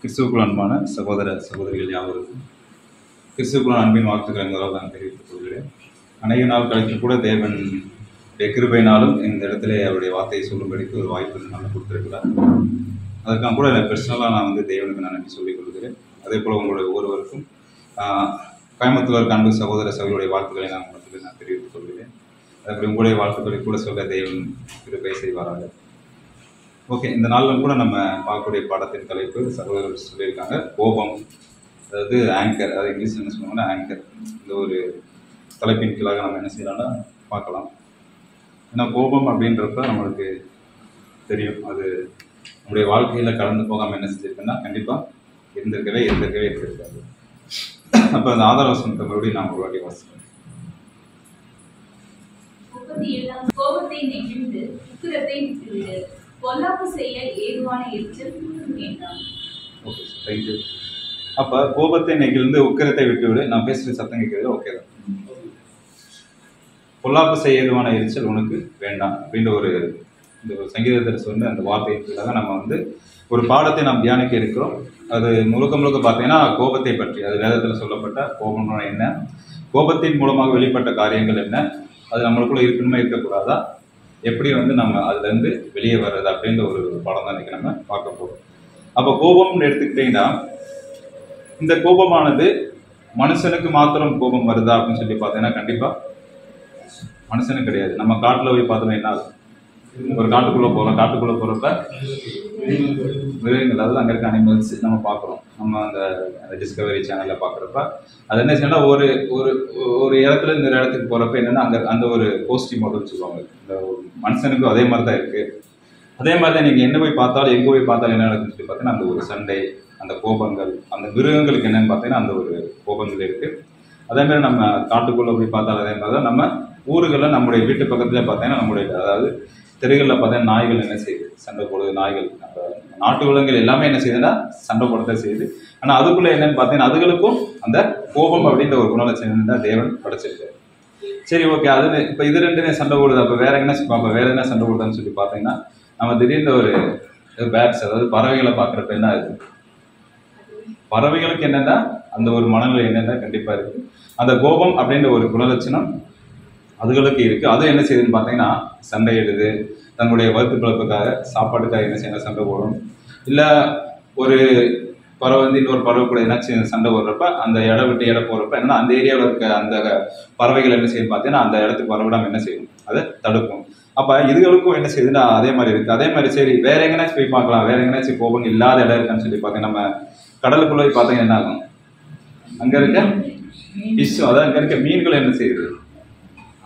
கிறிஸ்துவுக்குள் அன்பான சகோதர சகோதரிகள் யாவருக்கும் கிறிஸ்துவுக்குள் அன்பின் வாழ்த்துக்களை முதலாக நான் தெரிவித்துக் கொள்கிறேன். அநேக நாள் கழித்து கூட தேவன் கிருபையினாலும் இந்த இடத்துல அவருடைய வார்த்தையை சொல்லும்படிக்கு ஒரு வாய்ப்பு நல்லா கொடுத்துருக்கிறார். அதுக்காக கூட பர்சனலாக நான் தேவனுக்கு நான் நன்றி சொல்லிக் கொள்கிறேன். அதே போல் உங்களுடைய ஒவ்வொருவருக்கும் கோயம்புத்தூர் இருக்க அன்பு சகோதர சகோதரியுடைய வாழ்த்துக்களை நான் உங்களுக்கு நான் தெரிவித்துக் கொள்கிறேன். அதேபோல் உங்களுடைய வாழ்த்துக்களை கூட சொல்ல தேவன் கிருபை செய்வாராக. ஓகே, இந்த நாளிலும் கூட நம்ம பார்க்கக்கூடிய பாடத்தின் தலைப்பு சகோதரர் சொல்லியிருக்காங்க, கோபம். அதாவது ஆங்கர், அதாவது இங்கிலீஷ் என்ன சொல்லுவாங்கன்னா ஆங்கர். இந்த ஒரு தலைப்பின் கீழாக நம்ம என்ன செய்யலாம்னா பார்க்கலாம். ஏன்னா கோபம் அப்படின்றப்ப நம்மளுக்கு தெரியும், அது நம்முடைய வாழ்க்கையில் கலந்து போகாமல் என்ன செஞ்சுருக்குன்னா கண்டிப்பாக இருந்திருக்காது. அப்போ அந்த ஆதார வசனத்தை மறுபடியும் நான் ஒரு வாட்டி வாசிக்கிறேன். கோபத்தை நெகிழ்ந்து உக்கிரத்தை விட்டுவிடு, பொல்லாப்பு செய்ய ஏதுவான எரிச்சல் வேண்டாம். Okay, thank you. அப்போ கோபத்தை நெகிழ்ந்து உக்கிரத்தை விட்டுவிடு. நான் பேசுகிற சத்தம் கேட்குறது ஓகே தான். பொல்லாப்பு செய்ய ஏதுவான எரிச்சல் உனக்கு வேண்டாம் அப்படின்ற ஒரு இந்த சங்கீதத்தில் சொன்ன அந்த வார்த்தைக்காக நம்ம ஒரு பாடத்தை நாம் தியானிக்க இருக்கிறோம். அது முழுக்க பார்த்தீங்கன்னா கோபத்தை பற்றி, அது வேதத்தில் சொல்லப்பட்ட கோபம்னா என்ன, கோபத்தின் மூலமாக வெளிப்பட்ட காரியங்கள் என்ன, அது நம்மளுக்குள்ள இருக்கணுமா இருக்கக்கூடாதா, எப்படி நம்ம அதுலேருந்து வெளியே வர்றது அப்படின்ற ஒரு பாடம் தான் இன்றைக்கி நம்ம பார்க்க போகிறோம். அப்போ கோபம்னு எடுத்துக்கிட்டிங்கன்னா, இந்த கோபமானது மனுஷனுக்கு மாத்திரம் கோபம் வருதா அப்படின்னு சொல்லி பார்த்தீங்கன்னா கண்டிப்பாக மனுஷனுக்கு கிடையாது. நம்ம காட்டில் போய் பார்த்தோம்னா என்ன ஆகும், ஒரு காட்டுக்குள்ளே போகிறப்ப மிருகங்கள், அதாவது அங்கே இருக்க அனிமல்ஸ் நம்ம பார்க்குறோம். நம்ம அந்த டிஸ்கவரி சேனலில் பார்க்குறப்ப அது என்ன செய்யணும், ஒரு ஒரு ஒரு இடத்துல இந்த இடத்துக்கு போகிறப்ப என்னென்னா அங்கே அந்த ஒரு போஸ்டி மாடல் சொல்லுவாங்க. இந்த மனுஷனுக்கும் அதே மாதிரி தான் இருக்குது. அதே மாதிரி தான் நீங்கள் என்ன போய் பார்த்தாலும் எங்கே போய் பார்த்தாலும் என்ன நடக்குன்னு சொல்லி பார்த்தீங்கன்னா அந்த ஒரு சண்டை, அந்த கோபங்கள், அந்த மிருகங்களுக்கு என்னென்னு பார்த்தீங்கன்னா அந்த ஒரு கோபங்கள் இருக்குது. அதேமாதிரி நம்ம காட்டுக்குள்ளே போய் பார்த்தாலும் அதே மாதிரி தான் நம்ம ஊர்களில் நம்முடைய வீட்டு பக்கத்தில் பார்த்தீங்கன்னா நம்முடைய அதாவது தெருகளில் பார்த்தீங்கன்னா நாய்கள் என்ன செய்யுது, சண்டை போடுது. நாய்கள், நம்ம நாட்டு விலங்குகள் எல்லாமே என்ன செய்யுதுன்னா சண்டை போடத்தான் செய்யுது. ஆனால் அதுக்குள்ளே என்னென்னு பார்த்தீங்கன்னா அதுகளுக்கும் அந்த கோபம் அப்படின்ற ஒரு குணலட்சணம் தான் தேவன் படைச்சிருக்காரு. சரி, ஓகே, அது இப்போ இது ரெண்டுமே சண்டை போடுது. அப்போ வேற என்ன சண்டை போடுதான்னு சொல்லி பார்த்தீங்கன்னா நம்ம திடீர்னு ஒரு பேட்ஸ், அதாவது பறவைகளை பார்க்குறப்ப என்ன ஆகுது, பறவைகளுக்கு என்னென்னா அந்த ஒரு மனநிலை என்னென்னா கண்டிப்பாக இருக்குது. அந்த கோபம் அப்படின்ற ஒரு குணலட்சணம் அதுகளுக்கு இருக்குது. அதுவும் என்ன செய்யுதுன்னு பார்த்தீங்கன்னா சண்டையிடுது. தன்னுடைய வறுத்து பிழப்புக்காக, சாப்பாட்டுக்காக என்ன செய்யணும், சண்டை போடும். இல்லை ஒரு பறவை இன்னொரு பறவை கூட என்ன சண்டை போடுறப்ப அந்த இடம் விட்டு இடம் போகிறப்ப என்னன்னா அந்த ஏரியாவில் இருக்க அந்த பறவைகள் என்ன செய்யும் பார்த்தீங்கன்னா அந்த இடத்துக்கு வரவிடாமல் என்ன செய்யும், அதை தடுக்கும். அப்போ இதுகளுக்கும் என்ன செய்யுதுன்னா அதே மாதிரி இருக்குது. அதே மாதிரி சரி வேற எங்கேனாச்சும் போய் பார்க்கலாம், வேற எங்கேனாச்சும் கோபம் இல்லாத இடம் இருக்கான்னு சொல்லி பார்த்தீங்கன்னா நம்ம கடலுக்குள்ள போய் பார்த்தீங்கன்னா என்ன ஆகும், அங்கே இருக்க ஃபிஷ்ஷும், அதாவது அங்கே இருக்க மீன்கள் என்ன செய்யுது,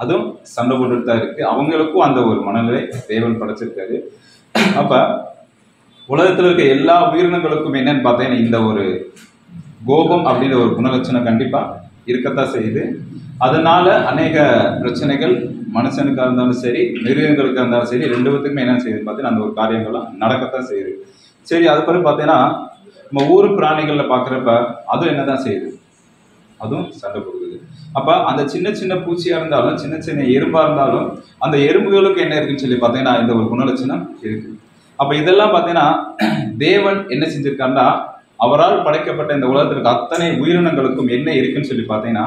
அதுவும் சண்டை போட்டுட்டு தான் இருக்கு. அவங்களுக்கும் அந்த ஒரு மனநிலை தேவன் படைச்சிருக்காரு. அப்ப உலகத்தில் இருக்க எல்லா உயிரினங்களுக்கும் என்னன்னு பார்த்தீங்கன்னா இந்த ஒரு கோபம் அப்படின்ற ஒரு குணலட்சணம் கண்டிப்பா இருக்கத்தான் செய்யுது. அதனால அநேக பிரச்சனைகள் மனுஷனுக்காக இருந்தாலும் சரி, மிருகங்களுக்காக இருந்தாலும் சரி, ரெண்டு பேத்துக்குமே என்ன செய்யுது பார்த்தீங்கன்னா அந்த ஒரு காரியங்கள்லாம் நடக்கத்தான் செய்யுது. சரி, அது பிறகு பார்த்தீங்கன்னா நம்ம ஊர் பிராணிகள்ல பார்க்குறப்ப அதுவும் என்னதான் செய்யுது, அதுவும் சண்டை போடுது. அப்போ அந்த சின்ன சின்ன பூச்சியாக இருந்தாலும், சின்ன சின்ன எறும்பாக இருந்தாலும், அந்த எறும்புகளுக்கு என்ன இருக்குன்னு சொல்லி பார்த்தீங்கன்னா இந்த ஒரு குணலட்சணம் இருக்குது. அப்போ இதெல்லாம் பார்த்தீங்கன்னா தேவன் என்ன செஞ்சிருக்காருன்னா அவரால் படைக்கப்பட்ட இந்த உலகத்திற்கு அத்தனை உயிரினங்களுக்கும் என்ன இருக்குன்னு சொல்லி பார்த்தீங்கன்னா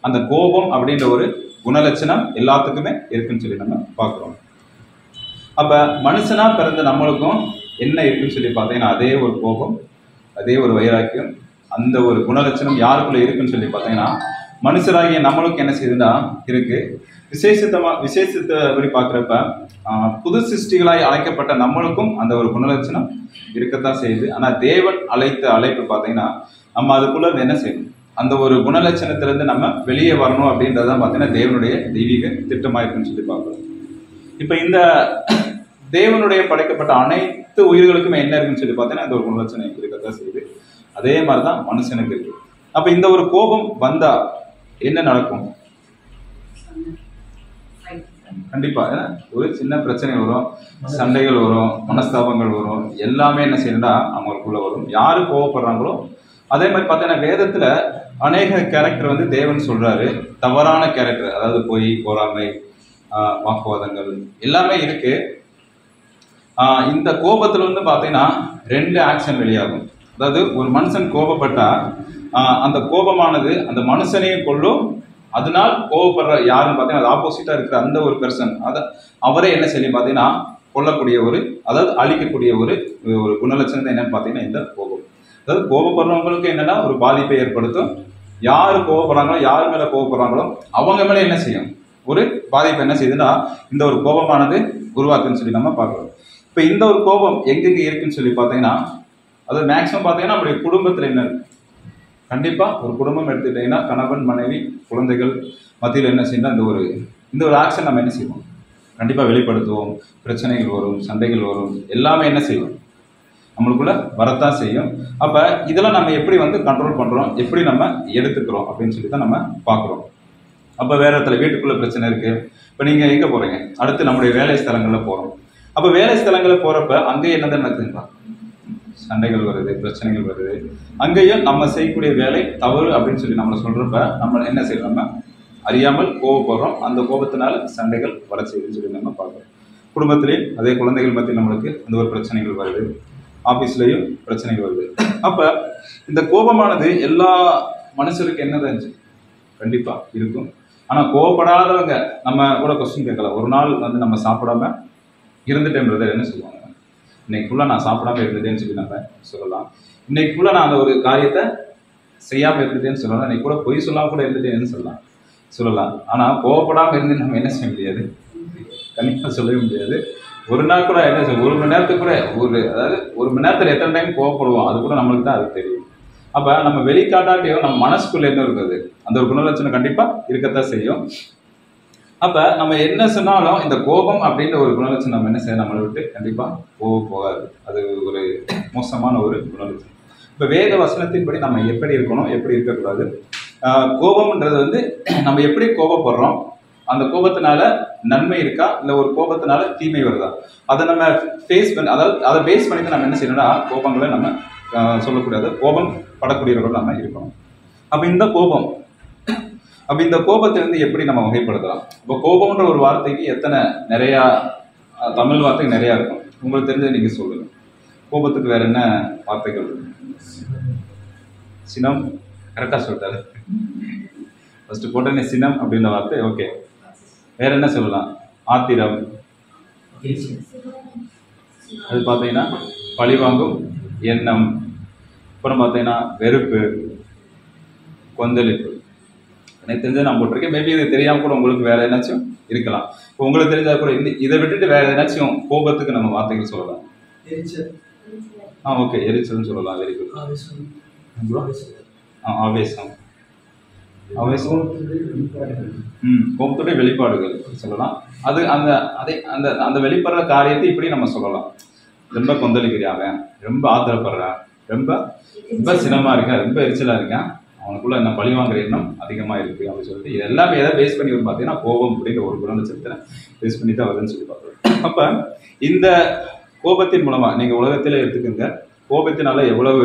அந்த கோபம் அப்படின்ற ஒரு குணலட்சணம் எல்லாத்துக்குமே இருக்குன்னு சொல்லி நம்ம பார்க்குறோம். அப்போ மனுஷனா பிறந்த நம்மளுக்கும் என்ன இருக்குன்னு சொல்லி பார்த்தீங்கன்னா அதே ஒரு கோபம், அதே ஒரு வைராக்கியம், அந்த ஒரு குணலட்சணம் யாருக்குள்ள இருக்குன்னு சொல்லி பார்த்தீங்கன்னா மனுஷராகிய நம்மளுக்கு என்ன செய்யுதுன்னா இருக்கு. விசேஷத்தை அப்படி பார்க்குறப்ப புது சிருஷ்டிகளாய் அழைக்கப்பட்ட நம்மளுக்கும் அந்த ஒரு குணலட்சணம் இருக்கத்தான் செய்யுது. ஆனால் தேவன் அழைத்த அழைப்பு பார்த்தீங்கன்னா நம்ம அதுக்குள்ள என்ன செய்யணும், அந்த ஒரு குணலட்சணத்திலேருந்து நம்ம வெளியே வரணும் அப்படின்றதான் பார்த்தீங்கன்னா தேவனுடைய தெய்வீக திட்டமாக இருக்குன்னு சொல்லி பார்க்குறோம். இப்போ இந்த தேவனுடைய படைக்கப்பட்ட அனைத்து உயிர்களுக்குமே என்ன இருக்குன்னு சொல்லி பார்த்தீங்கன்னா இந்த ஒரு குணலட்சணம் இருக்கத்தான் செய்யுது. அதே மாதிரி தான் மனுஷனுக்கு இருக்கு. அப்போ இந்த ஒரு கோபம் வந்தா என்ன நடக்கும், கண்டிப்பா ஒரு சின்ன பிரச்சனை வரும், சண்டைகள் வரும், மனஸ்தாபங்கள் வரும், எல்லாமே என்ன செய்யணும்னா அவங்களுக்குள்ள வரும். யாரு கோவப்படுறாங்களோ அதே மாதிரி பார்த்தீங்கன்னா வேதத்துல அநேக கேரக்டர் தேவன் சொல்றாரு, தவறான கேரக்டர், அதாவது பொய், பொறாமை, வாக்குவாதங்கள் எல்லாமே இருக்கு. இந்த கோபத்துல பார்த்தீங்கன்னா ரெண்டு ஆக்ஷன் வெளியாகும். அதாவது ஒரு மனுஷன் கோபப்பட்டா அந்த கோபமானது அந்த மனுஷனையும் கொள்ளும். அதனால் கோபப்படுற யாருன்னு பார்த்தீங்கன்னா அது ஆப்போசிட்டா இருக்கிற அந்த ஒரு பெர்சன் அவரே என்ன செய்யும் பார்த்தீங்கன்னா கொல்லக்கூடிய அதாவது அழிக்கக்கூடிய ஒரு குணலட்சணம் என்னன்னு பார்த்தீங்கன்னா இந்த கோபம். அதாவது கோபப்படுறவங்களுக்கு என்னன்னா ஒரு பாதிப்பை ஏற்படுத்தும். யாரு கோபப்படுறாங்களோ யார் மேல கோபப்படுறாங்களோ அவங்க மேல என்ன செய்யும் ஒரு பாதிப்பு என்ன செய்யுதுன்னா இந்த ஒரு கோபமானது உருவாக்குன்னு சொல்லி நம்ம பார்க்கிறோம். இப்போ இந்த ஒரு கோபம் எங்கெங்க இருக்குன்னு சொல்லி பார்த்தீங்கன்னா அது மேக்சிமம் பார்த்தீங்கன்னா நம்முடைய குடும்பத்தில் என்ன இருக்கு. கண்டிப்பா ஒரு குடும்பம் எடுத்துக்கிட்டீங்கன்னா கணவன் மனைவி குழந்தைகள் மத்தியில் என்ன செய்யணும் இந்த ஒரு ஆக்ஷன் நம்ம என்ன செய்வோம் கண்டிப்பா வெளிப்படுத்துவோம். பிரச்சனைகள் வரும், சண்டைகள் வரும், எல்லாமே என்ன செய்வோம் நம்மளுக்குள்ள வரத்தான் செய்யும். அப்ப இதெல்லாம் நம்ம எப்படி கண்ட்ரோல் பண்றோம், எப்படி நம்ம எடுத்துக்கிறோம் அப்படின்னு சொல்லி தான் நம்ம பார்க்குறோம். அப்ப வேற இடத்துல வீட்டுக்குள்ள பிரச்சனை இருக்கு. இப்ப நீங்க எங்க போறீங்க, அடுத்து நம்முடைய வேலை ஸ்தலங்கள்ல போறோம். அப்ப வேலை ஸ்தலங்கள்ல போறப்ப அங்கே என்னதான் நடக்குதுங்களா, சண்டைகள் வருது, பிரச்சனைகள் வருது. அங்கேயும் நம்ம செய்யக்கூடிய வேலை தவறு அப்படின்னு சொல்லி நம்மளை சொல்றப்ப நம்ம என்ன செய்யறோம், நம்ம அறியாமல் கோபப்படுறோம். அந்த கோபத்தினால சண்டைகள் வர செய்யுதுன்னு சொல்லி நம்ம பார்க்குறோம். குடும்பத்திலேயும் அதே குழந்தைகள் பற்றி நம்மளுக்கு அந்த ஒரு பிரச்சனைகள் வருது, ஆஃபீஸ்லேயும் பிரச்சனைகள் வருது. அப்போ இந்த கோபமானது எல்லா மனுஷருக்கு என்னதான் கண்டிப்பாக இருக்கும். ஆனால் கோபப்படாதவங்க நம்ம கூட கொஸ்டின் கேட்கலாம். ஒரு நாள் நம்ம சாப்பிடாம இருந்துட்டேன்றதை என்ன சொல்லுவாங்க, இன்னைக்கு ஃபுல்லாக நான் சாப்பிடாம இருந்துட்டேன்னு சொல்லி நம்ம சொல்லலாம். இன்னைக்கு ஃபுல்லாக நான் அந்த ஒரு காரியத்தை செய்யாமல் இருந்துட்டேன்னு சொல்லலாம். இன்னைக்கு கூட பொய் சொல்லாமல் கூட இருந்துட்டேன்னு சொல்லலாம். ஆனால் கோவப்படாமல் இருந்து நம்ம என்ன செய்ய முடியாது, கண்டிப்பாக சொல்லவே முடியாது. ஒரு நாள் கூட என்ன செய்ய, ஒரு மணி நேரத்துக்கு கூட அதாவது ஒரு மணி நேரத்தில் எத்தனை டைம் கோவப்படுவோம் அது கூட நம்மளுக்கு தான் அது தெரியும். அப்போ நம்ம வெளிக்காட்டாட்டியும் நம்ம மனசுக்குள்ள என்ன இருக்குது அந்த ஒரு குணலட்சணம் கண்டிப்பாக இருக்கத்தான் செய்யும். அப்போ நம்ம என்ன சொன்னாலும் இந்த கோபம் அப்படின்ற ஒரு குணலட்சணம் நம்ம என்ன செய்ய நம்மளை விட்டு கண்டிப்பாக போகாது. அது ஒரு மோசமான ஒரு குணலட்சணம். இப்போ வேத வசனத்தின்படி நம்ம எப்படி இருக்கணும், எப்படி இருக்கக்கூடாது, கோபம்ன்றது நம்ம எப்படி கோபப்படுறோம், அந்த கோபத்தினால நன்மை இருக்கா இல்லை ஒரு கோபத்தினால தீமை வருதா, அதை நம்ம ஃபேஸ் பண்ணி அதாவது அதை பேஸ் பண்ணி தான் நம்ம என்ன செய்யணும்னா கோபங்களை நம்ம சொல்லக்கூடாது, கோபம் படக்கூடியவர்கள் நம்ம இருக்கணும். அப்போ இந்த கோபத்தை எப்படி நம்ம வகைப்படுத்தலாம். இப்போ கோபம்ன்ற ஒரு வார்த்தைக்கு நிறையா தமிழ் வார்த்தை நிறையா இருக்கும். உங்களுக்கு தெரிஞ்சது நீங்கள் சொல்லுங்க. கோபத்துக்கு வேற என்ன வார்த்தைகள்? சினம், கரெக்டாக சொல்லிட்டாரு. ஃபர்ஸ்ட் போட்டேனே சினம் அப்படின்ற வார்த்தை. ஓகே, வேற என்ன சொல்லலாம்? ஆத்திரம், அது பார்த்தீங்கன்னா பழிவாங்கும் எண்ணம், அப்புறம் பார்த்தீங்கன்னா வெறுப்பு, கொந்தளிப்பு. எனக்கு தெரிஞ்சது நான் போட்டிருக்கேன். மேபி இது தெரியாமல் கூட உங்களுக்கு வேற ஏதாச்சும் இருக்கலாம். இப்போ உங்களுக்கு தெரிஞ்சா கூட இதை விட்டுட்டு வேற ஏதாச்சும் கோபத்துக்கு நம்ம வார்த்தைகள் சொல்லலாம். ஓகே, எரிச்சல்னு சொல்லலாம். Very good. ஆவேசம், கோபத்துடைய வெளிப்பாடுகள் சொல்லலாம். அது அந்த வெளிப்படுற காரியத்தை இப்படி நம்ம சொல்லலாம். ரொம்ப கொந்தளிக்கிறாங்க, ரொம்ப ஆத்திரப்படுறேன், ரொம்ப சினமா இருக்கேன், ரொம்ப எரிச்சலா இருக்கேன், அவனுக்குள்ள என்ன பழி வாங்குற எண்ணம் அதிகமா இருக்கு அப்படின்னு சொல்லிட்டு இது எல்லாமே எதை பேஸ் பண்ணி வரும் பார்த்தீங்கன்னா கோபம் அப்படிங்கிற ஒரு குணலட்சணத்தை பேஸ் பண்ணி தான் வருதுன்னு சொல்லி பார்க்குறோம். அப்ப இந்த கோபத்தின் மூலமா நீங்க உலகத்திலே எடுத்துக்கோங்க, கோபத்தினால எவ்வளவு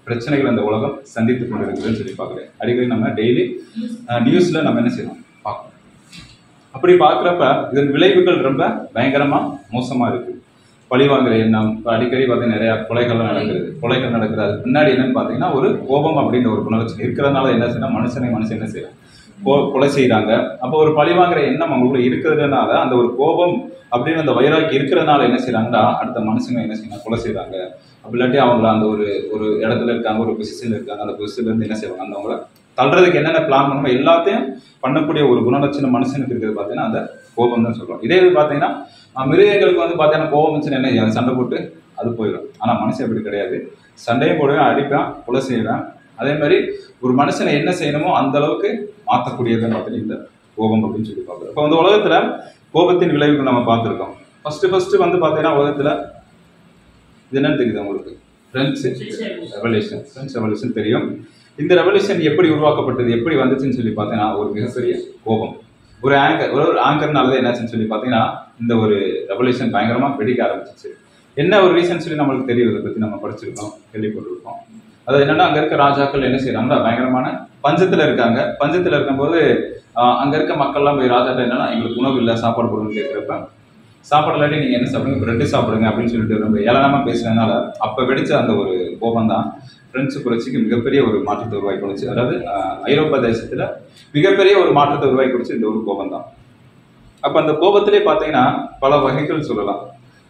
பிரச்சனைகள் அந்த உலகம் சந்தித்து கொண்டு இருக்குதுன்னு சொல்லி பார்க்குறேன். அடிக்கடி நம்ம டெய்லி நியூஸ்ல நம்ம என்ன செய்யணும் பார்க்கணும். அப்படி பார்க்குறப்ப இதன் விளைவுகள் ரொம்ப பயங்கரமா மோசமா இருக்கு. பழிவாங்குற எண்ணம், இப்போ அடிக்கடி பார்த்தீங்கன்னா நிறையா கொலைகள் நடக்குது. அதுக்கு பின்னாடி என்னன்னு பார்த்தீங்கன்னா ஒரு கோபம் அப்படின்ற ஒரு குணலட்சணம் இருக்கிறதுனால என்ன செய்யணும், மனுஷன் என்ன செய்யலாம், கொலை செய்கிறாங்க. அப்போ ஒரு பழிவாங்குற எண்ணம் அவங்களுக்குள்ள இருக்கிறதுனால அந்த ஒரு கோபம் அப்படின்னு அந்த வைராக்கி இருக்கிறதுனால என்ன செய்யறாங்கன்னா அடுத்த மனுஷங்க என்ன செய்யணும், கொலை செய்கிறாங்க. அப்படி இல்லாட்டி அவங்கள அந்த ஒரு இடத்துல இருக்காங்க, ஒரு பொசிஷன்ல இருக்காங்க, அந்த பொசிஷன்லேருந்து என்ன செய்வாங்க, அந்த அவங்கள தள்ளுறதுக்கு என்னென்ன பிளான் பண்ணுமோ எல்லாத்தையும் பண்ணக்கூடிய ஒரு குணலட்சணம் மனுஷனுக்கு இருக்கிறது பார்த்தீங்கன்னா அந்த கோபம் தான் சொல்கிறோம். இதே இது பார்த்தீங்கன்னா மிருகங்களுக்கு பார்த்தீங்கன்னா கோபம் வச்சுன்னு என்ன சண்டை போட்டு அது போயிடும். ஆனால் மனுஷன் அப்படி கிடையாது. சண்டையும் போடுவேன், அடிப்பேன், கொலை செய்வேன். அதே மாதிரி ஒரு மனுஷனை என்ன செய்யணுமோ அந்த அளவுக்கு மாற்றக்கூடியதுன்னு பார்த்தீங்கன்னா இந்த கோபம் அப்படின்னு சொல்லி பார்க்குறோம். இப்போ உலகத்தில் கோபத்தின் விளைவுகள் நம்ம பார்த்துருக்கோம். ஃபர்ஸ்ட் பார்த்தீங்கன்னா உலகத்தில் இது என்னன்னு தெரியுது உங்களுக்கு, ஃப்ரெண்ட்ஸ் ரெவல்யூஷன் தெரியும். இந்த ரெவல்யூஷன் எப்படி உருவாக்கப்பட்டது, எப்படி வந்துச்சுன்னு சொல்லி பார்த்தீங்கன்னா ஒரு மிகப்பெரிய கோபம். ஒரு ஆங்கர்னால தான் என்னாச்சுன்னு சொல்லி பார்த்தீங்கன்னா இந்த ஒரு ரெவல்யூஷன் பயங்கரமாக வெடிக்க ஆரம்பிச்சிச்சு. என்ன ஒரு ரீசன் சொல்லி நம்மளுக்கு தெரியும், இதை பற்றி நம்ம படிச்சிருக்கோம், கேள்விப்பட்டிருக்கோம். அது என்னன்னா அங்கே இருக்க ராஜாக்கள் என்ன செய்யறாங்கன்னா பயங்கரமான பஞ்சத்தில் இருக்காங்க. பஞ்சத்தில் இருக்கும்போது அங்கே இருக்க மக்கள்லாம் போய் ராஜாட்ட என்னன்னா எங்களுக்கு உணவு இல்லை, சாப்பாடு போடுன்னு கேட்குறப்ப சாப்பாடு இல்லாட்டி நீங்கள் என்ன சாப்பிடுங்க, பிரெட்டு சாப்பிடுங்க அப்படின்னு சொல்லிட்டு ரொம்ப ஏளனமாக பேசுறதுனால அப்போ வெடிச்ச அந்த ஒரு கோபம் தான் பிரெஞ்சு புரட்சிக்கு மிகப்பெரிய ஒரு மாற்றத்தை உருவாக்கி கொடுச்சு. அதாவது ஐரோப்பா தேசத்தில் மிகப்பெரிய ஒரு மாற்றத்தை உருவாக்கி கொடுச்சு இந்த ஒரு கோபம் தான். அப்போ அந்த கோபத்திலே பார்த்தீங்கன்னா பல வகைகள் சொல்லலாம்.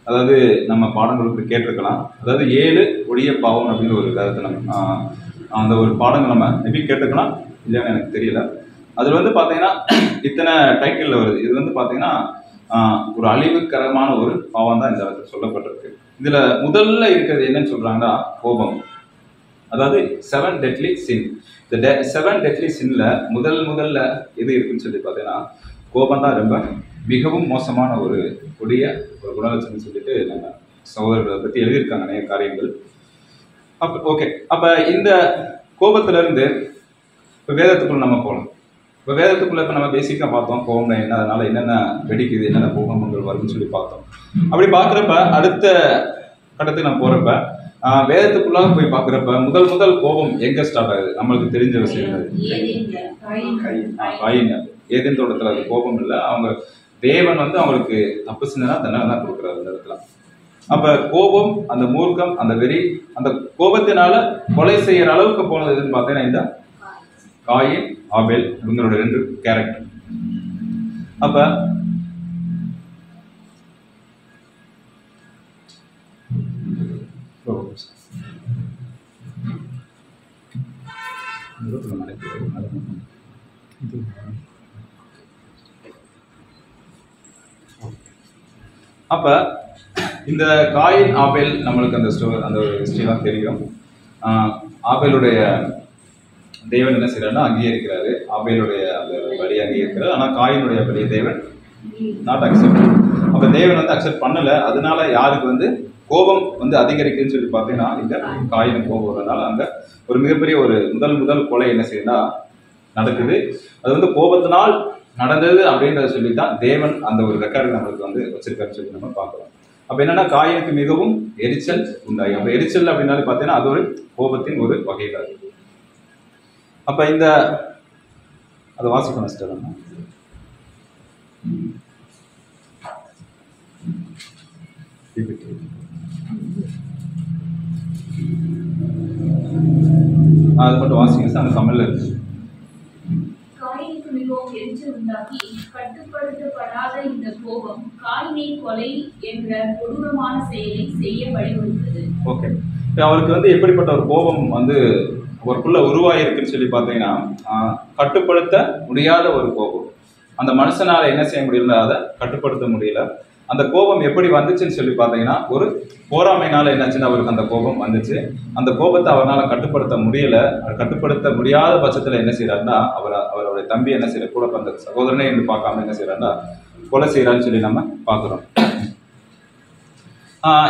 அதாவது நம்ம பாடங்களுக்கு கேட்டிருக்கலாம். அதாவது 7 கொடிய பாவம் அப்படின்னு ஒரு கருத்தை நம்ம அந்த ஒரு பாடங்கள் நம்ம மேபி கேட்டுக்கலாம், இல்லைன்னு எனக்கு தெரியல. அதில் வந்து பார்த்தீங்கன்னா இத்தனை டைட்டில் வருது. இது வந்து பார்த்தீங்கன்னா ஒரு அழிவுகரமான ஒரு பாவம் தான் இந்த இடத்துல சொல்லப்பட்டிருக்கு. இதில் முதல்ல இருக்கிறது என்னன்னு சொல்கிறாங்கன்னா கோபம். அதாவது 7 deadly sin. இந்த 7 deadly sinல முதல்ல எது இருக்குன்னு சொல்லி பார்த்தீங்கன்னா கோபம் தான் ரொம்ப மிகவும் மோசமான ஒரு கொடிய ஒரு குணலட்சணம் சொல்லிட்டு நம்ம சகோதரர்களை பற்றி எழுதியிருக்காங்க நிறைய காரியங்கள். அப்போ ஓகே, அப்போ இந்த கோபத்திலிருந்து இப்போ வேதத்துக்குள்ள நம்ம போகலாம். இப்போ வேதத்துக்குள்ள இப்போ நம்ம பேசிக்காக பார்த்தோம் கோபம் என்ன, அதனால என்னென்ன வெடிக்குது, என்னென்ன பூகம்பங்கள் வருதுன்னு சொல்லி பார்த்தோம். அப்படி பார்க்குறப்ப அடுத்த கட்டத்துக்கு நம்ம போகிறப்ப வேதத்துக்குள்ளாக போய் பார்க்குறப்ப முதல் கோபம் எங்கே ஸ்டார்ட் ஆகுது நம்மளுக்கு தெரிஞ்ச விஷயம். காயின் ஏதேன் தோட்டத்தில் அது கோபம் இல்லை, அவங்க தேவன் வந்து அவங்களுக்கு தப்பு செஞ்சனா தண்டனை தான் கொடுக்குறாரு அந்த இடத்துல. அப்ப கோபம், அந்த மூர்க்கம், அந்த வெறி, அந்த கோபத்தினால கொலை செய்யற அளவுக்கு போனது எதுன்னு பார்த்தீங்கன்னா இந்த காயின் ஆபேல் இவங்களோட 2 கேரக்டர். அப்ப அப்ப இந்த காயின் ஆபேல் நம்மளுக்கு அந்த அந்த ஹிஸ்டரிலாம் தெரியும். ஆபேலுடைய தேவன் என்ன செய்யறாருன்னா அங்கீகரிக்கிறாரு, ஆபேலுடைய அந்த பலியை அங்கீகரிக்கிறார். ஆனால் காயினுடைய பலியை தேவன் நாட் அக்செப்ட். அப்போ தேவன் வந்து அக்செப்ட் பண்ணல. அதனால யாருக்கு வந்து கோபம் வந்து அதிகரிக்குதுன்னு சொல்லி பார்த்தீங்கன்னா இந்த காயின் கோபம் வரதுனால அங்கே ஒரு மிகப்பெரிய ஒரு முதல் கொலை என்ன செய்யுதுன்னா நடக்குது. அது வந்து கோபத்தினால் நடந்தது அப்படின்றத சொல்லித்தான் தேவன் அந்த ஒரு ரெக்கார்டு நம்மளுக்கு வந்து வச்சிருக்காருன்னு சொல்லி நம்ம பார்க்கலாம். அப்போ என்னன்னா காயினுக்கு மிகவும் எரிச்சல் உண்டாகி, அப்போ எரிச்சல் அப்படின்னாலும் பார்த்தீங்கன்னா அது ஒரு கோபத்தின் ஒரு வகைகள். அப்ப இந்த அதை வாசிக்கணும் சிஸ்டர். அது மட்டும் வாசிங்க சார், அந்த தமிழ்ல இருக்கு. காயினுக்கு மிகவும் எரிச்சல் உண்டாகி கட்டுப்படுத்தப்படாத இந்த கோபம் காயினை கொலை என்ற கொடூரமான செயலை செய்ய வழிவகுத்தது. ஓகே, அவருக்கு வந்து எப்படிப்பட்ட ஒரு கோபம் வந்து அவருக்குள்ள உருவாயிருக்குன்னு சொல்லி பார்த்தீங்கன்னா கட்டுப்படுத்த முடியாத ஒரு கோபம். அந்த மனுஷனால என்ன செய்ய முடியல, அதை கட்டுப்படுத்த முடியல. அந்த கோபம் எப்படி வந்துச்சுன்னு சொல்லி பார்த்தீங்கன்னா ஒரு போராமைனால என்னாச்சுன்னு அவருக்கு அந்த கோபம் வந்துச்சு. அந்த கோபத்தை அவரால் கட்டுப்படுத்த முடியல. கட்டுப்படுத்த முடியாத பட்சத்தில் என்ன செய்யறாருன்னா அவருடைய தம்பி என்ன செய்யற கூட அந்த சகோதரனே என்று பார்க்காம என்ன செய்யறாருன்னா கொலை செய்யறான்னு சொல்லி நம்ம பார்க்குறோம்.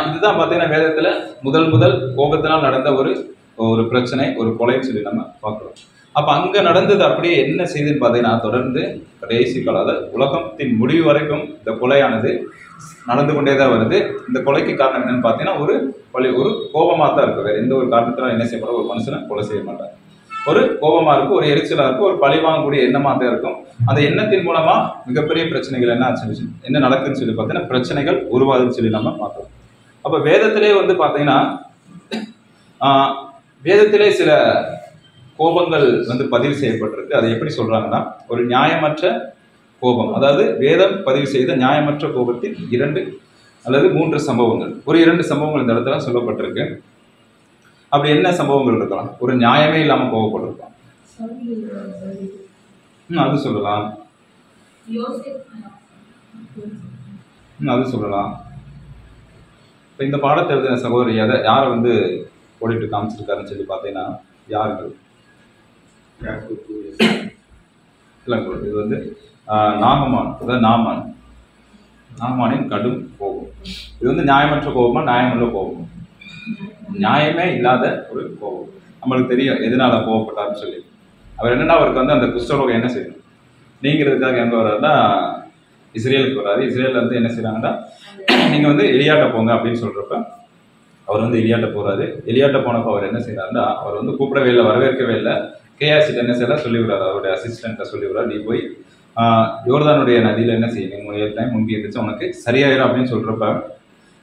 இதுதான் பார்த்தீங்கன்னா வேதத்துல முதல் கோபத்தினால் நடந்த ஒரு பிரச்சனை, ஒரு கொலைன்னு சொல்லி நம்ம பார்க்குறோம். அப்போ அங்கே நடந்தது அப்படியே என்ன செய்யுதுன்னு பார்த்தீங்கன்னா தொடர்ந்து கடைசி காலம், அதாவது உலகத்தின் முடிவு வரைக்கும் இந்த கொலையானது நடந்து கொண்டே தான் வருது. இந்த கொலைக்கு காரணம் என்னன்னு பார்த்தீங்கன்னா ஒரு கோபமாக தான் இருக்கும். வேறு எந்த ஒரு காரணத்தினால என்ன செய்யப்பட ஒரு மனுஷனை கொலை செய்ய மாட்டாங்க. ஒரு கோபமாக இருக்கும், ஒரு எரிச்சலாக இருக்கும், ஒரு பழி வாங்கக்கூடிய எண்ணமாக தான் இருக்கும். அந்த எண்ணத்தின் மூலமாக மிகப்பெரிய பிரச்சனைகள் என்ன நடக்குதுன்னு சொல்லி பார்த்தீங்கன்னா பிரச்சனைகள் உருவாதுன்னு சொல்லி நம்ம பார்க்குறோம். அப்போ வேதத்திலே வந்து பார்த்தீங்கன்னா வேதத்திலே சில கோபங்கள் வந்து பதிவு செய்யப்பட்டிருக்கு. அதை எப்படி சொல்றாங்கன்னா ஒரு நியாயமற்ற கோபம், அதாவது வேதம் பதிவு செய்த நியாயமற்ற கோபத்தின் 2 அல்லது 3 சம்பவங்கள், ஒரு 2 சம்பவங்கள் இந்த இடத்துல சொல்லப்பட்டிருக்கு. அப்படி என்ன சம்பவங்கள் இருக்கலாம்? ஒரு நியாயமே இல்லாம கோபப்பட்டிருக்கலாம், அது சொல்லலாம். அது சொல்லலாம். இப்போ இந்த பாடத்தை எழுதின சகோதரி யாரை வந்து ஓடிட்டு காமிச்சிருக்காருன்னு சொல்லி பார்த்தீங்கன்னா யாருங்கள் இல்லை, இது வந்து நாகமான், அதாவது நாகமானின் கடும் கோபம். இது வந்து நியாயமற்ற கோபமா நியாயமுள்ள கோபம்? நியாயமே இல்லாத ஒரு கோபம். நம்மளுக்கு தெரியும் எதனால கோபப்பட்டாருன்னு சொல்லி. அவர் என்னன்னா அவருக்கு வந்து அந்த குஷ்டரோகம் என்ன செய்யணும் நீங்கிறதுக்காக எங்கே வர்றாருன்னா இஸ்ரேலுக்கு வர்றாரு. இஸ்ரேலில் வந்து என்ன செய்யறாங்கன்னா நீங்கள் வந்து எலியாட்ட போங்க அப்படின்னு சொல்கிறப்ப அவர் வந்து எலியாட்ட போகிறாரு. எலியாட்ட போனப்போ அவர் என்ன செய்யறாருன்னா அவர் வந்து கூப்பிடவே இல்லை, வரவேற்கவே இல்லை. கேஆர்சிட்ட என்ன செய்யலாம் சொல்லி விடுறாரு, அவருடைய அசிஸ்டண்ட்டை சொல்லி விடுறாரு, நீ போய் யோர்தானுடைய நதியில் என்ன செய்யணும் 7 டைம் முன்பி இருந்துச்சு உனக்கு சரியாயிரும் அப்படின்னு சொல்கிறப்ப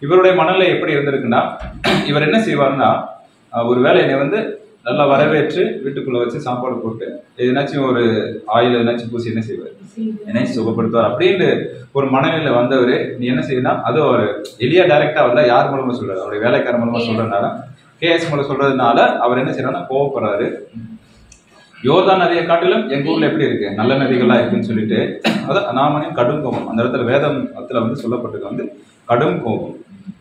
இவருடைய மனநிலை எப்படி இருந்திருக்குன்னா இவர் என்ன செய்வார்னா ஒருவேளை என்னை வந்து நல்லா வரவேற்று வீட்டுக்குள்ள வச்சு சாப்பாடு போட்டு எதனாச்சும் ஒரு ஆயில் எதனாச்சும் பூசி என்ன செய்வார், என்னையும் சுகப்படுத்துவார் அப்படின்னு ஒரு மனநிலையில வந்தவர் நீ என்ன செய்யணும், அது ஒரு எளியா டைரக்டா வரல, யார் மூலமா சொல்றாரு, அவருடைய வேலைக்கார மூலமா சொல்றதுனால, கேஎஸ் மூலம் சொல்றதுனால அவர் என்ன செய்யறாருன்னா கோவப்படுறாரு. யோர்தான் நதியை காட்டிலும் எங்க ஊர்ல எப்படி இருக்கு, நல்ல நதிகளா இருக்குன்னு சொல்லிட்டு அதான் நாமனையும் கடும் கோபம். அந்த இடத்துல வேதத்துல வந்து சொல்லப்பட்டது வந்து கடும் கோபம்.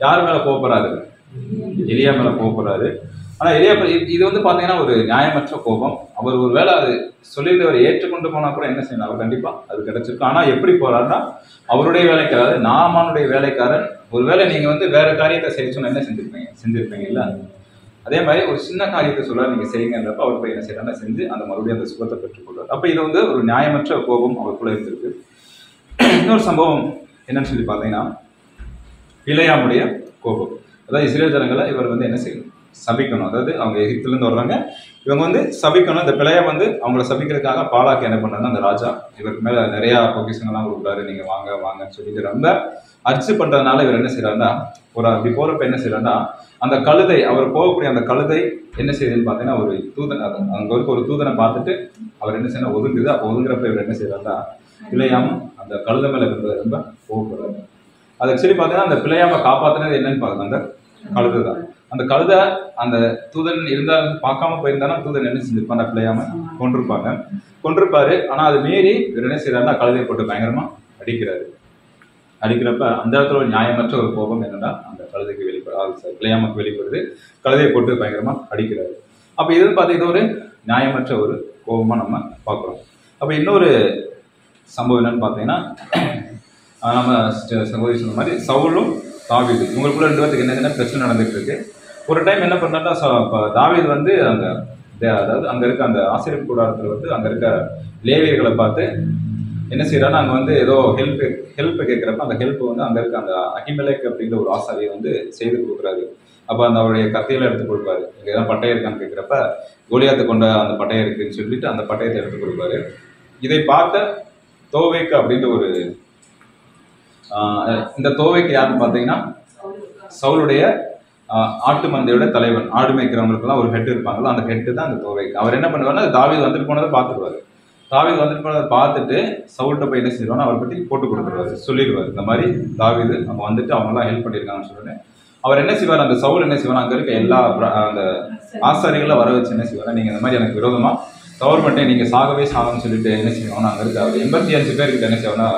யார் மேல கோபப்படுறாரு, எலியா மேல கோபப்படுறாரு. ஆனா எலியா இது வந்து பாத்தீங்கன்னா ஒரு நியாயமற்ற கோபம். அவர் ஒரு வேளை அது சொல்லியிருந்தவர் ஏற்றுக்கொண்டு போனா கூட என்ன செய்யணும், அவர் கண்டிப்பா அது கிடைச்சிருக்கும். ஆனா எப்படி போறாருன்னா அவருடைய வேலைக்காரர், நாமானுடைய வேலைக்காரர். ஒருவேளை நீங்க வந்து வேற காரியத்தை செய்ய சொன்னா என்ன செஞ்சிருப்பீங்க இல்ல, அதே மாதிரி ஒரு சின்ன காரியத்தை சொல்ல நீங்க செய்யுங்கன்றப்ப அவர் போய் என்ன செய்யறாங்க செஞ்சு அந்த மறுபடியும் அந்த சுகத்தை பெற்றுக்கொள்றாரு. அப்ப இது வந்து ஒரு நியாயமற்ற கோபம் அவருக்குள்ள இருந்திருக்கு. இன்னொரு சம்பவம் என்னன்னு சொல்லி பார்த்தீங்கன்னா பிலேயாமுடைய கோபம். அதாவது இஸ்ரேல் ஜனங்களை இவர் வந்து என்ன செய்யணும், சபிக்கணும். அதாவது அவங்க எகிப்திலிருந்து வர்றாங்க, இவங்க வந்து சபிக்கணும். இந்த பிள்ளைய வந்து அவங்கள சபிக்கிறதுக்காக பாலாக்கு என்ன பண்றாருன்னா அந்த ராஜா இவருக்கு மேல நிறைய பொக்கிஷங்கள்லாம் கொடுக்குறாரு, நீங்க வாங்க வாங்கன்னு சொல்லிட்டு ரொம்ப அர்ச்சு பண்றதுனால இவர் என்ன செய்யறாருன்னா ஒரு அப்படி போறப்ப என்ன செய்யறாருன்னா அந்த கழுதை, அவர் போகக்கூடிய அந்த கழுதை என்ன செய்யுதுன்னு பார்த்தீங்கன்னா ஒரு தூதன், அங்க ஒரு தூதனை பார்த்துட்டு அவர் என்ன செய்யணும் ஒதுங்குது. அப்போ ஒதுங்குறப்ப இவர் என்ன செய்யறாருன்னா பிள்ளையாம அந்த கழுதை மேல ரொம்ப கோவப்படுறாரு. அது ஆக்சுவலி பார்த்தீங்கன்னா அந்த பிள்ளையாம காப்பாத்தினது என்னன்னு பாருங்க, அந்த கழுதை தான். அந்த கழுதை அந்த தூதன் இருந்தால் பார்க்காம போயிருந்தாலும் தூதன் என்ன செஞ்சிருப்பாங்க, பிள்ளையாம கொண்டிருப்பாரு. ஆனா அது மீறி இவர் என்ன செய்யறாருன்னா கழுதையை போட்டு பயங்கரமா அடிக்கிறப்ப அந்த இடத்துல ஒரு நியாயமற்ற ஒரு கோபம் என்னன்னா அந்த கழுதைக்கு வெளிப்படுது, பிள்ளையாமக்கு வெளிப்படுது, கழுதையை போட்டு பயங்கரமா அடிக்கிறாரு. அப்ப இது பார்த்தீங்கன்னா ஒரு நியாயமற்ற ஒரு கோபமா நம்ம பார்க்குறோம். அப்ப இன்னொரு சம்பவம் என்னன்னு பார்த்தீங்கன்னா நம்ம சகோதரி சொன்ன மாதிரி சவுலும் தாவீது இவங்களுக்குள்ள 2 பேருக்கு என்ன பிரச்சனை நடந்துட்டு இருக்கு. ஒரு டைம் என்ன பண்ணாருன்னா தாவீது வந்து அதாவது அங்க இருக்க அந்த ஆசிரியர் கூடாரத்துல வந்து அங்க இருக்க லேவியர்களை பார்த்து என்ன செய்யறாருன்னா அங்க வந்து ஏதோ ஹெல்ப் கேட்கிறப்ப அந்த ஹெல்ப் வந்து அங்க இருக்க அந்த அகிமெலேக் அப்படிங்கிற ஒரு ஆசாரியை வந்து செய்து கொடுக்குறாரு. அப்ப அந்த அவருடைய கத்தியில எடுத்து கொடுப்பாரு, இங்க ஏதாவது பட்டயம் இருக்கான்னு கேட்கிறப்ப கோலியாத்தை கொண்ட அந்த பட்டயம் இருக்குன்னு சொல்லிட்டு அந்த பட்டயத்தை எடுத்து கொடுப்பாரு. இதை பார்த்த தோவேக்கு அப்படின்ற ஒரு இந்த தோவைக்கு யாருன்னு பார்த்தீங்கன்னா சவுலுடைய ஆட்டு மந்தையோட தலைவன். ஆடு மேய்க்கிறவங்களுக்குலாம் ஒரு ஹெட் இருப்பாங்களா, அந்த ஹெட்டு தான் அந்த தோவைக்கு. அவர் என்ன பண்ணுவாருன்னா தாவீது வந்துட்டு போனதை பார்த்துருவாரு. தாவீது வந்துட்டு போனதை பார்த்துட்டு சவுல்கிட்ட போய் என்ன செய்வாருன்னா அவரை பற்றி போட்டு கொடுத்துருவாரு, சொல்லிடுவார் இந்த மாதிரி தாவீது அவங்க வந்துட்டு அவங்களாம் ஹெல்ப் பண்ணியிருக்காங்கன்னு சொல்லிட்டு அவர் என்ன செய்வார், அந்த சவுல் என்ன செய்வார் அங்கே இருக்க எல்லா அந்த ஆசாரிகளை வர வச்சு என்ன செய்வார், நீங்கள் இந்த மாதிரி எனக்கு விரோதமாக தவறு பண்ணிட்டேன், நீங்கள் சாகவே சாகன்னு சொல்லிட்டு என்ன செய்வாங்கன்னா அங்கே இருக்க அவர் 85 பேர்கிட்ட என்ன செய்வார்னா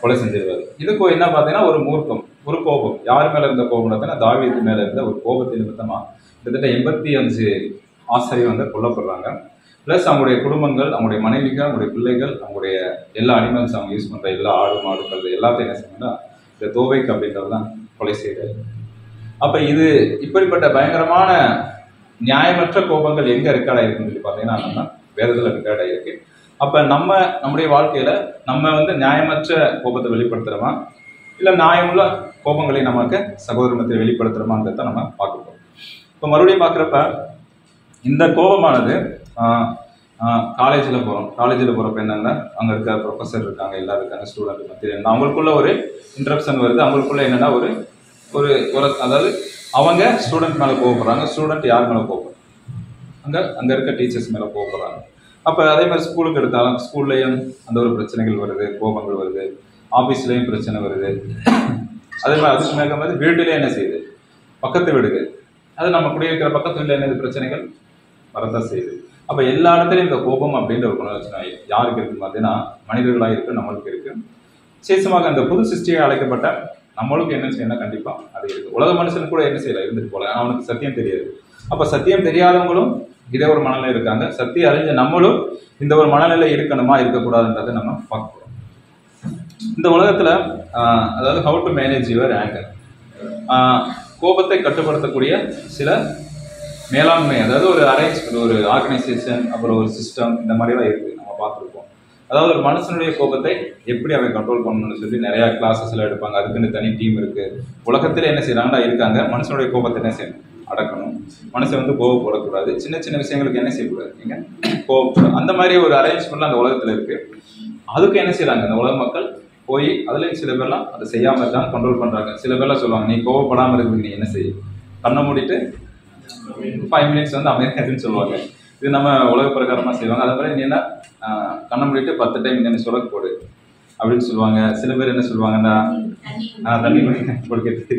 கொலை செஞ்சிருவாரு. இதுக்கு என்ன பார்த்தீங்கன்னா ஒரு மூர்க்கம், ஒரு கோபம். யார் மேல இருந்த கோபம் பார்த்தீங்கன்னா தாவீது மேல இருந்த ஒரு கோபத்தின் நிமித்தமா கிட்டத்தட்ட 85 ஆசிரியர் வந்து கொல்லப்படுறாங்க. பிளஸ் அவங்களுடைய குடும்பங்கள், அவங்களுடைய மனைவிகள், அவங்களுடைய பிள்ளைகள், அவங்களுடைய எல்லா அனிமல்ஸ் அவங்க யூஸ் பண்ற எல்லா ஆடு மாடுகள் எல்லாத்தையும் என்ன செய்யணும்னா இந்த தோவைக்கு அப்படின்றது தான் கொலை செய்யறாரு. அப்ப இது இப்படிப்பட்ட பயங்கரமான நியாயமற்ற கோபங்கள் எங்க ரெக்கார்ட் ஆயிருக்குன்னு சொல்லி பார்த்தீங்கன்னா நம்ம வேதத்துல ரெக்கார்ட் ஆயிருக்கு. அப்ப நம்முடைய வாழ்க்கையில நம்ம வந்து நியாயமற்ற கோபத்தை வெளிப்படுத்துறோமா, இல்ல நியாயமுள்ள கோபங்களை நமக்கு சகோதரத்தை வெளிப்படுத்துறோமான்றத நம்ம பார்க்க போறோம். இப்ப மறுபடியும் பார்க்குறப்ப இந்த கோபமானது காலேஜில் போகிறப்ப என்னன்னா அங்கே இருக்க ப்ரொஃபஸர் இருக்காங்க, எல்லாரும் இருக்காங்க, ஸ்டூடெண்ட் மத்தியில் அவங்களுக்குள்ள ஒரு இன்ட்ரப்ஷன் வருது. அவங்களுக்குள்ள என்னன்னா ஒரு ஒரு அதாவது அவங்க ஸ்டூடெண்ட் மேலே கோவப்படுறாங்க, ஸ்டூடெண்ட் யார் மேலே கோவப்படுறாங்க, அங்கே இருக்க டீச்சர்ஸ் மேலே கோவப்படுறாங்க. அப்போ அதே மாதிரி ஸ்கூலுக்கு எடுத்தாலும் ஸ்கூல்லையும் அந்த ஒரு பிரச்சனைகள் வருது, கோபங்கள் வருது, ஆஃபீஸ்லேயும் பிரச்சனை வருது. அதே மாதிரி அதுக்கு மேலே மாதிரி வீட்டிலே என்ன செய்யுது, பக்கத்து வீடுகள், அது நம்ம குடியிருக்கிற பக்கத்து வீட்டில் என்னது பிரச்சனைகள் வரதான் செய்யுது. அப்போ எல்லா இடத்துலையும் இந்த கோபம் அப்படின்ற ஒரு குணலட்சணம் யாருக்கு இருக்குன்னு பார்த்தீங்கன்னா மனிதர்களாக இருக்கு, நம்மளுக்கு இருக்கு. விசேஷமாக அந்த புது சிருஷ்டியை அழைக்கப்பட்ட நம்மளுக்கு என்ன செய்யணும், கண்டிப்பாக அது இருக்கு. உலக மனுஷனுக்கு கூட என்ன செய்யலாம் இருந்துட்டு போல, அவனுக்கு சத்தியம் தெரியாது. அப்போ சத்தியம் தெரியாதவங்களும் இதே ஒரு மனநிலை இருக்காங்க, சத்தியம் அறிஞ்ச நம்மளும் இந்த ஒரு மனநிலை இருக்கணுமா இருக்கக்கூடாதுன்றதை நம்ம பார்க்க போகிறோம். இந்த உலகத்தில் அதாவது how to manage your anchor, கோபத்தை கட்டுப்படுத்தக்கூடிய சில மேலாண்மை, அதாவது ஒரு அரேஞ்ச்மெண்ட், ஒரு ஆர்கனைசேஷன், அப்புறம் ஒரு சிஸ்டம், இந்த மாதிரிலாம் இருக்குது நம்ம பார்த்துருப்போம். அதாவது ஒரு மனுஷனுடைய கோபத்தை எப்படி அவன் கண்ட்ரோல் பண்ணணும்னு சொல்லி நிறையா கிளாஸஸ் எல்லாம் எடுப்பாங்க. அதுக்குன்னு தனி டீம் இருக்குது. உலகத்தில் என்ன செய்யறாங்கன்னா இருக்காங்க, மனுஷனுடைய கோபத்தை என்ன செய்யணும், அடக்கணும். மனுஷன் வந்து கோவப்படக்கூடாது, சின்ன சின்ன விஷயங்களுக்கு என்ன செய்யக்கூடாது, நீங்கள் கோவப்படும். அந்த மாதிரி ஒரு அரேஞ்ச்மெண்ட்லாம் அந்த உலகத்தில் இருக்குது. அதுக்கு என்ன செய்கிறாங்க அந்த உலக மக்கள் போய் அதுலேயும் சில பேர்லாம் அதை செய்யாமல் இருக்காங்க, கண்ட்ரோல் பண்ணுறாங்க. சில பேர்லாம் சொல்லுவாங்க, நீ கோவப்படாமல் இருக்கிறது நீ என்ன செய்ய, கண்ணை மூடிட்டு 5 மினிட்ஸ் வந்து அமைதியாதுன்னு சொல்லுவாங்க. இது நம்ம உலக பிரகாரமாக செய்வாங்க. அதே மாதிரி என்னன்னா கண்ணை மூடிட்டு 10 டைம் என்ன சுரக்கு போடு அப்படின்னு சொல்லுவாங்க. சில பேர் என்ன சொல்லுவாங்கன்னா தண்ணி கொடுக்கிறது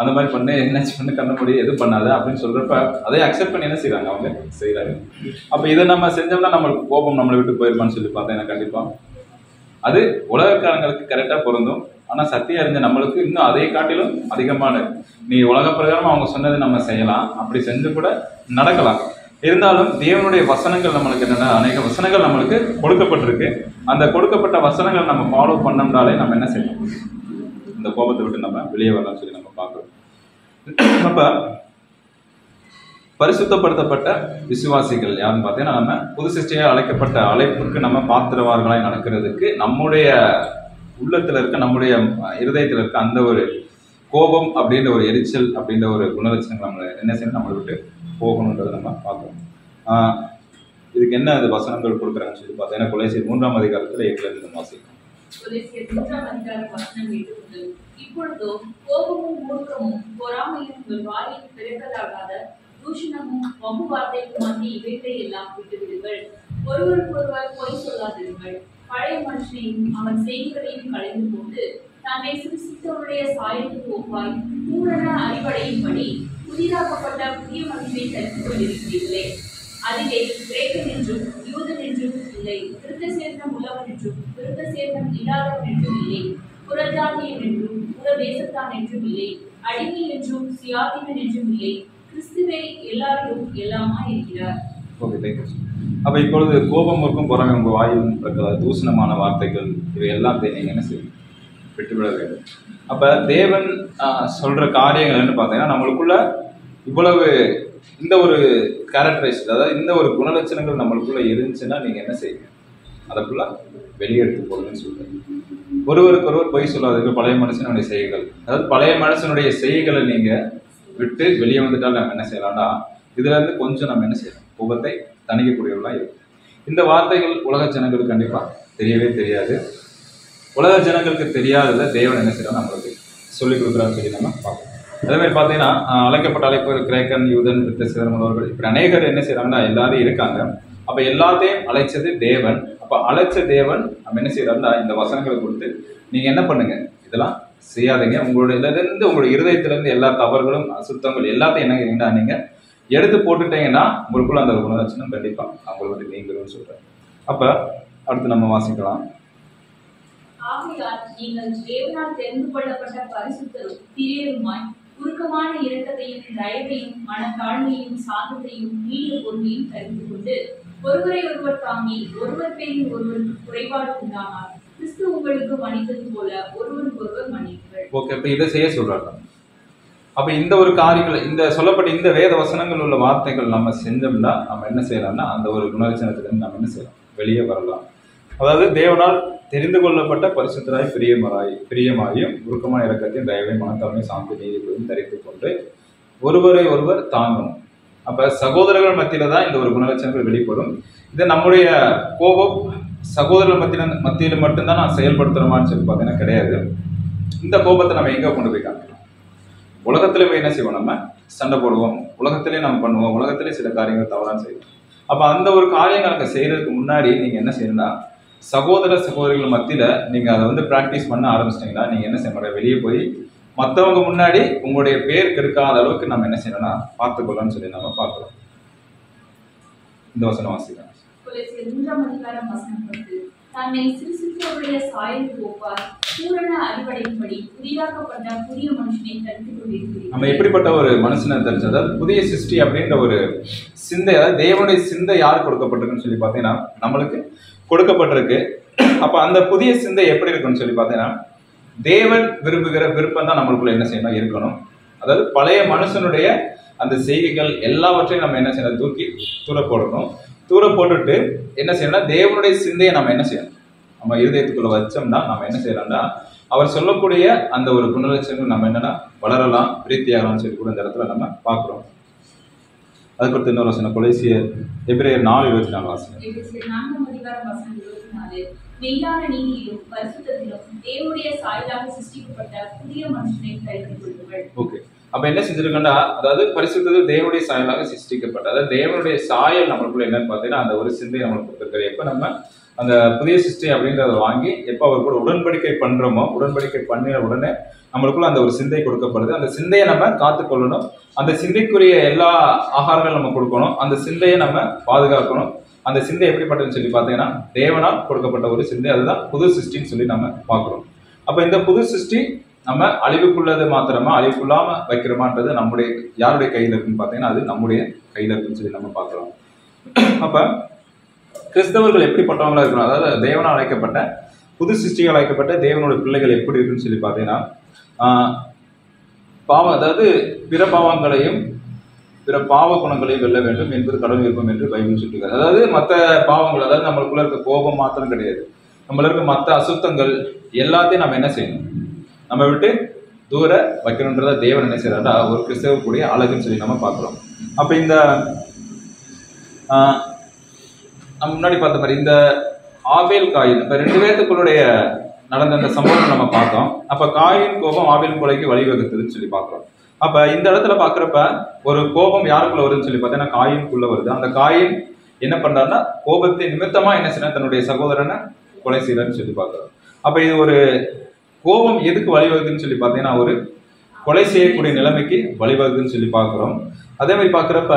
அந்த மாதிரி பண்ணு, என்னாச்சு பண்ணு, கண்ண மூடி எதுவும் பண்ணாத அப்படின்னு சொல்றப்ப அதை அக்செப்ட் பண்ணி என்ன செய்யறாங்க, அவங்க செய்யறாங்க. அப்ப இதை நம்ம செஞ்சோம்னா நம்மளுக்கு கோபம் நம்மளை விட்டு போயிருமான்னு சொல்லி பார்த்தேன். எனக்கு கண்டிப்பா அது உலகக்காரங்களுக்கு கரெக்டா பொருந்தும். ஆனா சத்தியம் அறிஞ்ச நம்மளுக்கு இன்னும் அதை காட்டிலும் அதிகமான, நீ உலக பிரகாரம் அவங்க சொன்னதை நம்ம செய்யலாம், அப்படி செஞ்சு கூட நடக்கலாம். இருந்தாலும் தேவனுடைய வசனங்கள் நம்மளுக்கு என்னன்னா, அநேக வசனங்கள் நம்மளுக்கு கொடுக்கப்பட்டிருக்கு. அந்த கொடுக்கப்பட்ட வசனங்கள் நம்ம ஃபாலோ பண்ணோம்னாலே நம்ம என்ன செய்யலாம், இந்த கோபத்தை விட்டு நம்ம வெளியே வரலாம்னு சொல்லி நம்ம பார்க்கிறோம். அப்ப பரிசுத்தப்படுத்தப்பட்ட விசுவாசிகள் யாருன்னு பார்த்தீங்கன்னா, நம்ம புது சிருஷ்டியாக அழைக்கப்பட்ட அழைப்புக்கு நம்ம பாத்திரவார்களாய் நடக்கிறதுக்கு நம்முடைய உள்ளத்துல இருக்க, நம்முடைய இருதயத்தில் இருக்க அந்த ஒரு கோபம் அப்படின்ற ஒரு எரிச்சல் அப்படின்ற ஒரு குணலட்சணங்கள் நம்மளை என்ன செய்யணும், நம்மளை விட்டு போகணுன்றதை நம்ம பார்க்கணும். இதுக்கு என்ன அது வசனங்கள் கொடுக்குறாங்கன்னு சொல்லி பார்த்தீங்கன்னா, கொலைசியர் 3ஆம் அதிகாரத்தில் 7 வாசிக்கும். இப்பொழுதோ கோபமும் மூர்க்கமும் பொறாமையும் உங்கள் வாயில் பிறக்கலாகாத தூஷணமும் வம்பு வார்த்தைக்குமாகி இவைகளை எல்லாம் விட்டுவிடுங்கள். ஒருவருக்கொருவர் பொய் சொல்லாதிருங்கள். பழைய மனுஷனையும் அவன் செய்திகளையும் கலைந்து கொண்டு தன்னை சிருஷ்டித்தவருடைய சாயலுக்கு ஒப்பாய் பூரண அறிவடையும்படி புதிதாக்கப்பட்ட புதிய மனுஷனை தரித்துக் கொண்டிருக்கிறீர்களே. அதிலே கிரேக்கன் என்றும் யூதன் என்றும் இல்லை, விருத்த சேதனம் உள்ளவன் என்றும் விருத்த சேதனம் இல்லாதவன் என்றும் இல்லை, புறஜாதியன் என்றும் புற தேசத்தான் என்றும் இல்லை, அடிமை என்றும் சுயாதீனன் என்றும் இல்லை, கிறிஸ்துவே எல்லாரும் எல்லாமா இருக்கிறார். அப்ப இப்பொழுது கோபம் இருக்கும், பொறாமை உங்க வாயில் பிறக்காத தூஷணமான வார்த்தைகள் இவை எல்லாம் நீங்க என்ன செய்யும், விட்டுவிட வேண்டும். அப்ப தேவன் சொல்ற காரியங்கள் என்ன பார்த்தீங்கன்னா, நம்மளுக்குள்ள இவ்வளவு இந்த ஒரு கேரக்டரைஸ்ட், அதாவது இந்த ஒரு குணலட்சணங்கள் நம்மளுக்குள்ள இருந்துச்சுன்னா நீங்க என்ன செய்யுங்க, அதற்குள்ள வெளியெடுத்து போடுங்கன்னு சொல்றேன். ஒருவருக்கு ஒருவர் பொய் சொல்லாதீங்க. பழைய மனுஷனுடைய செய்கைகள், அதாவது பழைய மனுஷனுடைய செய்கைகளை நீங்க விட்டு வெளியே வந்துட்டால் நம்ம என்ன செய்யலாம்னா, இதுல இருந்து கொஞ்சம் நம்ம என்ன செய்யலாம், கோபத்தை தணிக்கக்கூடியவர்களா இருக்கும். இந்த வார்த்தைகள் உலக ஜனங்களுக்கு கண்டிப்பா தெரியவே தெரியாது. உலக ஜனங்களுக்கு தெரியாததை தேவன் என்ன செய்யலாம், நம்மளுக்கு சொல்லிக் கொடுக்குறான்னு சொல்லி நம்ம பார்ப்போம். அதே மாதிரி பார்த்தீங்கன்னா, அழைக்கப்பட்ட அழைப்பு கிரேக்கன், யூதன், விருத்த சேதனம் உள்ளவர்கள், இப்படி அநேகர் என்ன செய்யறாங்கன்னா எல்லாரும் இருக்காங்க. அப்ப எல்லாத்தையும் அழைச்சது தேவன். அப்ப அழைச்ச தேவன் நம்ம என்ன செய்யறாருன்னா, இந்த வசனங்களை கொடுத்து நீங்க என்ன பண்ணுங்க, இதெல்லாம் செய்யாதீங்க. உங்களுடைய இருந்து உங்களுடைய இருதயத்திலிருந்து எல்லா தவறுகளும் அசுத்தங்கள் எல்லாத்தையும் என்ன நீங்க எடுத்து போட்டுட்டீங்கன்னா உங்களுக்குள்ள அந்த குணலட்சணம் கண்டிப்பா அவங்களுக்கு நீங்களும் சொல்றேன். அப்ப அடுத்து நம்ம வாசிக்கலாம். ஆகையால் நீங்கள் தேவனால் தெரிந்து கொள்ளப்பட்ட பரிசுத்தரும் பிரியருமாய் உருக்கமான இரக்கத்தையும் தயவையும் மனத்தாழ்மையும் சாந்தத்தையும் நீடிய பொறுமையும் தெரிந்து கொண்டு ஒருவரை ஒருவர் தாங்கி ஒருவர் பேரில் ஒருவருக்கு குறைபாடு உண்டானால் கிறிஸ்து உங்களுக்கு மன்னித்தது போல ஒருவருக்கு ஒருவர் மன்னிப்புகள். ஓகே, இப்ப இதை செய்ய சொல்றாங்க. அப்ப இந்த ஒரு காரியங்கள், இந்த சொல்லப்பட்ட இந்த வேத வசனங்கள் உள்ள வார்த்தைகள் நம்ம செஞ்சோம்னா நம்ம என்ன செய்யலாம்னா, அந்த ஒரு குணலட்சணத்திலிருந்து நம்ம என்ன செய்யலாம், வெளியே வரலாம். அதாவது தேவனால் தெரிந்து கொள்ளப்பட்ட பரிசுத்தராய் பிரியமாயும் உருக்கமான இரக்கத்தையும் தயவையும் மனத்தாழ்மையும் சாந்தி நீதியையும் தரித்துக் கொண்டு ஒருவரை ஒருவர் தாங்கணும். அப்ப சகோதரர்கள் மத்தியில தான் இந்த ஒரு குணலட்சணங்கள் வெளிப்படும். இதை நம்முடைய கோபம் சகோதரர்கள் மத்தியில மட்டும்தான் நான் செயல்படுத்துறோமான்னு சொல்லி பார்த்தீங்கன்னா கிடையாது. இந்த கோபத்தை நம்ம எங்க கொண்டு போய் காமிக்கலாம், உலகத்திலே போய் என்ன செய்வோம், நம்ம சண்டை போடுவோம், உலகத்திலே நம்ம பண்ணுவோம், உலகத்திலே சில காரியங்கள் தவறான செய்வோம். அப்ப அந்த ஒரு காரியங்கள் அங்கே செய்யறதுக்கு முன்னாடி நீங்க என்ன செய்யணும்னா, சகோதரிகள் மத்தியில நீங்க அதை வந்து பிராக்டிஸ் பண்ண ஆரம்பிச்சிட்டீங்கன்னா நீங்க என்ன செய்ய, வெளியே போய் மற்றவங்க முன்னாடி உங்களுடைய பேர் கெடுக்காத அளவுக்கு நம்ம என்ன செய்யணும்னா பார்த்துக்கொள்ளலாம்னு சொல்லி நம்ம பார்க்கிறோம். இந்த வசனம் வாசிக்கலாம். தன்னை சிருஷ்டித்தவருடைய சாயலுக்கு ஒப்பாய் பூரண அறிவடையும்படி புதிதாக்கப்பட்ட புதிய மனுஷனை தரித்துக் கொண்டிருக்கிறீர்கள். நம்ம எப்படிப்பட்ட ஒரு மனுஷனை தெரிஞ்சது, அதாவது புதிய சிருஷ்டி அப்படின்ற ஒரு சிந்தை, அதாவது தேவனுடைய சிந்தை யார் கொடுக்கப்பட்டிருக்குன்னு சொல்லி பார்த்தீங்கன்னா நம்மளுக்கு கொடுக்கப்பட்டிருக்கு. அப்ப அந்த புதிய சிந்தை எப்படி இருக்குன்னு சொல்லி பார்த்தீங்கன்னா, தேவன் விரும்புகிற விருப்பம் தான் நம்மளுக்குள்ள என்ன செய்யணும், இருக்கணும். அதாவது பழைய மனுஷனுடைய அந்த செய்கைகள் எல்லாவற்றையும் நம்ம என்ன செய்யணும், தூர போடணும். தூர போட்டுட்டு என்ன செய்யணும்னா, தேவனுடைய சிந்தையை நம்ம என்ன செய்யணும், நம்ம இருதயத்துக்குள்ள வச்சோம்னா நம்ம என்ன செய்யலாம்னா, அவர் சொல்லக்கூடிய அந்த ஒரு குணலட்சணங்கள் நம்ம என்னன்னா வளரலாம், பிரீத்தியாகலாம்னு சொல்லி கூட இந்த இடத்துல நம்ம பார்க்கிறோம். அதுக்கு இன்னொரு வசனம், கொலைசியர் எபிரேயர் 4:24 வாசனம். மெய்யான நீதியிலும் பரிசுத்தத்திலும் தேவனுடைய சாயலாக சிருஷ்டிக்கப்பட்ட புதிய மனுஷனை தரித்துக் கொள்ளுங்கள். ஓகே, அப்ப என்ன செஞ்சிருக்கோம்னா, அதாவது பரிசுத்தத்தில் தேவனுடைய சாயலாக சிருஷ்டிக்கப்பட்ட, அதாவது தேவனுடைய சாயல் நம்மளுக்குள்ள என்னன்னு பார்த்தீங்கன்னா அந்த ஒரு சிந்தை நம்மளுக்கு கொடுத்துருக்காரு. எப்ப நம்ம அந்த புதிய சிருஷ்டி அப்படின்றத வாங்கி எப்ப அவர் கூட உடன்படிக்கை பண்றோமோ, உடன்படிக்கை பண்ணின உடனே நம்மளுக்குள்ள அந்த ஒரு சிந்தை கொடுக்கப்படுது. அந்த சிந்தையை நம்ம காத்துக்கொள்ளணும். அந்த சிந்தைக்குரிய எல்லா ஆகாரங்களும் நம்ம கொடுக்கணும். அந்த சிந்தையை நம்ம பாதுகாக்கணும். அந்த சிந்தை எப்படிப்பட்டதுன்னு சொல்லி பார்த்தீங்கன்னா தேவனால் கொடுக்கப்பட்ட ஒரு சிந்தை. அதுதான் புது சிருஷ்டின்னு சொல்லி நம்ம பார்க்கிறோம். அப்ப இந்த புது சிருஷ்டி நம்ம அழிவுக்குள்ளது மாத்திரமா, அழிவுக்குள்ளாம வைக்கிறோமான்றது நம்முடைய யாருடைய கையில் இருக்குன்னு பார்த்தீங்கன்னா அது நம்முடைய கையில் இருக்குன்னு சொல்லி நம்ம பார்க்கலாம். அப்ப கிறிஸ்தவர்கள் எப்படிப்பட்டவங்களா இருக்கணும், அதாவது தேவனால் அழைக்கப்பட்ட புது சிருஷ்டிகள் அழைக்கப்பட்ட தேவனோட பிள்ளைகள் எப்படி இருக்குன்னு சொல்லி பார்த்தீங்கன்னா பாவம், அதாவது பிற பாவங்களையும் பிற பாவ குணங்களையும் வெல்ல வேண்டும் என்பது கடவுள் விருப்பம் என்று பைபிள் சொல்லியிருக்காரு. அதாவது மற்ற பாவங்கள், அதாவது நம்மளுக்குள்ள இருக்க கோபம் மாத்திரம் கிடையாது, நம்மள இருக்க மற்ற அசுத்தங்கள் எல்லாத்தையும் நம்ம என்ன செய்யணும், நம்ம விட்டு தூர வைக்கணுன்றத தேவன் என்ன செய்யறாருன்னா ஒரு கிறிஸ்தவக்கூடிய அழகுன்னு சொல்லி நம்ம பார்க்கிறோம். அப்ப இந்த நம்ம முன்னாடி பார்த்த மாதிரி இந்த ஆபேல் காயின், இப்ப 2 பேர்த்துக்குள்ளுடைய நடந்த அந்த சம்பவம் நம்ம பார்த்தோம். அப்ப காயின் கோபம் ஆபேல் கொலைக்கு வழிவகுத்ததுன்னு சொல்லி பார்க்கிறோம். அப்ப இந்த இடத்துல பாக்குறப்ப ஒரு கோபம் யாருக்குள்ள வருதுன்னு சொல்லி பார்த்தீங்கன்னா காயின்குள்ள வருது. அந்த காயின் என்ன பண்றாருன்னா கோபத்தை நிமித்தமா என்ன செய்யற தன்னுடைய சகோதரனை கொலை செய்யறான்னு சொல்லி பார்க்கிறோம். அப்ப இது ஒரு கோபம் எதுக்கு வழிவகுதுன்னு சொல்லி பார்த்தீங்கன்னா ஒரு கொலை செய்யக்கூடிய நிலைமைக்கு வழிவகுதுன்னு சொல்லி பார்க்கிறோம். அதே மாதிரி பார்க்குறப்ப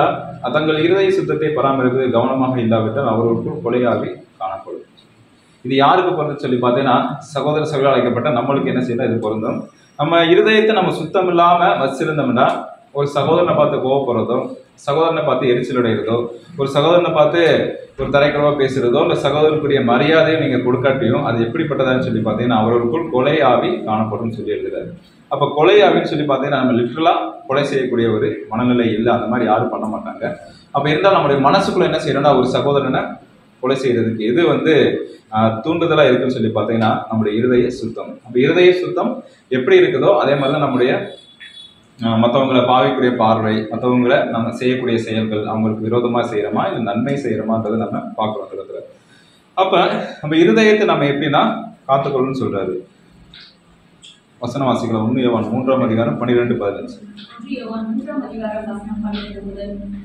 தங்கள் இருதய சுத்தத்தை பராமரிப்பது கவனமாக இல்லாவிட்டால் அவர்களுக்குள் கொலையாகி காணப்படும். இது யாருக்கு பொருந்துன்னு சொல்லி பார்த்தீங்கன்னா சகோதர சகோதரர் அழைக்கப்பட்ட நம்மளுக்கு என்ன செய்யலாம் இது பொருந்தும். நம்ம இருதயத்தை நம்ம சுத்தம் இல்லாம வச்சிருந்தோம்னா ஒரு சகோதரனை பார்த்து கோவப்படுறதோ, சகோதரனை பார்த்து எரிச்சல் அடைகிறதோ, ஒரு சகோதரனை பார்த்து ஒரு தரைக்குறவா பேசுறதோ, இல்லை சகோதரனுக்குரிய மரியாதையை நீங்க கொடுக்காட்டியும் அது எப்படிப்பட்டதான்னு சொல்லி பார்த்தீங்கன்னா அவர்களுக்குள் கொலை ஆவி காணப்படும் சொல்லி எழுதுறாரு. அப்ப கொலை ஆவின்னு சொல்லி பார்த்தீங்கன்னா நம்ம லிட்டரலா கொலை செய்யக்கூடிய ஒரு மனநிலை இல்லை, அந்த மாதிரி யாரும் பண்ண மாட்டாங்க. அப்ப இருந்தாலும் நம்மளுடைய மனசுக்குள்ள என்ன செய்யணும்னா ஒரு சகோதரனை கொலை செய்யறதுக்கு எது தூண்டுதலா இருக்குன்னு சொல்லி பார்த்தீங்கன்னா நம்முடைய இருதய சுத்தம். அப்ப இருதய சுத்தம் எப்படி இருக்குதோ அதே மாதிரிதான் நம்முடைய மற்றவங்களை பாவிக்கூடிய பார்வை, மற்றவங்களை நம்ம செய்யக்கூடிய செயல்கள், அவங்களுக்கு விரோதமா செய்யறோமா இல்லை நன்மை செய்யறோமான்றதை நம்ம பார்க்கிறோம் இடத்துல. அப்ப நம்ம இருதயத்தை நம்ம எப்படின்னா காத்துக்கொள்ளணும்னு சொல்றாரு. வசன வாசிக்கலாம். 1 யோவான் 3ஆம் அதிகாரம் 12-15.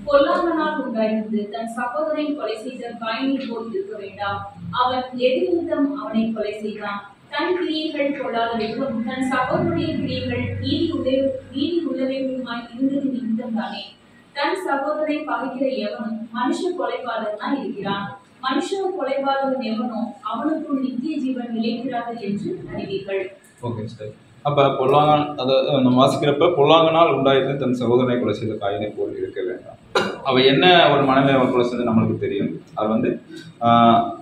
பொல்லாங்கனால் உண்டாயிருந்து தன் சகோதரனை கொலை செய்த காயினை போல் இருக்க வேண்டாம். அவன் எதிர்நிமித்தம் அவனை கொலை செய்தான். தன் கிரியைகள் பொல்லாதவைகளும் தன் சகோதரனுடைய கிரியைகள் நீதி உள்ளவைகளுமாய் இருந்தது நிமித்தம் தானே. தன் சகோதரனை பகைக்கிற எவனும் மனுஷ கொலைபாதகனாய் இருக்கிறான். மனுஷ கொலைபாதகன் எவனோ அவனுக்குள் நித்திய ஜீவன் நிலைக்கிறார்கள் என்று அறிவீர்கள். Okay sir. அப்போ பொல்லாங்கன், அதாவது நம்ம வாசிக்கிறப்ப பொல்லாங்கனால் உண்டாயிருந்து தன் சகோதரனை கொலை செய்த காயினை போல் இருக்க வேண்டாம். அவள் என்ன ஒரு மனநிலை கொலை செஞ்சு நம்மளுக்கு தெரியும். அது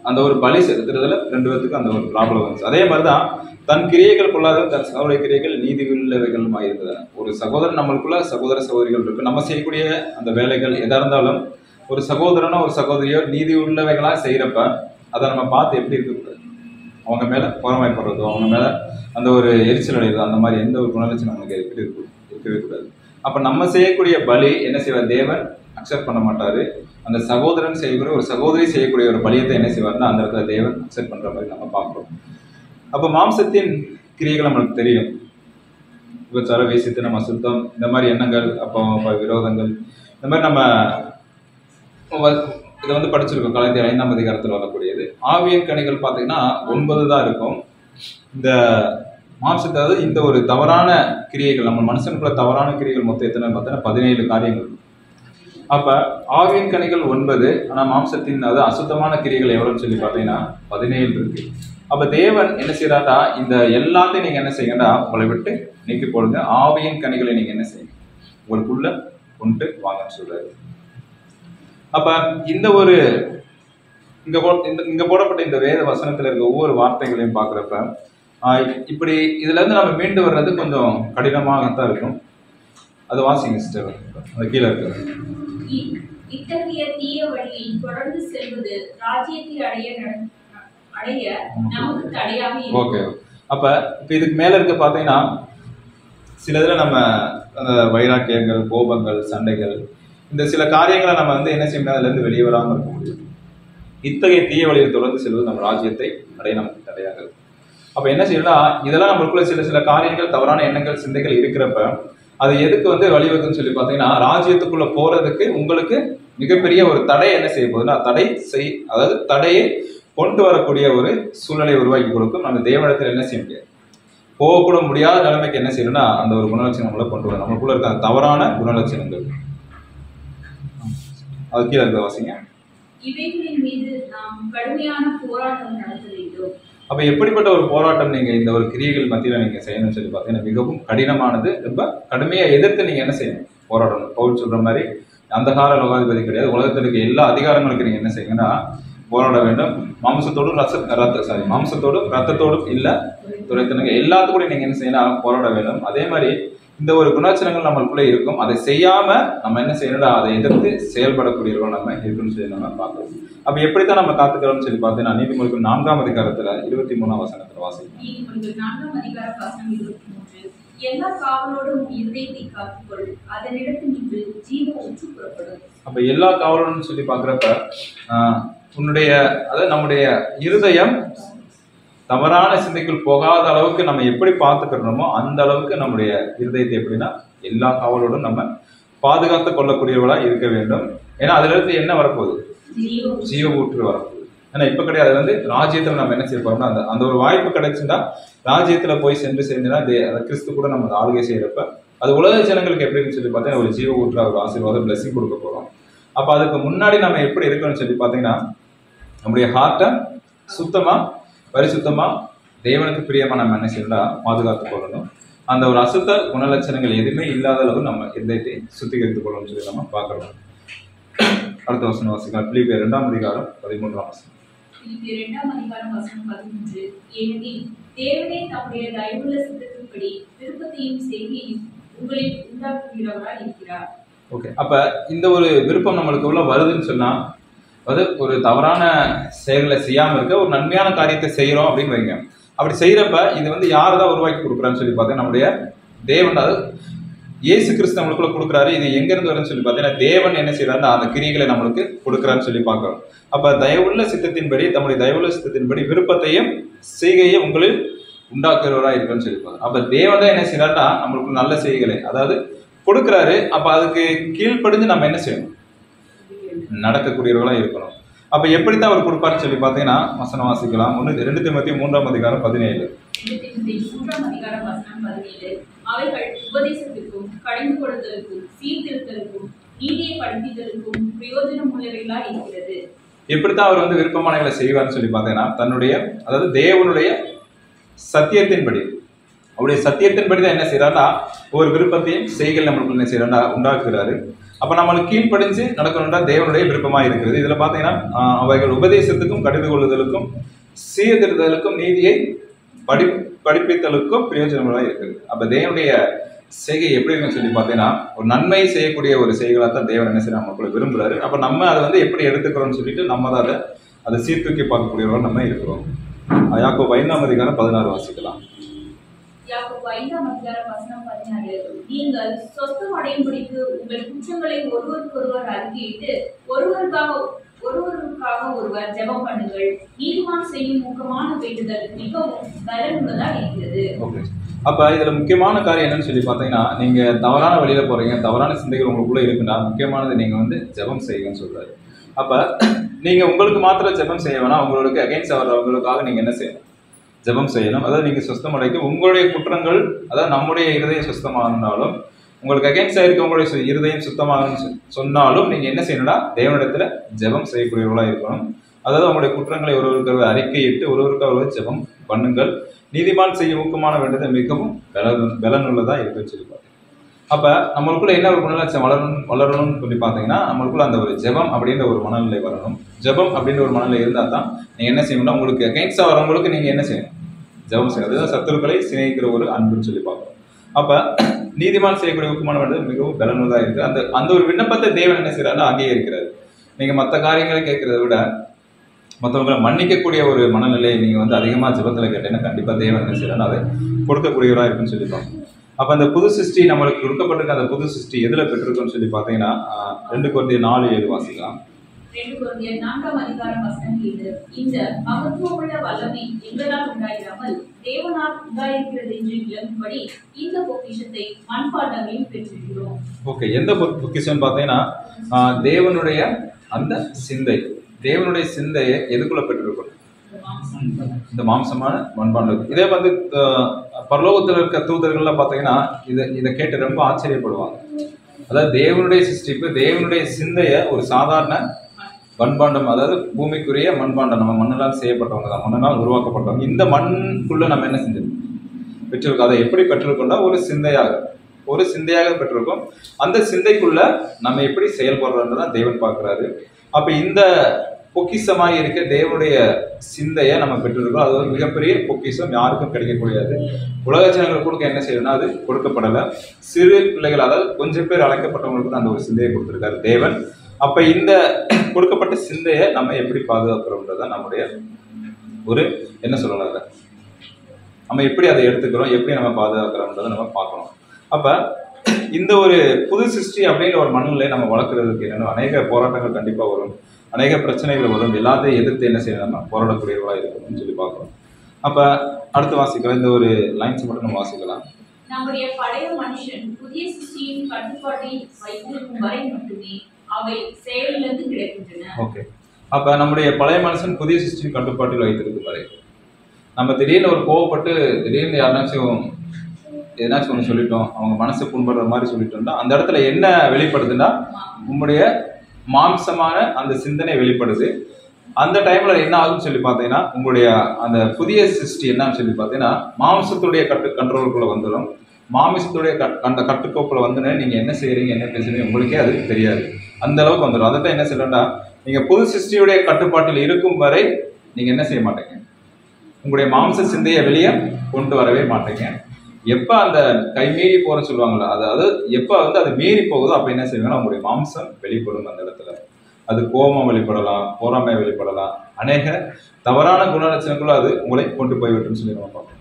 அந்த ஒரு பலி செலுத்துறதுல 2 பேருக்கு அந்த ஒரு ப்ராப்ளம் வந்துச்சு. அதே மாதிரி தான் தன் கிரியைகள் கொள்ளாத தன் சகோதர கிரியைகள் நீதி உள்ளவைகளுமா இருந்தது. ஒரு சகோதரன் நம்மளுக்குள்ள சகோதர சகோதரிகள் இருக்கு. நம்ம செய்யக்கூடிய அந்த வேலைகள் எதா இருந்தாலும் ஒரு சகோதரனோ ஒரு சகோதரியோ நீதி உள்ளவைகளா செய்யறப்ப அதை நம்ம பார்த்து எப்படி இருக்கக்கூடாது, அவங்க மேல பொறாமைப்படுறதோ, அவங்க மேல அந்த ஒரு எரிச்சல் அடைகிறதோ, அந்த மாதிரி எந்த ஒரு குணலட்சணம் நமக்கு இருக்கவே கூடாது. அப்ப நம்ம செய்யக்கூடிய பலி என்ன செய்வார், தேவன் அக்செப்ட் பண்ண மாட்டாரு. அந்த சகோதரன் செய்யக்கூடிய ஒரு சகோதரி செய்யக்கூடிய ஒரு பலியத்தை என்ன செய்வார்னா அந்த இடத்துல தேவன் அக்செப்ட் பண்ற மாதிரி நம்ம பார்க்கிறோம். அப்ப மாம்சத்தின் கிரியைகள் நம்மளுக்கு தெரியும். விபச்சார, வேசித்து, நம்ம சுத்தம், இந்த மாதிரி எண்ணங்கள், அப்போ விரோதங்கள், இந்த மாதிரி நம்ம இதை படிச்சிருக்கோம். கலாத்தியர் 5ஆம் அதிகாரத்தில் வரக்கூடியது. ஆவியின் கனிகள் பார்த்தீங்கன்னா 9 தான் இருக்கும். இந்த மாம்சத்தை, அதாவது இந்த ஒரு தவறான கிரியைகள், நம்ம மனுஷனுக்குள்ள தவறான கிரியைகள் மொத்தம் எத்தனை பார்த்தீங்கன்னா 17 காரியங்கள். அப்ப ஆவியின் கனிகள் 9, ஆனா மாம்சத்தின் அதாவது அசுத்தமான கிரியைகள் எவ்வளவுன்னு சொல்லி பார்த்தீங்கன்னா 17 இருக்கு. அப்ப தேவன் என்ன செய்யறாட்டா இந்த எல்லாத்தையும் நீங்க என்ன செய்யுங்கன்னா உங்களை விட்டு நீக்கி போடுங்க, ஆவியின் கனிகளை நீங்க என்ன செய்யுங்க உங்களுக்குள்ள கொண்டு வாங்கன்னு சொல்றாரு. அப்ப இந்த ஒரு இங்க போடப்பட்ட இந்த வேத வசனத்துல இருக்க ஒவ்வொரு வார்த்தைகளையும் பாக்குறப்ப இப்படி இதுல இருந்து நம்ம மீண்டு வர்றது கொஞ்சம் கடினமாகத்தான் இருக்கும். அது வாசிங்க சிஸ்டர், அது கீழே இருக்கு. இத்தகைய தீய வழியில் தொடர்ந்து செல்வது ராஜ்யத்தை அடைய நமக்கு தடையாக இருக்கும். ஓகே. அப்ப இதுக்கு மேல இருக்க பாத்தீங்கன்னா சில இதுல நம்ம அந்த வைராக்கியங்கள், கோபங்கள், சண்டைகள், இந்த சில காரியங்களை நம்ம என்ன செய்யணும், அதுல இருந்து வெளியே வராமல் இருக்க முடியும். இத்தகைய தீய வழியில் தொடர்ந்து செல்வது நம்ம ராஜ்யத்தை அடைய நமக்கு தடையாக இருக்கும். அப்ப என்ன செய்யலாம், இதெல்லாம் நம்மளுக்குள்ள சில காரியங்கள், தவறான எண்ணங்கள், சிந்தைகள் இருக்கிறப்ப அது எதுக்கு வந்து வழிவகுன்னு சொல்லி பார்த்தீங்கன்னா, ராஜ்யத்துக்குள்ள போறதுக்கு உங்களுக்கு மிகப்பெரிய ஒரு தடை என்ன செய்ய போகுதுன்னா, அதாவது தடையை கொண்டு வரக்கூடிய ஒரு சூழ்நிலை உருவாக்கி கொடுக்கும். நம்ம தேவனிடத்தில் என்ன செய்ய முடியாது, போகக்கூட முடியாத நிலைமைக்கு என்ன செய்யணும்னா அந்த ஒரு குணலட்சணம் நம்மள கொண்டு வரும். நம்மளுக்குள்ள இருக்க அந்த தவறான குணலட்சணங்கள். அது கீழே இருக்க வாசிங்க. இவைகளின் மீது நாம் கடுமையான போராட்டம் நடத்த வேண்டும். அப்ப எப்படிப்பட்ட ஒரு போராட்டம் நீங்க இந்த ஒரு கிரியைகள் மத்தியில நீங்க செய்யணும்னு சொல்லி பார்த்தீங்கன்னா, மிகவும் கடினமானது. ரொம்ப கடுமையா எதிர்த்து நீங்க என்ன செய்யணும், போராடணும். பவுல் சொல்ற மாதிரி அந்த கால லோகாதிபதி கிடையாது, உலகத்தில் இருக்க எல்லா அதிகாரங்களுக்கு நீங்க என்ன செய்யுங்கன்னா போராட வேண்டும். மாம்சத்தோடும் மாம்சத்தோடும் ரத்தத்தோடும் இல்ல துரைத்தனுங்க எல்லாத்துக்கூட நீங்க என்ன செய்யணும், போராட வேண்டும். அதே மாதிரி இந்த ஒரு குணாச்சனங்கள் நம்மளுக்குள்ள இருக்கும். அதை செய்யாம நம்ம என்ன செய்யணும்னா அதை எதிர்த்து செயல்படக்கூடியவர்கள் நம்ம இருக்குன்னு சொல்லி நம்ம பார்க்கணும். அப்ப எப்படித்தான் நம்ம காத்துக்கிறோம்னு சொல்லி பார்த்தீங்கன்னா, நீதிமொழிகள் 4ஆம் அதிகாரத்துல 23ஆம் வசனத்துல வாசிக்கணும். நீதிமொழிகள் 4ஆம் அதிகாரம் வசனம் 23. எல்லா காவலோடும் இருதயத்தை காத்துக்கொள், அதனிடத்தில் நின்று ஜீவ ஊற்று புறப்படும். அப்ப எல்லா காவலோடும் சொல்லி பார்க்கிறப்ப அதாவது நம்முடைய இருதயம் தவறான சிந்தைக்குள் போகாத அளவுக்கு நம்ம எப்படி பார்த்துக்கிறோமோ அந்த அளவுக்கு நம்முடைய இருதயத்தை எப்படின்னா எல்லா காவலோடும் நம்ம பாதுகாத்து கொள்ளக்கூடியவளா இருக்க வேண்டும். ஏன்னா அதுல இருந்து என்ன வரப்போகுது, ஜீவ ஊற்று வரப்போகுது. ஏன்னா இப்ப கிடையாது, அது வந்து ராஜ்யத்துல நம்ம என்ன செய்ய போறோம்னா அந்த ஒரு வாய்ப்பு கிடைச்சுட்டா ராஜ்யத்துல போய் சேர்ந்துன்னா கிறிஸ்து கூட நம்ம ஆளுகை செய்யறப்ப அது உலக ஜனங்களுக்கு எப்படின்னு சொல்லி பார்த்தீங்கன்னா ஒரு ஜீவ ஊற்று ஒரு ஆசீர்வாதம் பிளஸிங் கொடுக்க போறோம். அப்ப அதுக்கு முன்னாடி நம்ம எப்படி இருக்கணும்னு சொல்லி பார்த்தீங்கன்னா, நம்முடைய ஹார்ட்டை சுத்தமா பரிசுத்தமா தேவனுக்கு பிரியமா நம்ம என்ன செய்யலாம், பாதுகாத்து கொள்ளணும். அந்த ஒரு அசுத்த குணலட்சணங்கள் எதுவுமே இல்லாத அளவு நம்ம இதயத்தை சுத்திகரித்துக் கொள்ளணும்னு சொல்லி நம்ம பார்க்கிறோம். அடுத்த வசனம் வாசிக்கலாம். பிலிப்பியர் 2ஆம் அதிகாரம் 13ஆம் வசனம். பிலிப்பியர் 2ஆம் அதிகாரம் வசனம் 13. ஏனெனில் தேவனே தம்முடைய தயவுள்ள சித்தத்தின்படி விருப்பத்தையும் செய்கையும் உங்களில் உண்டாக்குகிறவராய் இருக்கிறார். ஓகே, அப்ப இந்த ஒரு விருப்பம் நம்மளுக்கு உள்ள வருதுன்னு சொன்னா, அது ஒரு தவறான செயல்களை செய்யாம இருக்க ஒரு நன்மையான காரியத்தை செய்யறோம் அப்படின்னு வைங்க. அப்படி செய்யறப்ப இது வந்து யாரதான் உருவாக்கி கொடுக்குறான்னு சொல்லி பார்த்தீங்கன்னா நம்முடைய தேவன், அதாவது இயேசு கிறிஸ்து நம்மளுக்குள்ள கொடுக்குறாரு. இது எங்க இருந்து வரும்னு சொல்லி பார்த்தீங்கன்னா தேவன் என்ன செய்யறாரு, அந்த கிரியைகளை நம்மளுக்கு கொடுக்குறான்னு சொல்லி பார்க்கிறோம். அப்ப தயவுள்ள சித்தத்தின்படி தம்முடைய தயவுள்ள சித்தத்தின்படி விருப்பத்தையும் செய்கையும் உங்களில் உண்டாக்குறவராக இருக்குன்னு சொல்லி பார்க்கிறோம். அப்ப தேவன் தான் என்ன செய்யறாருன்னா நம்மளுக்கு நல்ல செய்கைகளை அதாவது கொடுக்குறாரு. அப்ப அதுக்கு கீழ்ப்படிஞ்சு நம்ம என்ன செய்யணும், நடக்கக்கூடியவர்களா இருக்கணும். அப்ப எப்படித்தான் அவர் கொடுப்பாருன்னு சொல்லி பார்த்தீங்கன்னா வசனம் வாசிக்கலாம். 2 தீமோத்தேயு 3ஆம் அதிகாரம் 17. 2 தீமோத்தேயு 3ஆம் அதிகாரம் வசனம் 17. அவைகள் உபதேசத்திற்கும் கடிந்து கொள்ளுதலுக்கும் சீர்திருத்தலுக்கும் நீதியை படிப்பித்தலுக்கும் பிரயோஜனம் உள்ளவைகளாய் இருக்கிறது. எப்படித்தான் அவர் வந்து விருப்பமானங்களை செய்வார்னு சொல்லி பார்த்தீங்கன்னா தன்னுடைய அதாவது தேவனுடைய சத்தியத்தின்படி அவருடைய சத்தியத்தின்படி தான் என்ன செய்யறாருன்னா ஒரு விருப்பத்தையும் செய்கள் நம்மளுக்கு என்ன செய்யறாருன்னா உண்டாக்குறாரு. அப்ப நம்மளுக்கு கீழ்ப்படிஞ்சு நடக்கணும்னா தேவனுடைய விருப்பமா இருக்கிறது. இதுல பாத்தீங்கன்னா அவைகள் உபதேசத்துக்கும் கடிந்து கொள்ளுதலுக்கும் சீர்திருத்தலுக்கும் நீதியை படிப்பித்தலுக்கும் பிரயோஜனங்களா இருக்குது. அப்ப தேவனுடைய செய்கை எப்படி இருக்குன்னு சொல்லி பார்த்தீங்கன்னா ஒரு நன்மை செய்யக்கூடிய ஒரு செய்களா தான் தேவன் என்ன செய்ய நமக்குள்ள விரும்புறாரு. அப்ப நம்ம அதை வந்து எப்படி எடுத்துக்கிறோம்னு சொல்லிட்டு நம்ம தான் அதை சீர்தூக்கி பார்க்கக்கூடியவர்கள் நம்ம இருக்கிறோம். யாக்கோபு 5ஆம் அதிகாரம் 16 வாசிக்கலாம். யாக்கோபு 5ஆம் அதிகாரம் வசனம் 16. நீங்கள் சொஸ்தம் அடையும்படிக்கு உங்கள் குற்றங்களை ஒருவருக்கொருவர் அறிக்கையிட்டு ஒருவருக்காக ஒருவர் ஜெபம் பண்ணுங்கள். நீதிமான் செய்யும் முக்கியமான வேண்டுதல் மிகவும் பலனுள்ளதா இருக்கிறது. அப்ப இதுல முக்கியமான காரியம் என்னன்னு சொல்லி பாத்தீங்கன்னா, நீங்க தவறான வழியில போறீங்க, தவறான சிந்தைகள் உங்களுக்குள்ள இருக்குன்னா முக்கியமானது நீங்க வந்து ஜெபம் செய்யுங்கன்னு சொல்றாரு. அப்ப நீங்க உங்களுக்கு மாத்திரம் ஜெபம் செய்ய வேணா, உங்களுக்கு அகைன்ஸ்ட் ஆகிறவங்களுக்காக நீங்க என்ன செய்யணும், ஜெபம் செய்யணும். அதாவது நீங்க சுத்தமடைக்கு உங்களுடைய குற்றங்கள் அதாவது நம்முடைய இருதயம் சுத்தமானாலும் உங்களுக்கு அகைன்ஸ்டா இருக்க உங்களுடைய இருதயம் சுத்தமாக சொன்னாலும் நீங்க என்ன செய்யணும்னா தேவனிடத்துல ஜெபம் செய்யக்கூடியவர்களா இருக்கணும். அதாவது உங்களுடைய குற்றங்களை ஒருவருக்கு அறிக்கையிட்டு ஒருவருக்கு ஜெபம் பண்ணுங்கள். நீதிமான் செய்ய ஊக்கமான வேண்டியது மிகவும் பலனுள்ளதா இருக்குன்னு சொல்லி பார்த்தீங்க. அப்ப நம்மளுக்குள்ள என்ன ஒரு குணலட்சம் வளரணும்னு சொல்லி பார்த்தீங்கன்னா நம்மளுக்குள்ள அந்த ஒரு ஜெபம் அப்படின்ற ஒரு மனநிலை வரணும். ஜெபம் அப்படின்ற ஒரு மனநிலை இருந்தா தான் நீங்க என்ன செய்யணும்னா உங்களுக்கு அகைன்ஸ்டா வரவங்களுக்கு நீங்க என்ன செய்யணும், ஜெபம் செய்யணும். அதுதான் சத்துருக்களை சிநேகிக்கிற ஒரு அன்புன்னு சொல்லி பார்க்கணும். அப்ப நீதிமான் செய்யக்கூடிய ஊக்கமான வேண்டியது மிகவும் பலனுள்ளதா இருக்கு. அந்த ஒரு விண்ணப்பத்தை தேவன் என்ன செய்யறாருன்னா அங்கீகரிக்கிறாரு. நீங்க மற்ற காரியங்களை கேட்கறத விட மற்றவங்களை மன்னிக்கக்கூடிய ஒரு மனநிலையை நீங்க வந்து அதிகமா ஜெபத்துல கேட்டீங்கன்னா கண்டிப்பா தேவன் என்ன செய்யறாரு அதை கொடுக்கக்கூடியவரா இருக்குன்னு சொல்லி பார்க்கணும். அப்ப அந்த புது சிருஷ்டி நம்மளுக்கு கொடுக்கப்பட்டிருக்க அந்த புது சிருஷ்டி எதுல பெற்றிருக்குன்னு சொல்லி பார்த்தீங்கன்னா 2 கொரிந்தியர் 4:7 வாசிக்கலாம். 2 கொரிந்தியர் 4ஆம் அதிகாரம் வசனம் 7. இந்த மகத்துவமுள்ள வல்லமை எங்களால் உண்டாயிராமல் தேவனால் உண்டாயிருக்கிறது என்று விளங்கும்படி இந்த பொக்கிஷத்தை மண்பாண்டங்களில் பெற்றிருக்கிறோம். ஓகே, எந்த பொக்கிஷம் பார்த்தீங்கன்னா தேவனுடைய அந்த சிந்தை, தேவனுடைய சிந்தையை எதுக்குள்ள பெற்றிருக்கணும்? இந்த மாம்சமான மண்பாண்டம். இதே வந்து பரலோகத்தில் இருக்க தூதர்கள்லாம் பார்த்தீங்கன்னா இதை கேட்டு ரொம்ப ஆச்சரியப்படுவாங்க. அதாவது தேவனுடைய சிருஷ்டிப்பு, தேவனுடைய சிந்தையை ஒரு சாதாரண மண்பாண்டம், அதாவது பூமிக்குரிய மண்பாண்டம், நம்ம மண்ணால் செய்யப்பட்டவங்க தான், மண்ணால் உருவாக்கப்பட்டவங்க. இந்த மண்ணுக்குள்ள நம்ம என்ன செஞ்சிருக்கோம்? பெற்றிருக்கோம். அதை எப்படி பெற்றிருக்கோம்னா ஒரு சிந்தையாக பெற்றிருக்கோம். அந்த சிந்தைக்குள்ள நம்ம எப்படி செயல்படுறோன்றதான் தேவன் பார்க்கிறாரு. அப்ப இந்த பொக்கிஷமாக இருக்க தேவனுடைய சிந்தையை நம்ம பெற்றிருக்கோம். அது ஒரு மிகப்பெரிய பொக்கிஷம், யாருக்கும் கிடைக்கக்கூடியது. உலக ஜனங்களுக்கு கொடுக்க என்ன செய்யணும்னா அது கொடுக்கப்படலை. சிறு பிள்ளைகள், அதாவது கொஞ்சம் பேர் அழைக்கப்பட்டவங்களுக்கு தான் அந்த ஒரு சிந்தையை கொடுத்துருக்காரு தேவன். அப்ப இந்த கொடுக்கப்பட்ட சிந்தையை நம்ம எப்படி பாதுகாக்கிறோம்ன்றதான் நம்முடைய ஒரு என்ன சொல்லலாம், நம்ம எப்படி அதை எடுத்துக்கிறோம், எப்படி நம்ம பாதுகாக்கிறோம்ன்றதை நம்ம பார்க்கணும். அப்ப இந்த ஒரு புது சிருஷ்டி அப்படின்ற ஒரு மனநிலை நம்ம வளர்க்குறதுக்கு என்னென்ன அநேக போராட்டங்கள் கண்டிப்பா வரும், அநேக பிரச்சனைகள் வரும். எல்லாத்தையும் எதிர்த்து என்ன செய்யணும்னா போராடக்கூடியவர்களா இருக்கணும்னு சொல்லி பார்க்கணும். அப்ப அடுத்து வாசிக்கலாம், இந்த ஒரு லைன்ஸ் மட்டும் நம்ம வாசிக்கலாம். நம்முடைய பழைய மனுஷன் புதிய சிருஷ்டியின் கட்டுப்பாட்டில் வைத்திருக்கும் வரை மட்டுமே அவை செயலிலிருந்து கிடைக்கின்றன. ஓகே, அப்ப நம்முடைய பழைய மனுஷன் புதிய சிருஷ்டியின் கட்டுப்பாட்டில் வைத்திருக்கும் வரை, நம்ம திடீர்னு ஒரு கோவப்பட்டு திடீர்னு யாருனாச்சும் எதனாச்சும் ஒன்று சொல்லிட்டோம், அவங்க மனசை புண்படுற மாதிரி சொல்லிட்டோம்னா அந்த இடத்துல என்ன வெளிப்படுதுன்னா உங்களுடைய மாம்சமான அந்த சிந்தனை வெளிப்படுது. அந்த டைம்ல என்ன ஆகும்னு சொல்லி பார்த்தீங்கன்னா உங்களுடைய அந்த புதிய சிருஷ்டி என்னன்னு சொல்லி பார்த்தீங்கன்னா மாம்சத்துடைய கண்ட்ரோலுக்குள்ள வந்துடும். மாமிசத்துடைய அந்த கட்டுக்கோப்புல வந்து நீங்க என்ன செய்யறீங்க, என்ன பேசுறீங்க உங்களுக்கே அது தெரியாது, அந்த அளவுக்கு வந்துடும். அதைத்தான் என்ன சொல்றேன்னா, நீங்க புது சிருஷ்டியுடைய கட்டுப்பாட்டில் இருக்கும் வரை நீங்க என்ன செய்ய மாட்டீங்க, உங்களுடைய மாம்ச சிந்தையை வெளியே கொண்டு வரவே மாட்டீங்க. எப்ப அந்த கை மீறி போறன்னு சொல்லுவாங்கல்ல, அதாவது எப்ப வந்து அது மீறி போகுதோ அப்ப என்ன செய்வாங்கன்னா உங்களுடைய மாம்சம் வெளிப்படும். அந்த இடத்துல அது கோபம் வெளிப்படலாம், பொறாமை வெளிப்படலாம், அநேக தவறான குணலட்சணங்களும் அது உங்களை கொண்டு போய்விட்டுன்னு சொல்லி நம்ம பார்ப்போம்.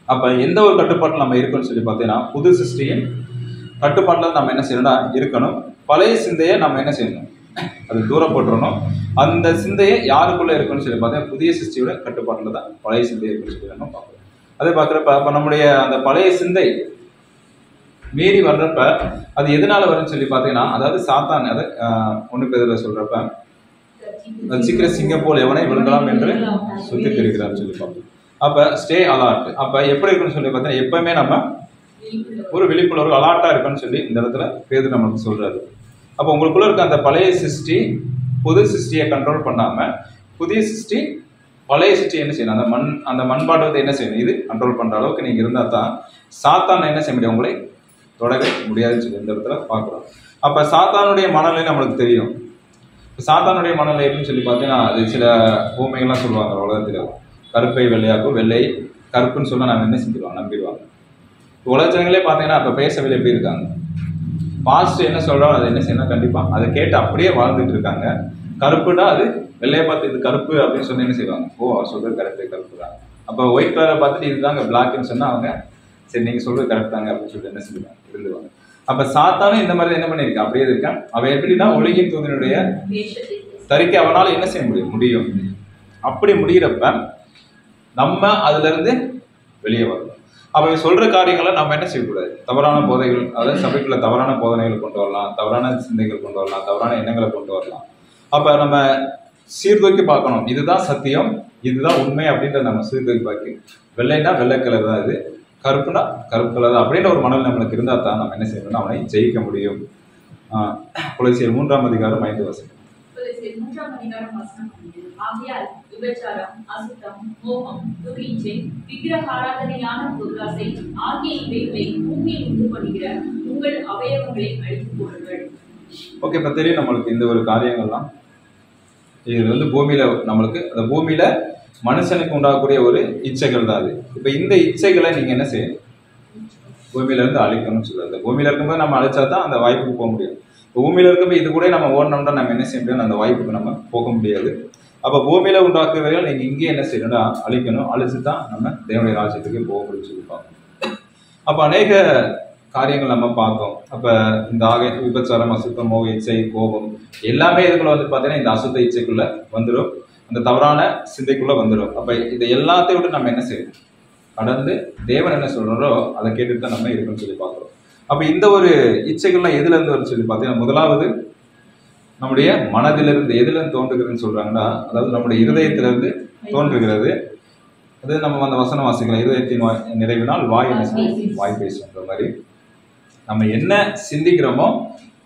அப்ப எந்த ஒரு கட்டுப்பாட்டில் நம்ம இருக்கணும்னு சொல்லி பார்த்தீங்கன்னா புது சிருஷ்டியின் கட்டுப்பாட்டில் நம்ம என்ன செய்யணும்னா இருக்கணும். பழைய சிந்தையை நம்ம என்ன செய்யணும், அது தூரம் போட்டுறணும். அந்த சிந்தையை யாருக்குள்ள இருக்குன்னு சொல்லி பார்த்தீங்கன்னா புதிய சிருஷ்டியோட கட்டுப்பாட்டில் தான் பழைய சிந்தையை இருக்குன்னு சொல்லி நம்ம பார்க்கணும். அதை பார்க்குறப்ப அப்போ நம்முடைய அந்த பழைய சிந்தை மீறி வர்றப்ப அது எதனால வரும்னு சொல்லி பார்த்தீங்கன்னா, அதாவது சாத்தான், அதை 1 பேதுருல சொல்றப்ப சீக்கிர சிங்கம் போல் எவனை விழுங்கலாம் என்று சுத்தி தெரிகிறான்னு சொல்லி பார்ப்போம். அப்ப ஸ்டே அலார்ட். அப்ப எப்படி இருக்குன்னு சொல்லி பார்த்தீங்கன்னா எப்பவுமே நம்ம ஒரு விழிப்புணர்வு அலார்ட்டா இருக்குன்னு சொல்லி இந்த இடத்துல பேதுரு நமக்கு சொல்றாரு. அப்போ உங்களுக்குள்ள இருக்க அந்த பழைய சிருஷ்டி புது சிருஷ்டியை கண்ட்ரோல் பண்ணாம புதிய சிருஷ்டி பழைய சிருஷ்டி என்ன செய்யணும், அந்த மண்பாட்டத்தை என்ன செய்யணும், இது கண்ட்ரோல் பண்ற அளவுக்கு நீங்க இருந்தா தான் சாத்தான் என்ன செய்ய முடியும், உங்களை தொடவே முடியாதுன்னு சொல்லி இந்த இடத்துல பார்க்குறோம். அப்ப சாத்தானுடைய மனநிலை நம்மளுக்கு தெரியும். சாத்தானுடைய மனநிலை எப்படின்னு சொல்லி பார்த்தீங்கன்னா அது சில பூமைகள்லாம் சொல்லுவாங்க உலகத்துல, கருப்பை வெள்ளையாக்கும், வெள்ளை கருப்புன்னு சொல்ல நாங்கள் என்ன செஞ்சிருவாங்க, நம்பிடுவாங்க. உலகங்களே பார்த்தீங்கன்னா அப்போ பேசவில்லை எப்படி இருக்காங்க, பாஸ்ட் என்ன சொல்கிறோம் அதை என்ன செய்யணும், கண்டிப்பாக அதை கேட்டு அப்படியே வாழ்ந்துட்டு இருக்காங்க. கருப்புனா அது வெள்ளையை பார்த்து இது கருப்பு அப்படின்னு சொல்லி என்ன செய்வாங்க, ஓ அவர் சொல்கிறது கரெக்டு, கருப்பு தான். அப்போ ஒயிட் கலரை பார்த்துட்டு இதுதாங்க பிளாக்னு சொன்னால் அவங்க சரி நீங்கள் சொல்கிறது கரெக்ட் தாங்க அப்படின்னு சொல்லிட்டு என்ன செய்வாங்க, இருந்துவாங்க. அப்போ சாத்தானும் இந்த மாதிரி என்ன பண்ணியிருக்கான், அப்படியே இருக்கான். அவன் எப்படின்னா ஒளியின் தூதனுடைய தரிக்க அவனால் என்ன செய்ய முடியும். அப்படி முடிகிறப்ப நம்ம அதுல இருந்து வெளியே வரணும். அப்ப சொல்ற காரியங்களை நம்ம என்ன செய்யக்கூடாது, தவறான போதைகள், அதாவது சபைக்குள்ள தவறான போதனைகள் கொண்டு வரலாம், தவறான சிந்தைகள் கொண்டு வரலாம், தவறான எண்ணங்களை கொண்டு வரலாம். அப்ப நம்ம சீர்தூக்கி பார்க்கணும், இதுதான் சத்தியம், இதுதான் உண்மை அப்படின்றத நம்ம சீர்தூக்கி பார்க்க. வெள்ளைன்னா வெள்ளை கலர் தான், இது கருப்புனா கருப்பு கலர் தான் அப்படின்ற ஒரு மனநிலை நம்மளுக்கு இருந்தால் தான் நம்ம என்ன செய்யணும்னா அவனை ஜெயிக்க முடியும். கொலோசியர் 3ஆம் அதிகாரம் 5 வசனம். கொலோசியர் 3ஆம் அதிகாரம் வசனம் 5. ஆகையால் விபச்சாரம், அசுத்தம், மோகம், துர்நீச்சை, விக்கிரக ஆராதனையான பொருளாசை ஆகிய இவைகளை பூமியில் உண்டு பண்ணுகிற உங்கள் அவயவங்களை அழித்துக் கொள்ளுங்கள். ஓகே, இப்போ தெரியும் நம்மளுக்கு இந்த ஒரு காரியங்கள்லாம். இது வந்து பூமியில நம்மளுக்கு அந்த பூமியில மனுஷனுக்கு உண்டாகக்கூடிய ஒரு இச்சைகள் தான் அது. இப்போ இந்த இச்சைகளை நீங்க என்ன செய்யணும், பூமியில இருந்து அழிக்கணும்னு சொல்லுவாங்க. பூமியில இருக்கும்போது நம்ம அழிச்சா தான் அந்த வாய்ப்புக்கு போக முடியும். பூமியில இருக்கும்போது இது கூட நம்ம ஓடணும்னா நம்ம என்ன செய்ய முடியும், அந்த வாய்ப்புக்கு நம்ம போக முடியாது. அப்போ பூமியில உண்டாக்குவதைகள் நீங்க இங்கே என்ன செய்யணும்னா அழிக்கணும், அழிச்சு தான் நம்ம தேவனுடைய ராஜ்யத்துக்கு போக முடியும்னு சொல்லி பார்க்கணும். அப்போ அநேக காரியங்கள் நம்ம பார்த்தோம். அப்போ இந்த விபச்சாரம், அசுத்தம், மோக இச்சை, கோபம் எல்லாமே இதுக்குள்ள வந்து பார்த்தீங்கன்னா இந்த அசுத்த இச்சைக்குள்ள வந்துடும், அந்த தவறான சிந்தைக்குள்ள வந்துடும். அப்போ இதை எல்லாத்தையும் விட்டு நம்ம என்ன செய்யணும், கடந்து தேவன் என்ன சொல்றாரோ அதை கேட்டுட்டு தான் நம்ம இருக்குன்னு சொல்லி பார்க்குறோம். அப்போ இந்த ஒரு இச்சைகள்லாம் எதுல இருந்து வரும்னு சொல்லி பார்த்தீங்கன்னா, முதலாவது நம்முடைய மனதிலிருந்து எதுலேருந்து தோன்றுகிறதுன்னு சொல்றாங்கன்னா, அதாவது நம்முடைய இருதயத்திலிருந்து தோன்றுகிறது. அது நம்ம அந்த வசனம் வாசிக்கலாம், இருதயத்தின் நிறைவினால் வாய் என்ன செய்யும், வாய் பேசுன்ற மாதிரி நம்ம என்ன சிந்திக்கிறோமோ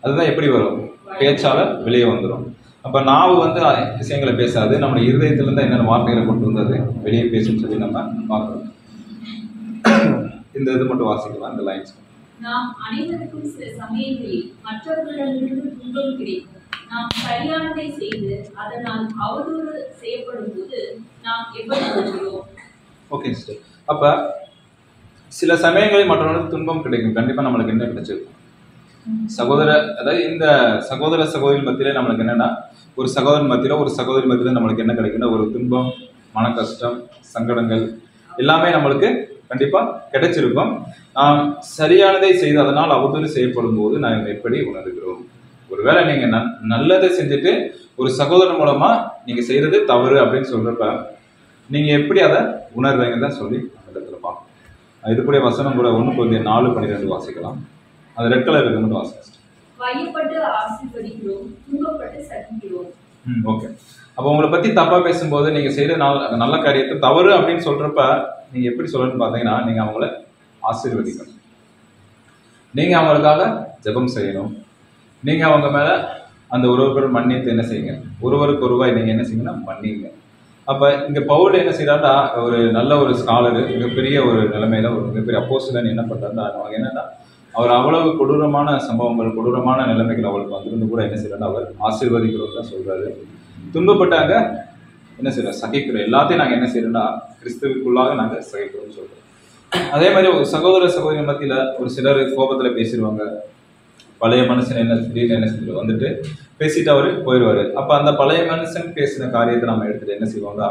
அதுதான் எப்படி வரும், பேச்சால வெளியே வந்துடும். அப்ப நாவு வந்து விஷயங்களை பேசாது, நம்ம இருதயத்திலிருந்து என்னென்ன வார்த்தைகளை கொண்டு வந்தது வெளியே பேசுன்னு சொல்லி நம்ம பார்க்கிறோம். இந்த இது மட்டும் வாசிக்கலாம், இந்த லைன்ஸ். நாம் அனைவருக்கும் சில சமயங்களில் மற்றவர்களிடமிருந்து துன்பம் கிடைக்கும். நாம் சரியானதை செய்து அதனால் அவதூறு செய்யப்படும் போது நாம் எப்படி கொள்கிறோம்? Okay sister. அப்ப சில சமயங்களில் மற்றவர்களுக்கு துன்பம் கிடைக்கும். கண்டிப்பா நம்மளுக்கு என்ன கிடைச்சிருக்கும், அதாவது இந்த சகோதர சகோதரி மத்தியில நம்மளுக்கு என்னன்னா, ஒரு சகோதரன் மத்தியில ஒரு சகோதரி மத்தியில நம்மளுக்கு என்ன கிடைக்குன்னா, ஒரு துன்பம், மன கஷ்டம், சங்கடங்கள் எல்லாமே நம்மளுக்கு கண்டிப்பா கிடைச்சிருக்கும். நாம் சரியானதை செய்து அதனால் அவதூறு செய்யப்படும் போது நாம் எப்படி உணர்கிறோம்? ஒருவேளை நீங்க நல்லதை செஞ்சுட்டு ஒரு சகோதரன் மூலமா நீங்க செய்யறது தவறு அப்படின்னு சொல்றப்ப நீங்க எப்படி அதை உணர்றீங்கன்னு தான் சொல்லி அந்த இடத்துல பார்க்கணும். இதுக்குரிய வசனம் கூட 1 Corinthians 4:12 வாசிக்கலாம். அது ரெட் கலர் இருக்கு, மட்டும் வாசிக்கலாம். வையப்பட்டு ஆசீர்வதிக்கிறோம், துன்பப்பட்டு சகிக்கிறோம். ஓகே. அப்போ உங்களை பத்தி தப்பா பேசும்போது நீங்க செய்யற நல்ல காரியத்தை தவறு அப்படின்னு சொல்றப்ப நீங்க எப்படி சொல்லணும்னு பார்த்தீங்கன்னா, நீங்க அவங்கள ஆசீர்வதிக்கணும், நீங்க அவங்களுக்காக ஜெபம் செய்யணும், நீங்க அவங்க மேல அந்த ஒருவருக்கு மன்னித்து என்ன செய்யுங்க, ஒருவருக்கு ஒருவாய் நீங்க என்ன செய்யுங்கன்னா மன்னிங்க. அப்ப இங்க பவுல் என்ன செய்யறாருன்னா, ஒரு நல்ல ஒரு ஸ்காலரு, மிகப்பெரிய ஒரு நிலைமையில ஒரு மிகப்பெரிய அப்போஸ்தலன் என்ன பண்றாருன்னா, அவங்க என்னன்னா அவர் அவ்வளவு கொடூரமான சம்பவங்கள், கொடூரமான நிலைமைகள் அவளுக்கு வந்திருந்து கூட என்ன செய்யறாரு, அவர் ஆசீர்வதிக்கிறோம் தான் சொல்றாரு. துன்பப்பட்டாங்க என்ன செய்யறோம், சகிக்கிறோம். எல்லாத்தையும் நாங்க என்ன செய்யறோம்னா கிறிஸ்துவுக்குள்ளாக நாங்க சகிக்கிறோம்னு சொல்றோம். அதே மாதிரி ஒரு சகோதர சகோதரி மத்தியில ஒரு சிலர் கோபத்துல பேசிடுவாங்க. பழைய மனுஷன் என்ன திடீர்னு என்ன செஞ்சிடும் வந்துட்டு பேசிட்டு அவரு போயிடுவாரு. அப்ப அந்த பழைய மனுஷன் பேசின காரியத்தை நம்ம எடுத்துட்டு என்ன செய்வாங்க,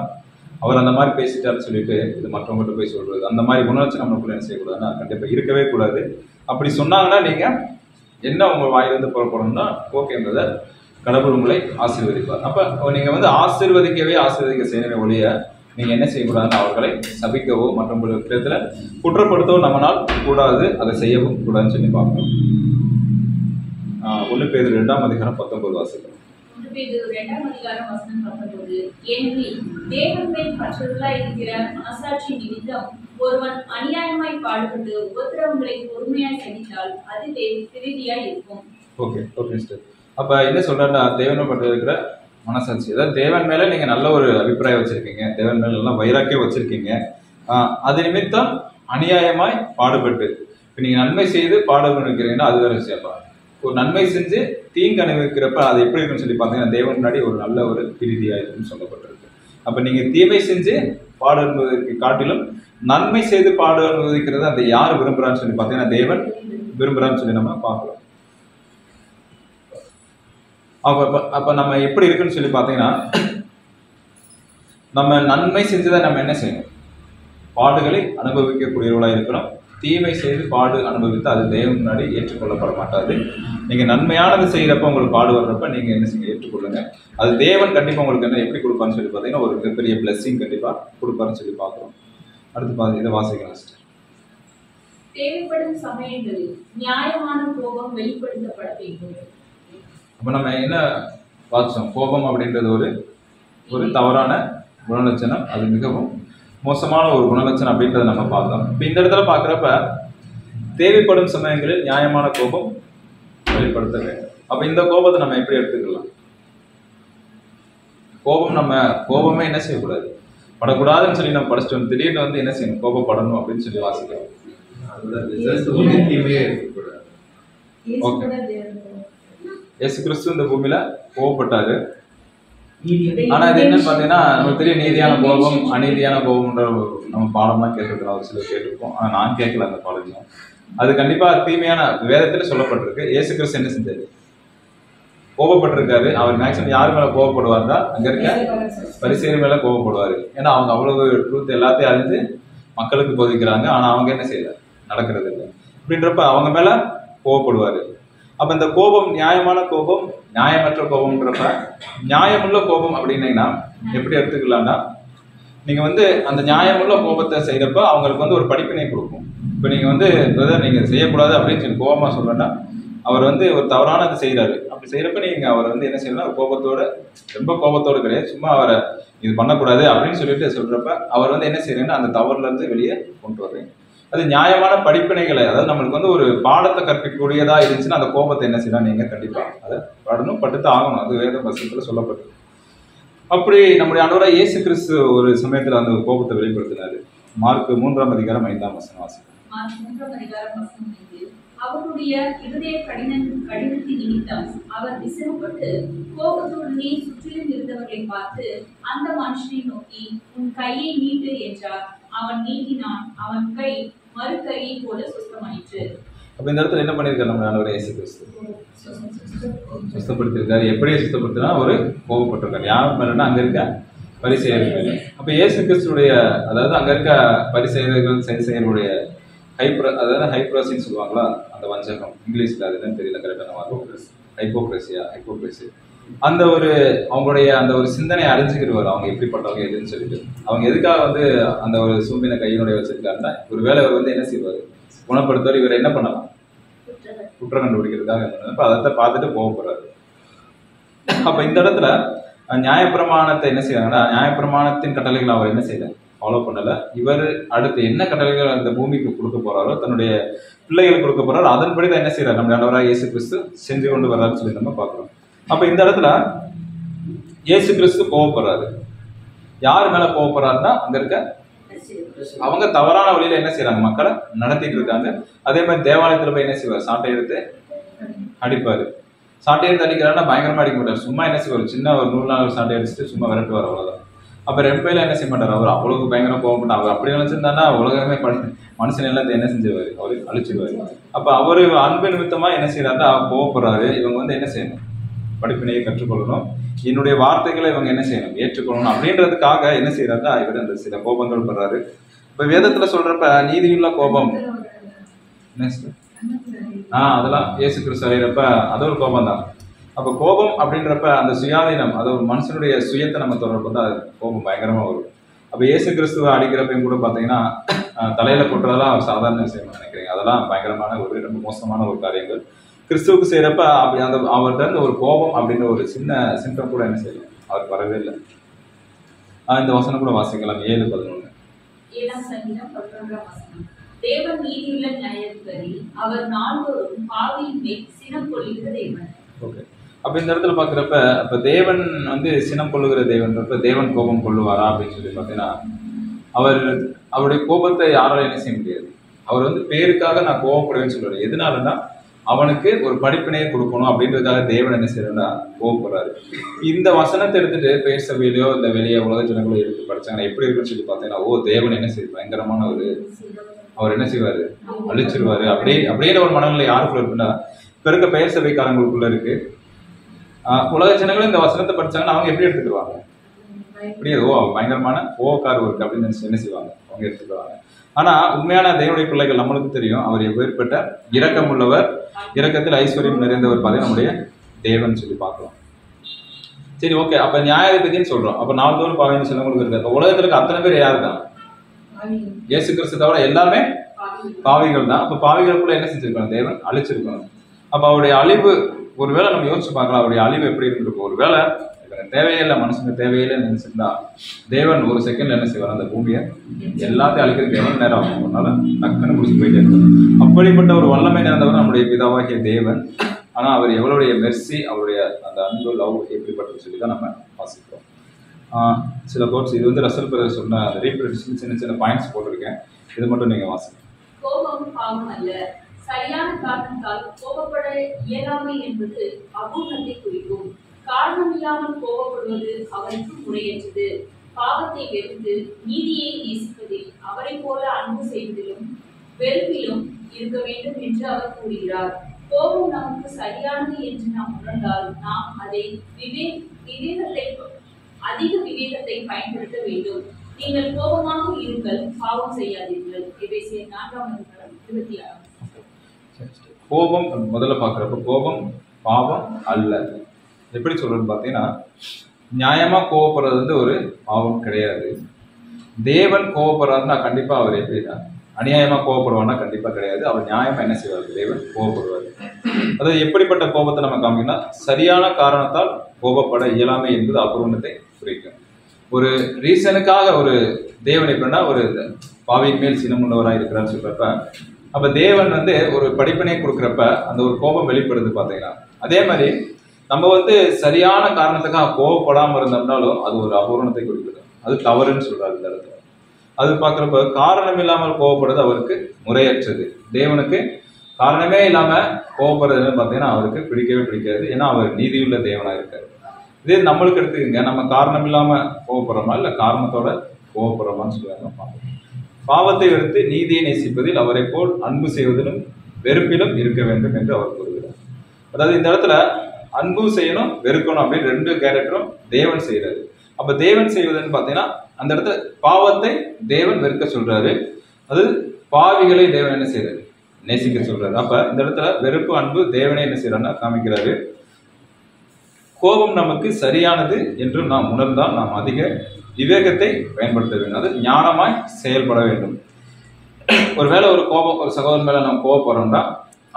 அவர் அந்த மாதிரி பேசிட்டாருன்னு சொல்லிட்டு இது மற்றவங்ககிட்ட போய் சொல்றது, அந்த மாதிரி உணர்ச்சி நம்மளுக்குள்ள என்ன செய்யக்கூடாதுன்னா கண்டிப்பா இருக்கவே கூடாது. அப்படி சொன்னாங்கன்னா நீங்க என்ன உங்க வாயிலிருந்து புறப்படணும்னா ஓகேன்றத கடவுள் உங்களை ஆசீர்வதிப்பார். அப்ப நீங்க வந்து ஆசீர்வதிக்க செய்யவே ஒழிய நீங்க என்ன செய்யக்கூடாதுன்னா அவர்களை சபிக்கவோ மற்றவர்களுக்கு குற்றப்படுத்தவோ நம்மளால் கூடாது, அதை செய்யவும் கூடாதுன்னு சொல்லி பார்க்கணும். 1 Peter 2:19 வாசிக்கிறோம். 1 Peter 2:19 ஏனெனில் தேவன் மேல் பற்றுதலாய் இருக்கிற மனசாட்சி நிமித்தம் ஒருவன் அநியாயமாய் பாடுபட்டு உபத்திரவங்களை பொறுமையாய் சகித்தால் அதுவே பிரீதியாய் இருக்கும். Okay sister. அப்ப என்ன சொல்றாருன்னா, தேவன் பட்டு இருக்கிற மனசாட்சி, அதாவது தேவன் மேல நீங்க நல்ல ஒரு அபிப்பிராயம் வச்சிருக்கீங்க, தேவன் மேல எல்லாம் வைராக்கியம் வச்சிருக்கீங்க, அது நிமித்தம் அநியாயமாய் பாடுபட்டு, இப்ப நீங்க நன்மை செய்து பாடுபடுறீங்கன்னா அது வேற விஷயப்பா. ஒரு நன்மை செஞ்சு தீங்கு அனுபவிக்கிறப்ப அது எப்படி இருக்குன்னு சொல்லி பார்த்தீங்கன்னா தேவன் முன்னாடி ஒரு நல்ல ஒரு பிரீதியா இருக்குன்னு சொல்லப்பட்டிருக்கு. அப்ப நீங்க தீமை செஞ்சு பாடு அனுபவிக்க காட்டிலும் நன்மை செய்து பாடு அனுபவிக்கிறது அந்த யார் விரும்புறான்னு சொல்லி பார்த்தீங்கன்னா தேவன் விரும்புறான்னு சொல்லி நம்ம பார்க்கிறோம். அப்ப நம்ம எப்படி இருக்குன்னு சொல்லி பார்த்தீங்கன்னா, நம்ம நன்மை செஞ்சுதான் நம்ம என்ன செய்யணும், பாடுகளை அனுபவிக்கக்கூடியவர்களா இருக்கணும். தீமை செய்து பாடு அனுபவித்து அது தேவன் முன்னாடி ஏற்றுக்கொள்ளப்பட மாட்டாது. நீங்க நன்மையானது செய்யறப்ப உங்களுக்கு பாடு வர்றப்ப நீங்க என்ன செய்ய ஏற்றுக்கொள்ளுங்க. அது தேவன் கண்டிப்பா உங்களுக்கு என்ன எப்படி கொடுப்பான்னு சொல்லி பார்த்தீங்கன்னா ஒரு மிகப்பெரிய பிளஸிங் கண்டிப்பா கொடுப்பாருன்னு சொல்லி பார்க்கிறோம். அடுத்து இதை வாசிக்கலாம் சிஸ்டர். தேவைப்படும் சமயங்களில் நியாயமான கோபம் வெளிப்படுத்தப்பட வேண்டும். அப்ப நம்ம என்ன வாசிச்சோம், கோபம் அப்படின்றது ஒரு தவறான குணலட்சணம், அது மிகவும் மோசமான ஒரு குணலட்சணம் அப்படின்றத நம்ம பார்த்தோம். இப்போ இந்த இடத்துல பார்க்குறப்ப தேவைப்படும் சமயங்களில் நியாயமான கோபம் வெளிப்படுத்த வேண்டும். அப்ப இந்த கோபத்தை நம்ம எப்படி எடுத்துக்கலாம், கோபமே என்ன செய்யக்கூடாது, படக்கூடாதுன்னு சொல்லி நம்ம படிச்சிட்டோம். திடீர்னு வந்து என்ன செய்யணும், கோபப்படணும் அப்படின்னு சொல்லி வாசிக்கிறோம். இயேசு கிறிஸ்து இந்த பூமியில கோபப்பட்டாரு. ஆனா இது என்னன்னு பாத்தீங்கன்னா நமக்கு தெரியும், நீதியான கோபம் அநீதியான கோபம்ன்ற நம்ம பாடம்லாம் கேட்டிருக்கிறோம், ஒரு சிலர் கேட்டிருப்போம். ஆனா நான் கேட்கல அந்த பாடத்தையும். அது கண்டிப்பா தீமையான வேதத்துல சொல்லப்பட்டிருக்கு. இயேசு கிறிஸ்து என்ன செஞ்சாரு, கோபப்பட்டிருக்காரு. அவர் மேக்சிமம் யாரு மேல கோபப்படுவார்னா அங்க இருக்க பரிசேயர் மேல கோபப்படுவாரு. ஏன்னா அவங்க அவ்வளவு ட்ரூத் எல்லாத்தையும் அறிஞ்சு மக்களுக்கு போதிக்கிறாங்க. ஆனா அவங்க என்ன செய்யல, நடக்கிறது இல்லை. அப்படின்றப்ப அவங்க மேல கோபப்படுவாரு. அப்ப இந்த கோபம் நியாயமான கோபம், நியாயமற்ற கோபம்ன்றப்ப, நியாயமுள்ள கோபம் அப்படின்னீங்கன்னா எப்படி எடுத்துக்கலாம்னா, நீங்க வந்து அந்த நியாயமுள்ள கோபத்தை செய்யறப்ப அவங்களுக்கு வந்து ஒரு படிப்பினை கொடுக்கும். இப்ப நீங்க வந்து பிரதர் நீங்க செய்யக்கூடாது அப்படின்னு சொல்லி கோபமா சொல்லணும்னா, அவர் வந்து ஒரு தவறானது செய்யறாரு. அப்படி செய்யறப்ப நீங்க அவர் வந்து என்ன செய்யணும், கோபத்தோட, ரொம்ப கோபத்தோடு கிடையாது, சும்மா அவரை இது பண்ணக்கூடாது அப்படின்னு சொல்லிட்டு சொல்றப்ப அவர் வந்து என்ன செய்யறீங்கன்னா அந்த தவறுல இருந்து வெளியே கொண்டு வர்றீங்க. அது நியாயமான படிப்பினைகளை, அதாவது நம்மளுக்கு வந்து ஒரு பாடத்தை கற்பிக்கக்கூடியதா இருந்துச்சுன்னா அந்த கோபத்தை என்ன செய்யலாம், நீங்க கண்டிப்பா அதை படணும், பட்டுத்தான் ஆகணும். அது வேத வசனத்துல சொல்லப்பட்டது. அப்படி நம்முடைய ஆண்டவராகிய இயேசு கிறிஸ்து ஒரு சமயத்துல அந்த கோபத்தை வெளிப்படுத்தினாரு. மார்க் 3 அதிகாரம் 5 வசனம் வாசிக்கும். மார்க் 3 அதிகாரம் வசனம் 5. அவருடைய இருதய கடினத்தின் நிமித்தம் அவர் விசிறப்பட்டு கோபத்துடனே சுற்றிலும் இருந்தவர்களை பார்த்து அந்த மனுஷனை நோக்கி உன் கையை நீட்டு என்றார். அவன் நீட்டினான். அவன் கை மறு கையை போல சுத்தமாயிற்று. அப்ப இந்த இடத்துல என்ன பண்ணிருக்காரு நம்ம ஆண்டவர் இயேசு கிறிஸ்து? சுத்தப்படுத்திருக்காரு. எப்படி சுத்தப்படுத்தினா ஒரு கோபப்பட்டிருக்காரு. யார் மேலன்னா அங்க இருக்க பரிசேயர்கள் மேல. அப்ப இயேசு கிறிஸ்துடைய, அதாவது அங்க இருக்க பரிசேயர்கள் சைசேயர்களுடைய அதாவது ஹைப்ரோசின்னு சொல்லுவாங்களா, அந்த வஞ்சகம், இங்கிலீஷ்ல அது என்னன்னு தெரியல கரெக்டான வார்த்தை, ஹைப்போக்ரஸி. அந்த ஒரு அவங்களுடைய அந்த ஒரு சிந்தனை அறிஞ்சுக்கிடுவார், அவங்க எப்படிப்பட்டவங்க எதுன்னு சொல்லிட்டு. அவங்க எதுக்காக வந்து அந்த ஒரு சூம்பின கையினுடைய வச்சிருக்காருன்னா, ஒரு வேலை அவர் வந்து என்ன செய்வார், குணப்படுத்துவார். இவர் என்ன பண்ணலாம், குற்றம் கண்டுபிடிக்கிறதுக்காக. அப்ப அதை பார்த்துட்டு போகப்படுறாரு. அப்ப இந்த இடத்துல நியாயப்பிரமாணத்தை என்ன செய்யறாங்கன்னா, நியாயப்பிரமாணத்தின் கட்டளைகள் அவர் என்ன செய்யல, ஃபாலோ பண்ணல. இவர் அடுத்து என்ன கட்டளைகள் அந்த பூமிக்கு கொடுக்க போறாரோ, தன்னுடைய பிள்ளைகளுக்கு கொடுக்க போறாரோ, அதன்படி தான் என்ன செய்யறாரு நம்ம ஆண்டவராகிய இயேசு கிறிஸ்து செஞ்சு கொண்டு வர்றாருன்னு சொல்லி நம்ம பார்க்கிறோம். அப்ப இந்த இடத்துல இயேசு கிறிஸ்து கோவப்படுறாரு. யார் மேல கோவப்படுறாருன்னா, அங்க இருக்க அவங்க தவறான வழியில என்ன செய்யறாங்க, மக்களை நடத்திட்டு இருக்காங்க. அதே மாதிரி தேவாலயத்துல போய் என்ன செய்வார், சாட்டை எடுத்து அடிப்பாரு. சாட்டை எடுத்து அடிக்கிறாருன்னா பயங்கரமா அடிக்க மாட்டார், சும்மா என்ன செய்வார், சின்ன ஒரு 100 நாள் சாட்டை அடிச்சுட்டு சும்மா விரட்டுவார், அவ்வளவுதான். அப்ப ரெம்பையில என்ன செய்ய மாட்டார், அவர் அவ்வளவு பயங்கரம் கோவப்பட்டார். அவர் அப்படி நினைச்சிருந்தாருன்னா உலகமே மனுஷன் எல்லாம் என்ன செஞ்சுவாரு, அவரு அழிச்சிடுவாரு. அப்ப அவரு அன்பு நிமித்தமா என்ன செய்யறாருன்னா கோவப்படுறாரு. இவங்க வந்து என்ன செய்யணும், படிப்பினையை கற்றுக்கொள்ளணும், என்னுடைய வார்த்தைகளை இவங்க என்ன செய்யணும், ஏற்றுக்கொள்ளணும் அப்படின்றதுக்காக என்ன செய்யறாருன்னா இவர் அந்த சில கோபங்கள் படுறாரு. இப்ப வேதத்துல சொல்றப்ப நீதியுள்ள கோபம், அதெல்லாம் இயேசு கிறிஸ்து அடையிறப்ப அது ஒரு கோபம் தான். அப்ப கோபம் அப்படின்றப்ப அந்த சுயாதீனம், அது ஒரு மனுஷனுடைய சுயத்தை நம்ம தொடர்பு தான் கோபம் பயங்கரமா வரும். அப்ப இயேசு கிறிஸ்துவ அடிக்கிறப்பையும் கூட பாத்தீங்கன்னா தலையில கொட்டுறதெல்லாம் அவர் சாதாரண விஷயம் நினைக்கிறீங்க, அதெல்லாம் பயங்கரமான ஒரு ரொம்ப மோசமான ஒரு காரியங்கள். கிறிஸ்துவுக்கு செய்யறப்ப அப்படி அந்த அவர்கிட்ட இருந்து ஒரு கோபம் அப்படின்ற ஒரு சின்ன சிம்டம் கூட என்ன செய்யலாம், அவருக்கு வரவே இல்லை. இந்த வசனம் கூட வாசிக்கலாம், 7:11. 7ஆம் சங்கீதம் 11ஆம் வசனம். தேவன் நீதியுள்ள நியாயாதிபதி, அவர் நாள்தோறும் பாவியின் மேல் சினம் கொள்ளுகிற தேவன். ஓகே. அப்ப இந்த இடத்துல பாக்குறப்ப அப்ப தேவன் வந்து சினம் கொள்ளுகிற தேவன்றப்ப தேவன் கோபம் கொள்ளுவாரா அப்படின்னு சொல்லி பாத்தீங்கன்னா, அவருடைய கோபத்தை யாராலும் என்ன செய்ய முடியாது. அவர் வந்து பேருக்காக நான் கோபப்படுவேன்னு சொல்றாரு. எதனாலன்னா அவனுக்கு ஒரு படிப்பினையை கொடுக்கணும் அப்படின்றதுக்காக தேவன் என்ன செய்யறா கோபப்படுறாரு. இந்த வசனத்தை எடுத்துட்டு பேர் சபையிலையோ இந்த வெளியே உலக ஜனங்களோ எடுத்து படிச்சாங்கன்னா எப்படி இருக்குன்னு சொல்லி பார்த்தீங்கன்னா, தேவன் என்ன செய்ய பயங்கரமான ஒரு, அவர் என்ன செய்வாரு, அழிச்சிருவாரு அப்படியே ஒரு மனநிலை யாருக்குள்ள இருக்குன்னா இப்ப இருக்க பெயர் சபைக்காரங்களுக்குள்ள இருக்கு. உலக ஜனங்களும் இந்த வசனத்தை படிச்சாங்கன்னா அவங்க எப்படி எடுத்துக்குவாங்க, அப்படியே பயங்கரமான கோவக்காரர் இருக்கு அப்படின்னு என்ன செய்வாங்க, அவங்க எடுத்துக்குவாங்க. ஆனா உண்மையான தேவனுடைய பிள்ளைகள் நம்மளுக்கு தெரியும், அவர் எப்பேற்பட்ட இரக்கம் உள்ளவர், இரக்கத்தில் ஐஸ்வர்யம் நிறைந்தவர் பாதை நம்முடைய தேவன் சொல்லி பார்க்கலாம். சரி, ஓகே. அப்ப நியாயாதிபதினு சொல்றோம். அப்ப நாள்தோறும் பாவின்னு சொல்லவங்களுக்கு இருக்கு. உலகத்துல இருக்க அத்தனை பேர் யாரு தான், இயேசு கிறிஸ்து தவிர எல்லாமே பாவிகள் தான். அப்ப பாவிகளுக்குள்ள என்ன செஞ்சிருக்கணும், தேவன் அழிச்சிருக்கணும். அப்ப அவருடைய அழிவு ஒருவேளை நம்ம யோசிச்சு பார்க்கலாம், அவருடைய அழிவு எப்படி இருந்திருக்கும். ஒருவேளை தேவையில்லை, மனுஷனுக்கு தேவையில்லைன்னு நினைச்சிருந்தா தேவன் ஒரு செகண்ட்ல என்ன செய்வார், அந்த பூமியை எல்லாத்தையும் அழிக்கிறதுக்கு எவ்வளவு நேரம் ஆகும், அதனால டக்குன்னு முடிச்சு போயிட்டே இருக்கும். அப்படிப்பட்ட ஒரு வல்லமை நிறைந்தவர் நம்முடைய பிதாவாகிய தேவன். ஆனா அவர் எவ்வளவுடைய மெர்சி, அவருடைய அந்த அன்பு லவ் எப்படிப்பட்டது சொல்லி தான் நம்ம வாசிக்கிறோம். சில கோட்ஸ், இது வந்து ரசல் பிரதர் சொன்ன ரீப்ரடிஷன் சின்ன சின்ன பாயிண்ட்ஸ் போட்டிருக்கேன், இது மட்டும் நீங்க வாசிங்க. கோபம் பாவம் அல்ல, சரியான காரணத்தால் கோபப்பட இயலாமை என்பது அபூர்வத்தை குறிக்கும். காரணமில்லாமல் கோபப்படுவது அவருக்கு முறையற்றது. பாவத்தை வெறுத்து நீதியை நேசிப்பதில் அவரை போல அன்பு செய்வதிலும் வெறுப்பிலும் இருக்க வேண்டும் என்று அவர் கூறுகிறார். கோபம் நமக்கு சரியானது என்று நாம் உணர்ந்தால் நாம் அதை அதிக விவேகத்தை பயன்படுத்த வேண்டும். நீங்கள் கோபமாக இருங்கள், பாவம் செய்யாதீர்கள். எபேசியர் 4:26. கோபம் முதல்ல பார்க்குறப்ப கோபம் பாவம் அல்ல. எப்படி சொல்றதுன்னு பார்த்தீங்கன்னா, நியாயமா கோவப்படுறது வந்து ஒரு பாவம் கிடையாது. தேவன் கோவப்படுறாருன்னா கண்டிப்பா அவர் எப்படின்னா அநியாயமா கோவப்படுவார்னா கண்டிப்பா கிடையாது. அவர் நியாயமா என்ன செய்வார்? தேவன் கோவப்படுவார். அதாவது எப்படிப்பட்ட கோபத்தை நம்ம காமிக்கணும்னா, சரியான காரணத்தால் கோபப்பட இயலாமை என்பது அபூர்வத்தை குறிக்கும். ஒரு ரீசனுக்காக ஒரு தேவன் எப்படின்னா ஒரு பாவியின் மேல் சினம் உள்ளவராக இருக்கிறான்னு சொல்றப்ப, அப்ப தேவன் வந்து ஒரு படிப்பினை கொடுக்குறப்ப அந்த ஒரு கோபம் வெளிப்படுது பார்த்தீங்கன்னா, அதே மாதிரி நம்ம வந்து சரியான காரணத்துக்காக கோவப்படாமல் இருந்தோம்னாலும் அது ஒரு அபூர்வத்தை குறிப்பிடும். அது தவறுன்னு சொல்றாரு இந்த இடத்துல. அது பார்க்குறப்ப காரணம் இல்லாமல் கோவப்படுறது அவருக்கு முறையற்றது. தேவனுக்கு காரணமே இல்லாம கோவப்படுறதுன்னு பார்த்தீங்கன்னா அவருக்கு பிடிக்கவே பிடிக்காது. ஏன்னா அவர் நீதியுள்ள தேவனாக இருக்காரு. இதே நம்மளுக்கு எடுத்துக்கங்க, நம்ம காரணம் இல்லாம கோவப்படுறோமா இல்லை காரணத்தோட கோவப்படுறோமான்னு சொல்லுவாங்க. பாவத்தை வெறுத்து நீதியை நேசிப்பதில் அவரை போல் அன்பு செய்வதிலும் வெறுப்பிலும் இருக்க வேண்டும் என்று அவர் கூறுகிறார். அதாவது இந்த இடத்துல அன்பு செய்யணும் வெறுக்கணும் அப்படின்னு ரெண்டு கேரக்டரும் தேவன் செய்யறாரு. அப்ப தேவன் செய்வதுன்னு பாத்தீங்கன்னா அந்த இடத்துல பாவத்தை தேவன் வெறுக்க சொல்றாரு, அது பாவிகளை தேவன் என்ன செய்யறாரு? நேசிக்க சொல்றாரு. அப்ப இந்த இடத்துல வெறுப்பு அன்பு தேவனே என்ன செய்யறாருன்னா காமிக்கிறாரு. கோபம் நமக்கு சரியானது என்று நாம் உணர்ந்தால் நாம் அதிக விவேகத்தை பயன்படுத்த வேண்டும். அது ஞானமாய் செயல்பட வேண்டும். ஒருவேளை ஒரு கோபம் ஒரு சகோதரன் மேல நம்ம கோபப்படுறோம்னா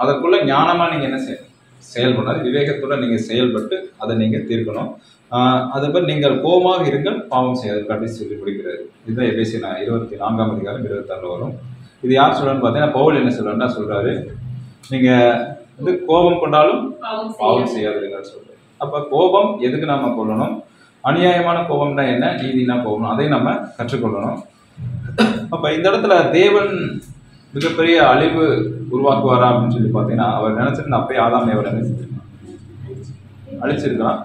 அதற்குள்ள ஞானமா நீங்க என்ன செய்யணும்? செயல்படாது. விவேகத்தோட நீங்க செயல்பட்டு அதை நீங்க தீர்க்கணும். அதுபோல் நீங்கள் கோபமாக இருங்கள் பாவம் செய்யாது காட்டி சொல்லி முடிக்கிறாரு. இதுதான் எபேசியர் 24ஆம் அதிகாரம் 26 வரும். இது யார் சொல்றான்னு பார்த்தீங்கன்னா பவுல் என்ன சொல்றாருன்னா சொல்றாரு, நீங்க வந்து கோபம் கொண்டாலும் பாவம் செய்யாதுன்னு சொல்றாரு. அப்ப கோபம் எதுக்கு நாம கொள்ளணும்? அநியாயமான கோபம்னா என்ன, நீதினா கோபம், அதை நம்ம கற்றுக்கொள்ளணும். அப்ப இந்த இடத்துல தேவன் மிகப்பெரிய அழிவு உருவாக்குவாரா அப்படின்னு சொல்லி பார்த்தீங்கன்னா அவர் நினைச்சிருந்த அப்பயே ஆதாம் ஏவாளை அழிச்சிருக்கலாம்.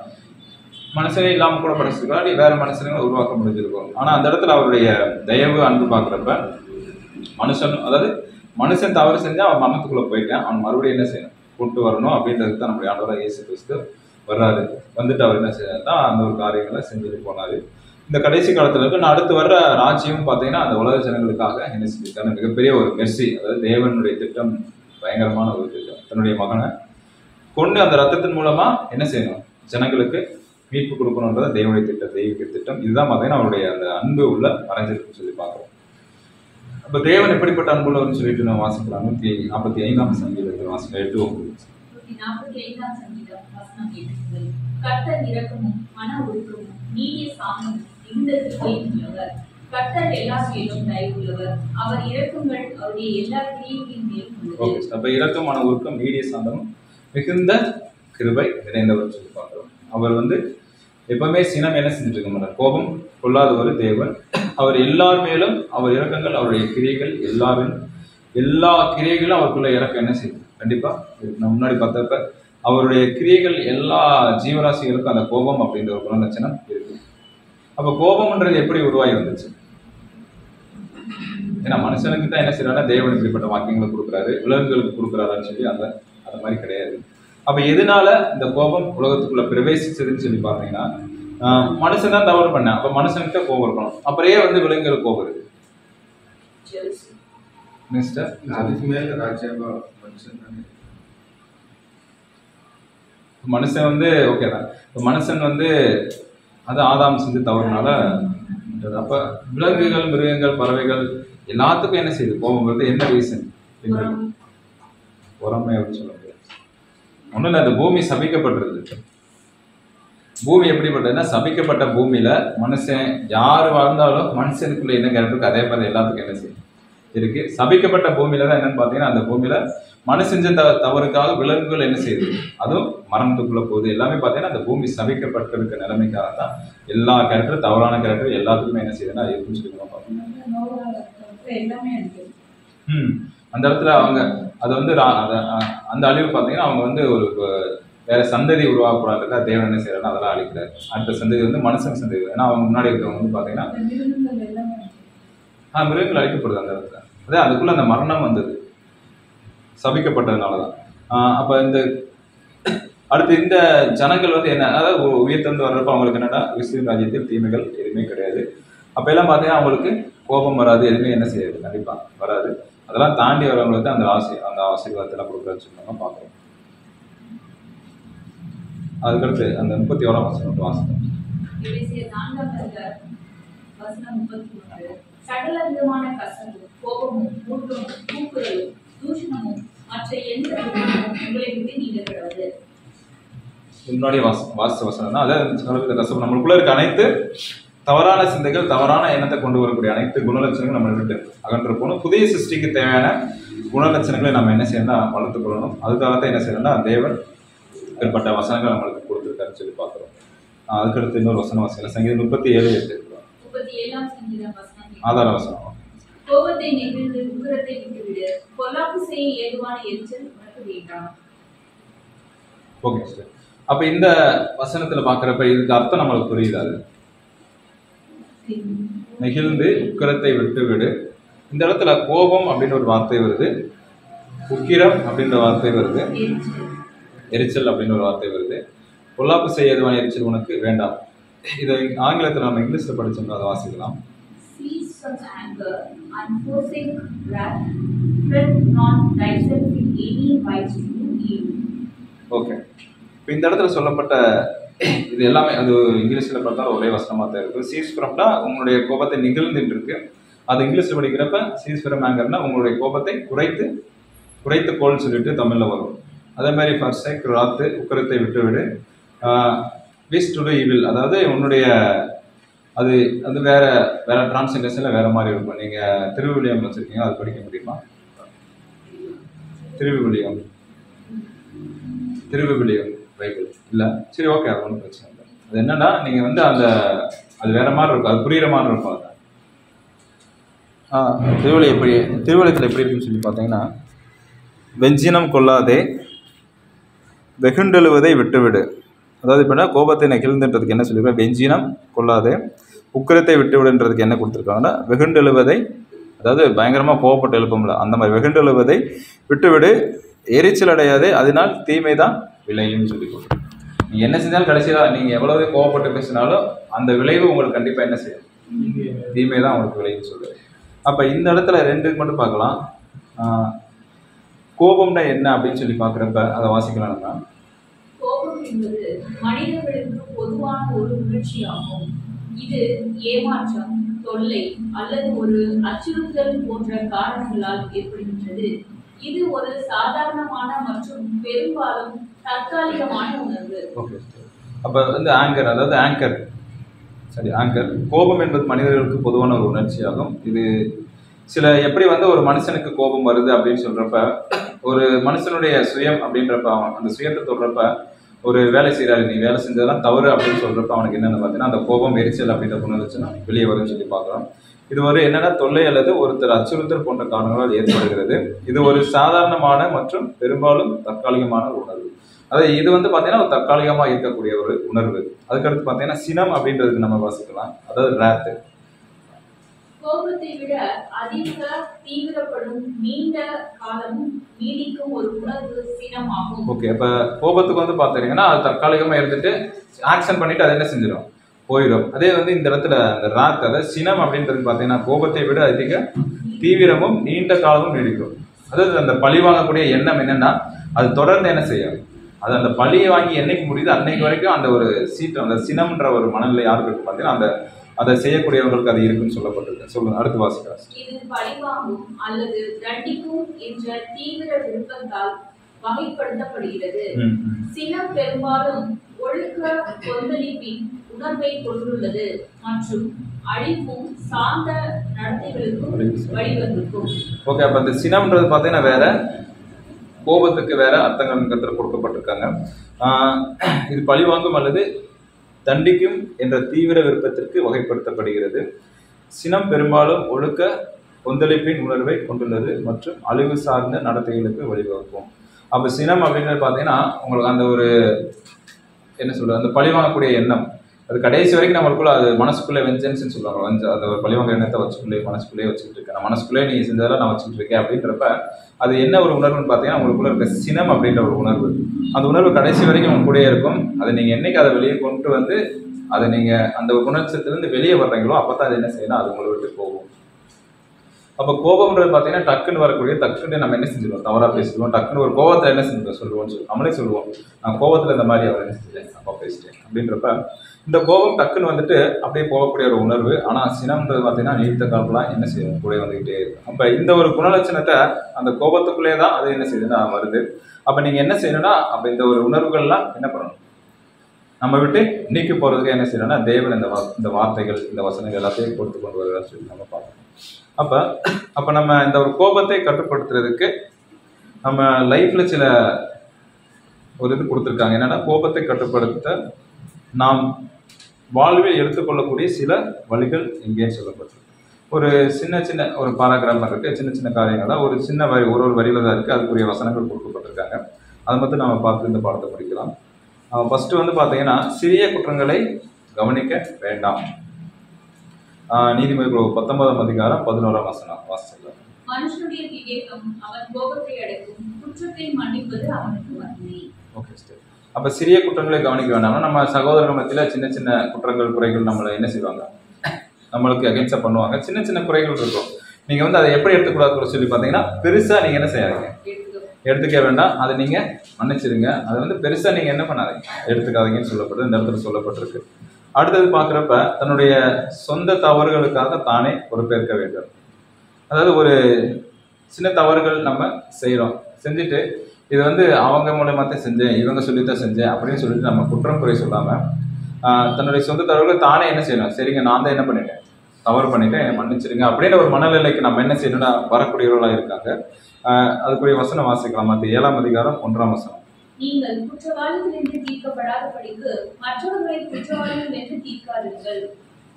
மனுஷனே இல்லாம கூட படைச்சிருக்கலாம், நீ வேற மனுஷனையும் உருவாக்க முடிஞ்சிருக்கும். ஆனா அந்த இடத்துல அவருடைய தயவு அன்பு பார்க்குறப்ப மனுஷன், அதாவது மனுஷன் தவறு செஞ்சா அவன் மரணத்துக்குள்ள போயிட்டான், அவன் மறுபடியும் என்ன செய்யணும்? கொண்டு வரணும் அப்படின்றதுக்கு தான் நம்முடைய ஆண்டவராக இயேசு கிறிஸ்து வர்றாரு. வந்துட்டு அவர் என்ன செய்யறா அந்த ஒரு காரியங்களை செஞ்சுட்டு போனாரு. இந்த கடைசி காலத்துல இருக்கு நான் அடுத்து வர்ற ராஜ்யம் பார்த்தீங்கன்னா அந்த உலக ஜனங்களுக்காக என்ன செஞ்சிருக்காரு? மிகப்பெரிய ஒரு மெர்சி, அதாவது தேவனுடைய திட்டம் பயங்கரமான ஒரு திட்டம். தன்னுடைய மகனை கொண்டு அந்த ரத்தத்தின் மூலமா என்ன செய்யணும்? ஜனங்களுக்கு மீட்பு கொடுக்கணுன்றத தேவனுடைய திட்டம், தெய்வீக திட்டம். இதுதான் பார்த்தீங்கன்னா அவருடைய அந்த அன்பு உள்ள மறைஞ்சிருக்குன்னு சொல்லி பார்க்குறோம். அப்ப தேவன் எப்படிப்பட்ட அன்புள்ளவர்னு சொல்லிட்டு நம்ம வாசிக்கலாம். 145ஆம் சங்கீதத்தில் வாசிக்கலாம் 8:9. 145ஆம் சங்கீதம் வசனம் 8. கர்த்தர் இரக்கமும் மன ஒழுக்கமும் நீடிய சாந்தமும் மிகுந்த கிருபையும் உள்ளவர். கர்த்தர் எல்லா மேலும் தயவுள்ளவர். அவர் இரக்கங்கள் அவருடைய எல்லா கிரியைகளின் மேலும் உள்ளது. அப்ப இரக்கம் மன ஒழுக்கம் நீடிய சாந்தமும் மிகுந்த கிருபை நிறைந்தவர் சொல்லி பார்க்கிறோம். அவர் வந்து எப்பவுமே சினம் என்ன செஞ்சுட்டு இருக்க மாட்டார், கோபம் கொள்ளாத ஒரு தேவன். அவர் எல்லார் மேலும் அவர் இரக்கங்கள் அவருடைய கிரியைகள் எல்லா கிரியைகளும் அவருக்குள்ள இறக்கம் என்ன செய்யும்? கண்டிப்பா நம்ம முன்னாடி பார்த்தப்ப அவருடைய கிரியைகள் எல்லா ஜீவராசிகளுக்கும் அந்த கோபம் அப்படின்ற ஒரு குணலட்சணம் இருக்கு. அப்ப கோபம்ன்றது எப்படி உருவாகி வந்துச்சு? ஏன்னா மனுஷனுக்கு தான் என்ன செய்யறாருன்னா தேவன் இப்படிப்பட்ட வாக்கியங்களை கொடுக்குறாரு, விலங்குகளுக்கு கொடுக்குறாருன்னு சொல்லி அந்த மாதிரி கிடையாது. அப்ப எதனால இந்த கோபம் உலகத்துக்குள்ள பிரவேசிச்சதுன்னு சொல்லி பார்த்தீங்கன்னா மனுஷன் தான் தவறு பண்ண, அப்ப மனுஷனுக்கு தான் கோபம் இருக்கணும். அப்புறையே வந்து விலங்குகள் கோபம் இருக்கு. மனுஷன் வந்து ஓகே தான். மனுஷன் வந்து அது ஆதாம் செஞ்சு தவறுனால, அப்ப விலங்குகள் மிருகங்கள் பறவைகள் எல்லாத்துக்கும் என்ன செய்யுது? கோபம் வருது. என்ன ரீசன்? பொறாமை அப்படின்னு சொல்ல முடியாது. ஒன்றும் இல்லை, அந்த பூமி சபிக்கப்பட்டிருக்கு. பூமி எப்படிப்பட்டதுன்னா சபிக்கப்பட்ட பூமியில மனுஷன் யாரு வாழ்ந்தாலும் மனுஷனுக்குள்ள என்ன கேரக்டருக்கு அதே மாதிரி எல்லாத்துக்கும் என்ன செய்யும் இருக்கு. சபிக்கப்பட்ட பூமியில தான் என்னன்னு பார்த்தீங்கன்னா அந்த பூமியில மனுஷன் தவறுக்காக விலங்குகள் என்ன செய்யுது? அதுவும் மரணத்துக்குள்ள போகுது. எல்லாமே பார்த்தீங்கன்னா அந்த பூமி சபிக்கப்பட்டிருக்க நிலைமைக்காக தான் எல்லா கேரக்டரும் தவறான கேரக்டர் எல்லாத்துக்குமே என்ன செய்யுதுன்னா இருக்குன்னு சொல்லி பார்த்தோம். அந்த இடத்துல அவங்க அதை வந்து அந்த அழிவு பார்த்தீங்கன்னா அவங்க வந்து ஒரு வேற சந்ததி உருவாக்கக்கூடாதுக்கா தேவன் என்ன செய்யறாரு? அதெல்லாம் அழிக்கிறார். அடுத்த சந்ததி வந்து மனுஷன் சந்ததி. ஏன்னா அவங்க முன்னாடி இருக்கிறவங்க வந்து பார்த்தீங்கன்னா மிருகங்கள் அழிக்கப்படுது அந்த இடத்துல. அதே அதுக்குள்ள அந்த மரணம் வந்தது சபிக்கப்பட்டதுனாலதான். அப்ப இந்த அடுத்து இந்த ஜனங்கள் வந்து என்ன, அதாவது உயர்த்தந்து வர்றப்ப அவங்களுக்கு என்னன்னா கிறிஸ்துவின் ராஜ்யத்தில் தீமைகள் எதுவுமே கிடையாது. அப்ப எல்லாம் பார்த்தீங்கன்னா அவங்களுக்கு கோபம் வராது, எதுவுமே என்ன செய்யாது? கண்டிப்பா வராது. அதெல்லாம் தாண்டி வரவங்களுக்கு அந்த ஆசீர்வாதத்தெல்லாம் கொடுக்குறதுன்னு சொன்னாங்க பார்க்குறோம். அதுக்கடுத்து அந்த 31ஆம் வசனம் வாசகம். எபேசியர் 4:31 சகல விதமான கசப்பும் கோபமும் மூர்க்கமும் கூக்குரலும் தூஷணமும் மற்ற எந்த விதமும் உங்களை விட்டு நீங்கப்படுவது. முன்னாடி வாச வசனம்னா அதாவது சகல கசப்பு நம்மளுக்குள்ள இருக்க அனைத்து தவறான சிந்தைகள், தவறான எண்ணத்தை கொண்டு வரக்கூடிய அனைத்து குணலட்சணங்கள் நம்ம விட்டு அகன்று போகணும். புதிய சிருஷ்டிக்கு தேவையான குணலட்சணங்களை நம்ம என்ன செய்யணும்னா வளர்த்துக் கொள்ளணும். அதுக்காகத்தான் என்ன செய்யணும்னா தேவன் ஏற்பட்ட வசனங்கள் நம்மளுக்கு கொடுத்துருக்காருன்னு சொல்லி பார்க்குறோம். அதுக்கடுத்து இன்னொரு வசனம் வாசிக்கலாம். சங்கீதம் 37:8 37ஆம் சங்கீதம் வசனம் ஆதார வசனம். கோபத்தை நெகிழ்ந்து உக்கிரத்தை விட்டுவிடு, பொல்லாப்பு செய்ய ஏதுவான எரிச்சல் உனக்கு வேண்டாம். Okay sir. அப்ப இந்த வசனத்துல பாக்குறப்ப இதுக்கு அர்த்தம் நம்மளுக்கு புரியுது. நெகிழ்ந்து உக்கிரத்தை விட்டு விடு. இந்த இடத்துல கோபம் அப்படின்ற ஒரு வார்த்தை வருது, உக்கிரம் அப்படின்ற வார்த்தை வருது, எரிச்சல் அப்படின்னு ஒரு வார்த்தை வருது, பொல்லாப்பு செய்ய ஏதுவான எரிச்சல் உனக்கு வேண்டாம். இதை ஆங்கிலத்தில் நம்ம இங்கிலீஷ்ல படிச்சோம்னா அதை வாசிக்கலாம். ஓகே. இப்போ இந்த இடத்துல சொல்லப்பட்ட இது எல்லாமே அது இங்கிலீஷில் பார்த்தாலும் ஒரே வசனமாக தான் இருக்குது. சீஸ் ஃப்ரம்னா உங்களுடைய கோபத்தை நிகழ்ந்துட்டு இருக்கு. அது இங்கிலீஷில் படிக்கிறப்ப சீஸ் ஃப்ரம் ஆங்கர்னா உங்களுடைய கோபத்தை குறைத்து கோல்னு சொல்லிட்டு தமிழில் வரும். அதே மாதிரி ஃபர்ஸ்ட் ராத்து உக்கரத்தை விட்டுவிடு, விஸ் டு டு ஈவில் அதாவது உன்னுடைய அது அது வேற டிரான்ஸ்லேஷனில் வேற மாதிரி இருக்கும். நீங்கள் திருவிவிலியம் வச்சுருக்கீங்க, அது படிக்க முடியுமா? திருவிவிலியம் பைபிள் இல்லை? சரி, ஓகே, அது ஒன்றும் பிரச்சனை இல்லை. அது என்னன்னா நீங்கள் வந்து அது வேற மாதிரி இருக்கும், அது புரிகிற மாதிரி இருக்கும். அது திருவிழியத்தில் எப்படி இருக்குன்னு சொல்லி பார்த்தீங்கன்னா, வெஞ்சினம் கொள்ளாதே வெகுண்டெழுவதை விட்டுவிடு. அதாவது இப்போ கோபத்தை நெகிழ்ந்துன்றதுக்கு என்ன சொல்லியிருக்கேன்? வெஞ்சினம் கொள்ளாதே, உக்கிரத்தை விட்டுவிடுன்றதுக்கு என்ன கொடுத்துருக்காங்கன்னா வெகுண்டெழுவதை, அதாவது பயங்கரமாக கோபப்பட்டு எழுப்போம்ல அந்த மாதிரி வெகுண்டெழுவதை விட்டுவிடு, எரிச்சல் அடையாதே, அதனால் தீமை தான் விளையும்னு சொல்லி கொடுக்கும். நீங்கள் என்ன செஞ்சாலும் கடைசியில் நீங்கள் எவ்வளவு கோபப்பட்டு பேசினாலும் அந்த விளைவு உங்களுக்கு கண்டிப்பாக என்ன செய்யும்? தீமை தான் உங்களுக்கு விளையும்னு சொல்லுது. அப்போ இந்த இடத்துல ரெண்டுக்கு மட்டும் பார்க்கலாம். கோபம்னா என்ன அப்படின்னு சொல்லி பார்க்குறப்ப அதை வாசிக்கலாம். நம்ம கோபம் என்பது மனிதர்களுக்கு பொதுவான ஒரு உணர்ச்சியாகும். இது ஏமாற்றம், தொல்லை அல்லது ஒரு அச்சுறுத்தல் போன்ற காரணங்களால் ஏற்படுகின்றது. இது ஒரு சாதாரணமான மற்றும் பெரும்பாலும் தற்காலிகமான உணர்வு. ஓகே. அப்போ வந்து ஆங்கர், அதாவது ஆங்கர் கோபம் என்பது மனிதர்களுக்கு பொதுவான ஒரு உணர்ச்சியாகும். இது சில எப்படி வந்து ஒரு மனுஷனுக்கு கோபம் வருது அப்படின்னு சொல்றப்ப, ஒரு மனுஷனுடைய சுயம் அப்படின்றப்ப அந்த சுயத்தை தொடுறப்ப, ஒரு வேலை செய்கிறாரு, நீ வேலை செஞ்சதெல்லாம் தவறு அப்படின்னு சொல்றப்ப அவனுக்கு என்னென்னு பார்த்தீங்கன்னா அந்த கோபம், எரிச்சல் அப்படின்ற குணலட்சணா வெளியே வரும்னு சொல்லி பார்க்குறோம். இது ஒரு என்னென்னா தொல்லை அல்லது ஒருத்தர் அச்சுறுத்தல் போன்ற காரணங்களால் ஏற்படுகிறது. இது ஒரு சாதாரணமான மற்றும் பெரும்பாலும் தற்காலிகமான உணர்வு. அதாவது இது வந்து பார்த்தீங்கன்னா ஒரு தற்காலிகமாக இருக்கக்கூடிய ஒரு உணர்வு. அதுக்கடுத்து பார்த்தீங்கன்னா சினம் அப்படின்றதுக்கு நம்ம வாசிக்கலாம். அதாவது ராத்து, கோபத்தை விட அதிக தீவிரப்படும் நீண்ட காலமும் நீடிக்கும் ஒரு உணர்வு சினமாகும். ஓகே. அப்ப கோபத்துக்கு வந்து பாத்தீங்கன்னா அது தற்காலிகமா இருந்துட்டு ஆக்ஷன் பண்ணிட்டு அது என்ன செஞ்சிடும்? போயிடும். அதே வந்து இந்த இடத்துல அந்த ராத், அதாவது சினம் அப்படின்றது பாத்தீங்கன்னா கோபத்தை விட அதிக தீவிரமும் நீண்ட காலமும் நீடிக்கும். அதாவது அந்த பழி வாங்கக்கூடிய எண்ணம் என்னன்னா அது தொடர்ந்து என்ன செய்யும்? அது அந்த பழியை வாங்கி என்னைக்கு முடியுது அன்னைக்கு வரைக்கும் அந்த ஒரு சீற்றம், அந்த சினம்ன்ற ஒரு மனநிலை யாருக்கு இருக்கு பார்த்தீங்கன்னா அதை செய்யக்கூடியவர்களுக்கு அது இருக்குன்னு சொல்லப்பட்டிருக்கு. சொல்லுங்க, அடுத்து வாசிக்கலாம். இது பழிவாங்கும் அல்லது தண்டிக்கும் என்ற தீவிர விருப்பத்தால் வகைப்படுத்தப்படுகிறது. சினம் பெரும்பாலும் ஒழுக்க கொந்தளிப்பின் உணர்வை கொண்டுள்ளது மற்றும் அழிவும் சார்ந்த நடத்தைகளுக்கும் வழிவகுக்கும். ஓகே. அப்ப இந்த சினம்ன்றது பார்த்தீங்கன்னா வேற, கோபத்துக்கு வேற அர்த்தங்கள் கொடுக்கப்பட்டிருக்காங்க. இது பழிவாங்கும் அல்லது தண்டிக்கும் என்ற தீவிர விருப்பத்திற்கு வகைப்படுத்தப்படுகிறது. சினம் பெரும்பாலும் ஒழுக்க கொந்தளிப்பின் உணர்வை கொண்டுள்ளது மற்றும் அழிவு சார்ந்த நடத்தைகளுக்கு வழிவகுக்கும். அப்போ சினம் அப்படின்றது பார்த்தீங்கன்னா உங்களுக்கு அந்த ஒரு என்ன சொல்றது, அந்த பழிவாங்கக்கூடிய எண்ணம் அது கடைசி வரைக்கும் நம்மளுக்குள்ள அது மனசுக்குள்ளே வெஞ்சன்ஸ்ன்னு சொல்லுவாங்க. அந்த ஒரு பழிவாங்க எண்ணத்தை மனசுக்குள்ளேயே வச்சுக்கிட்டு இருக்கேன், நான் மனசுக்குள்ளே நீ செஞ்சதெல்லாம் நான் வச்சுக்கிட்டு இருக்கேன் அப்படின்றப்ப அது என்ன ஒரு உணர்வுன்னு பார்த்தீங்கன்னா உங்களுக்குள்ள இருக்க சினம் அப்படின்ற ஒரு உணர்வு. அந்த உணர்வு கடைசி வரைக்கும் உங்க கூடயே இருக்கும். அதை நீங்கள் என்னைக்கு அதை வெளியே கொண்டு வந்து அதை நீங்கள் அந்த குணத்திலிருந்து வெளியே வர்றீங்களோ அப்போ தான் அது என்ன செய்யணும், அது உங்களை விட்டு போகும். அப்போ கோபம்ன்றது பார்த்தீங்கன்னா டக்குன்னு வரக்கூடிய, டக்குன்னு நம்ம என்ன செஞ்சிருவோம், தவறா பேசிடுவோம், டக்குன்னு ஒரு கோபத்தில் என்ன செஞ்சிருவோம் சொல்லுவோம்னு சொல்லி நம்மளே சொல்லுவோம், நான் கோபத்தில் இந்த மாதிரி அவர் என்ன செஞ்சேன், அப்பா பேசிட்டேன் அப்படின்றப்ப இந்த கோபம் டக்குன்னு வந்துட்டு அப்படியே போகக்கூடிய ஒரு உணர்வு. ஆனால் சினம்ன்றது பார்த்தீங்கன்னா நீடித்த காலம்லாம் என்ன செய்யும், கூட வந்துகிட்டே இருக்கும். அப்போ இந்த ஒரு குணலட்சணத்தை அந்த கோபத்துக்குள்ளே தான் அது என்ன செய்யுதுன்னா வருது. அப்போ நீங்கள் என்ன செய்யணும்னா, அப்போ இந்த ஒரு உணர்வுகள்லாம் என்ன பண்ணணும், நம்ம விட்டு நீக்கி போகிறதுக்கு என்ன செய்யணும்னா, தேவன் இந்த வார்த்தைகள், இந்த வசனங்கள் எல்லாத்தையும் கொடுத்து கொண்டு வருகிறான்னு சொல்லி நம்ம பார்க்கணும். அப்போ நம்ம இந்த ஒரு கோபத்தை கட்டுப்படுத்துறதுக்கு நம்ம லைஃப்ல சில ஒரு இது கொடுத்துருக்காங்க. என்னன்னா, கோபத்தை கட்டுப்படுத்த நாம் வாழ்வில் எடுத்துக்கொள்ளக்கூடிய சில வழிகள் எங்கேன்னு சொல்லப்பட்டிருக்கு. ஒரு சின்ன சின்ன ஒரு பாராகிராஃப் இருக்கு, சின்ன சின்ன காரியங்கள் தான், ஒரு சின்ன வரி, ஒரு வரியில தான் இருக்கு, அதுக்குரிய வசனங்கள் கொடுக்கப்பட்டிருக்காங்க. அதை மட்டும் நம்ம பார்த்து இந்த பாடத்தை படிக்கலாம். ஃபர்ஸ்ட் வந்து பார்த்தீங்கன்னா, சிறிய குற்றங்களை கவனிக்க வேண்டாம். நீதிமொழிகள் 19ஆம் அதிகாரம் 11ஆம் வசனம் வாசிக்கலாம். மனுஷனுடைய விவேகம் அவன் கோபத்தை அடக்கும், குற்றத்தை மன்னிப்பது அவனுக்கு வலிமை. Okay sir. அப்ப சிறிய குற்றங்களை கவனிக்க வேண்டாம்னா, நம்ம சகோதரர்கள் மத்தியில சின்ன சின்ன குற்றங்கள், குறைகள் நம்மளை என்ன செய்வாங்க, நம்மளுக்கு அகைன்ஸ்டா பண்ணுவாங்க. சின்ன சின்ன குறைகள் இருக்கும். நீங்க வந்து அதை எப்படி எடுத்துக்கூடாதுன்னு சொல்லி பார்த்தீங்கன்னா, பெருசா நீங்க என்ன செய்யாதீங்க, எடுத்துக்க வேண்டாம். அதை நீங்க மன்னிச்சிருங்க. அதை வந்து பெருசா நீங்க என்ன பண்ணாதீங்க, எடுத்துக்காதீங்கன்னு சொல்லப்படுது, இந்த இடத்துல சொல்லப்பட்டிருக்கு. அடுத்தது பார்க்குறப்ப தன்னுடைய சொந்த தவறுகளுக்காக தானே பொறுப்பேற்க வேண்டும். அதாவது ஒரு சின்ன தவறுகள் நம்ம செய்கிறோம், செஞ்சுட்டு இது வந்து அவங்க மூலமாக தான் செஞ்சேன், இவங்க சொல்லித்தான் செஞ்சேன் அப்படின்னு சொல்லிட்டு நம்ம குற்றம் குறை சொல்லாமல் தன்னுடைய சொந்த தவறுகள் தானே என்ன செய்யணும், சரிங்க நான் தான் என்ன பண்ணிட்டேன், தவறு பண்ணிட்டேன், என்னை மன்னிச்சிருங்க அப்படின்ற ஒரு மனநிலைக்கு நம்ம என்ன செய்யணும்னா வரக்கூடியவர்களாக இருக்காங்க. அதுக்குரிய வசனம் வாசிக்கலாம். மத்திய 7ஆம் அதிகாரம் 1ஆம் வசனம். நீங்கள் குற்றவாளிகள் என்று தீர்க்கப்படாதபடிக்கு மற்றவர்களை குற்றவாளிகள் என்று தீர்க்காதீர்கள்.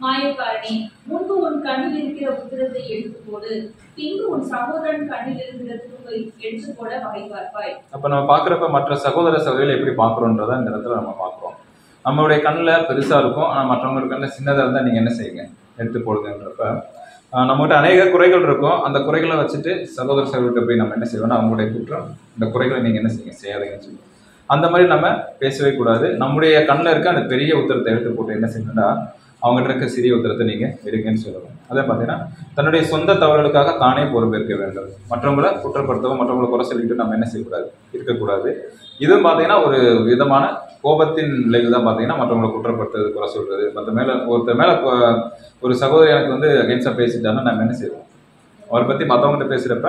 மாயக்காரனே, முன்பு உன் கண்ணில் இருக்கிற உத்திரத்தை எடுத்து போடு, பின்பு உன் சகோதரன் கண்ணில் இருக்கிறதுக்கு எடுத்து போட வகை பார்ப்பாய். அப்ப நம்ம பாக்குறப்ப மற்ற சகோதர சகோதரிகளை எப்படி பாக்குறோன்றத இந்த இடத்துல நம்ம பாக்குறோம். நம்மளுடைய கண்ணில் பெருசா இருக்கும், ஆனா மற்றவங்களுக்கு கண்ணில் சின்னதா இருந்தா நீங்க என்ன செய்யுங்க, எடுத்து போடுங்கன்றப்ப நம்மகிட்ட அநேக குறைகள் இருக்கும். அந்த குறைகளை வச்சுட்டு சகோதர சகோதரிகிட்ட போய் நம்ம என்ன செய்வோம்னா, அவங்களுடைய குற்றம், இந்த குறைகளை நீங்க என்ன செய்யுங்க, செய்யாதீங்கன்னு சொல்லுவோம். அந்த மாதிரி நம்ம பேசவே கூடாது. நம்முடைய கண்ணில் இருக்க அந்த பெரிய உத்தரத்தை எடுத்து போட்டு என்ன செய்யணும்னா, அவங்ககிட்ட இருக்க சிறிய உத்தரத்தை நீங்க எடுங்கன்னு சொல்லணும். அதே பார்த்தீங்கன்னா, தன்னுடைய சொந்த தவறுகளுக்காக தானே பொறுப்பேற்க வேண்டும். மற்றவங்களை குற்றப்படுத்தவும் மற்றவங்களை குறை சொல்லிட்டு நம்ம என்ன செய்யக்கூடாது, இருக்கக்கூடாது. இதுவும் பார்த்தீங்கன்னா ஒரு விதமான கோபத்தின் விளைவு தான். பார்த்தீங்கன்னா, மற்றவங்களை குற்றப்படுத்துறது, குறை சொல்றது, ஒருத்தர் மேல ஒரு சகோதரி எனக்கு வந்து அகைன்ஸ்டா பேசிட்டாங்கன்னா நம்ம என்ன செய்வோம், அவரை பத்தி மற்றவங்ககிட்ட பேசுறப்ப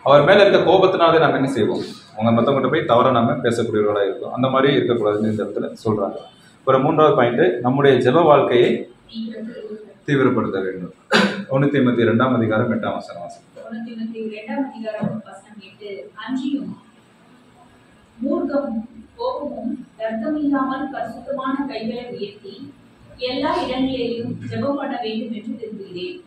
அவர் மேல இருக்க கோபத்தினாலே நம்ம என்ன செய்வோம், அவங்க மற்றவங்ககிட்ட போய் தவற நம்ம பேசக்கூடியவர்களாக இருக்கும். அந்த மாதிரி இருக்கக்கூடாதுன்னு இந்த இடத்துல சொல்றாங்க. ஒரு 3வது பாயிண்ட், நம்முடைய ஜெப வாழ்க்கையை தீவிரப்படுத்த வேண்டும். 1 தீமோத்தேயு 2ஆம் அதிகாரம் 8ஆம் வசனம் வாசிக்கிறோம். 1 தீமோத்தேயு 2ஆம் அதிகாரம் வசனம் 8. அன்றியும் மூர்க்கமும் கோபமும் தர்க்கமில்லாமல் பரிசுத்தமான கைகளை உயர்த்தி எல்லா இடங்களிலும் ஜெபம் பண்ண வேண்டும் என்று விரும்புகிறேன்.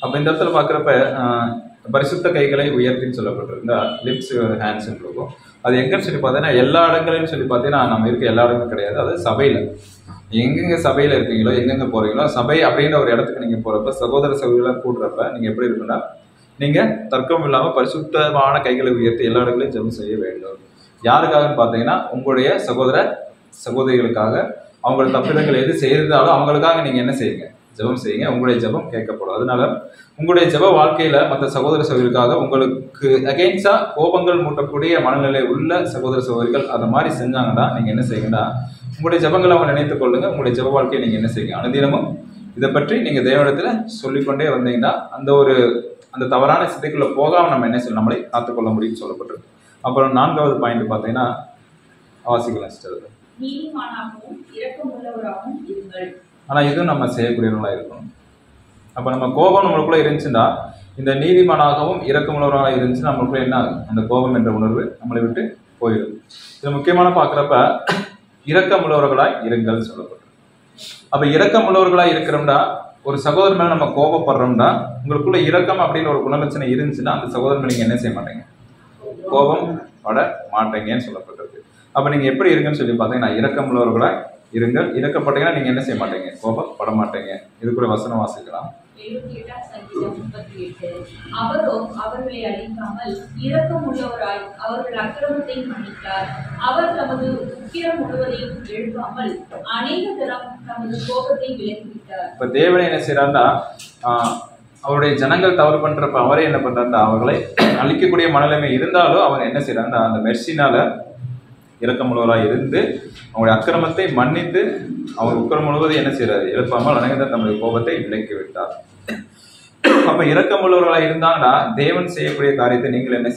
அப்ப இந்த இடத்துல பாக்குறப்ப பரிசுத்த கைகளை உயர்த்தின்னு சொல்லப்பட்டிருந்தா லிப்ஸ் ஹேண்ட்ஸ் இருக்கும். அது எங்கன்னு சொல்லி பார்த்தீங்கன்னா, எல்லா இடங்களையும் சொல்லி பார்த்தீங்கன்னா நம்ம இருக்க எல்லா இடங்களும் கிடையாது. அது சபையில எங்கெங்க சபையில இருக்கீங்களோ, எங்கெங்க போறீங்களோ, சபை அப்படின்ற ஒரு இடத்துக்கு நீங்க போறப்ப சகோதர சகோதரிகளை கூடுறப்ப நீங்க எப்படி இருக்குன்னா, நீங்க தர்க்கம் இல்லாம பரிசுத்தமான கைகளை உயர்த்தி எல்லா இடங்களையும் ஜெபம் செய்ய வேண்டும். யாருக்காகன்னு பார்த்தீங்கன்னா, உங்களுடைய சகோதர சகோதரிகளுக்காக. அவங்களோட தப்பிதங்கள் எது செய்திருந்தாலும் அவங்களுக்காக நீங்க என்ன செய்யுங்க, ஜெபம் செய்யுங்க. உங்களுடைய ஜெபம் கேட்கப்படும். அதனால உங்களுடைய ஜெப வாழ்க்கையில மற்ற சகோதர சகோதரிகளுக்காக உங்களுக்கு அகைன்ஸ்டா கோபங்கள் மூட்டக்கூடிய மனநிலை உள்ள சகோதர சகோதரிகள் அதை மாதிரி செஞ்சாங்கன்னா நீங்க என்ன செய்யுங்கன்னா, உங்களுடைய ஜெபங்களை அவங்க நினைத்துக் கொள்ளுங்க. உங்களுடைய ஜெப வாழ்க்கையை நீங்க என்ன செய்யுங்க, அனுதினமும் இதை பற்றி நீங்க தேவனிடத்துல சொல்லிக்கொண்டே வந்தீங்கன்னா அந்த தவறான சிந்தைக்குள்ள போகாம நம்ம என்ன செய்யணும், நம்மளை காத்துக்கொள்ள முடியும்னு சொல்லப்பட்டிருக்கு. அப்புறம் 4வது பாயிண்ட் பார்த்தீங்கன்னா, வாசிக்கலாம் சிஸ்டர். நீதிமானாகவும் இரக்கமுள்ளவராகவும் இருங்கள். ஆனா இதுவும் நம்ம செய்யக்கூடியவர்களா இருக்கணும். அப்ப நம்ம கோபம் நம்மளுக்குள்ள இருந்துச்சுன்னா, இந்த நீதிமானாகவும் இரக்கமுள்ளவராக இருந்துச்சுன்னா நம்மளுக்குள்ள என்ன ஆகும், அந்த கோபம் என்ற உணர்வு நம்மளை விட்டு போயிடும். இது முக்கியமான பார்க்குறப்ப இரக்கமுள்ளவர்களாய் இருங்கள் சொல்லப்பட்டிருக்கு. அப்ப இரக்கமுள்ளவர்களாய் இருக்கிறோம்னா, ஒரு சகோதரன் மேல நம்ம கோபப்படுறோம்னா, உங்களுக்குள்ள இரக்கம் அப்படின்னு ஒரு குணலட்சணம் இருந்துச்சுன்னா அந்த சகோதரன் நீங்க என்ன செய்ய மாட்டீங்க, கோபம் பட மாட்டீங்கன்னு சொல்லப்பட்டிருக்கு. அப்ப நீங்க எப்படி இருக்குன்னு சொல்லி பார்த்தீங்கன்னா, இரக்கமுள்ளவர்களாய் இருங்கள். இறக்கப்பட்டீங்கன்னா நீங்க என்ன செய்ய மாட்டீங்க, கோபப்பட மாட்டீங்க. இது கூட வசனம் வாசிக்கலாம். 78 சங்கீதம் 38. அவரோ அவர்களை அழிக்காமல் இரக்கம் உள்ளவராய் அவர்கள் அக்கிரமத்தை மன்னித்தார். அவர் தமது உக்கிரம் முழுவதையும் எழுப்பாமல் அநேக தரம் தமது கோபத்தை விலக்கிவிட்டார். இப்ப தேவன் என்ன செய்யறாருன்னா, அவருடைய ஜனங்கள் தவறு பண்றப்ப அவரே என்ன பண்றாருன்னா, அவர்களை அழிக்கக்கூடிய மனநிலைமை இருந்தாலும் அவர் என்ன செய்யறாருன்னா, அந்த மெர்சினால இரக்கமுள்ளவராய் இருந்து அவங்களுடைய அக்கிரமத்தை மன்னித்து அவர் உக்கிரம் முழுவதும் என்ன செய்யறாரு, எழுப்பாமல் அநேக தமது கோபத்தை விலக்கி விட்டார். அப்ப இரக்கமுள்ளவர்களாக இருந்தாங்கன்னா தேவன் செய்யக்கூடிய காரியத்தை நீங்கள் என்ன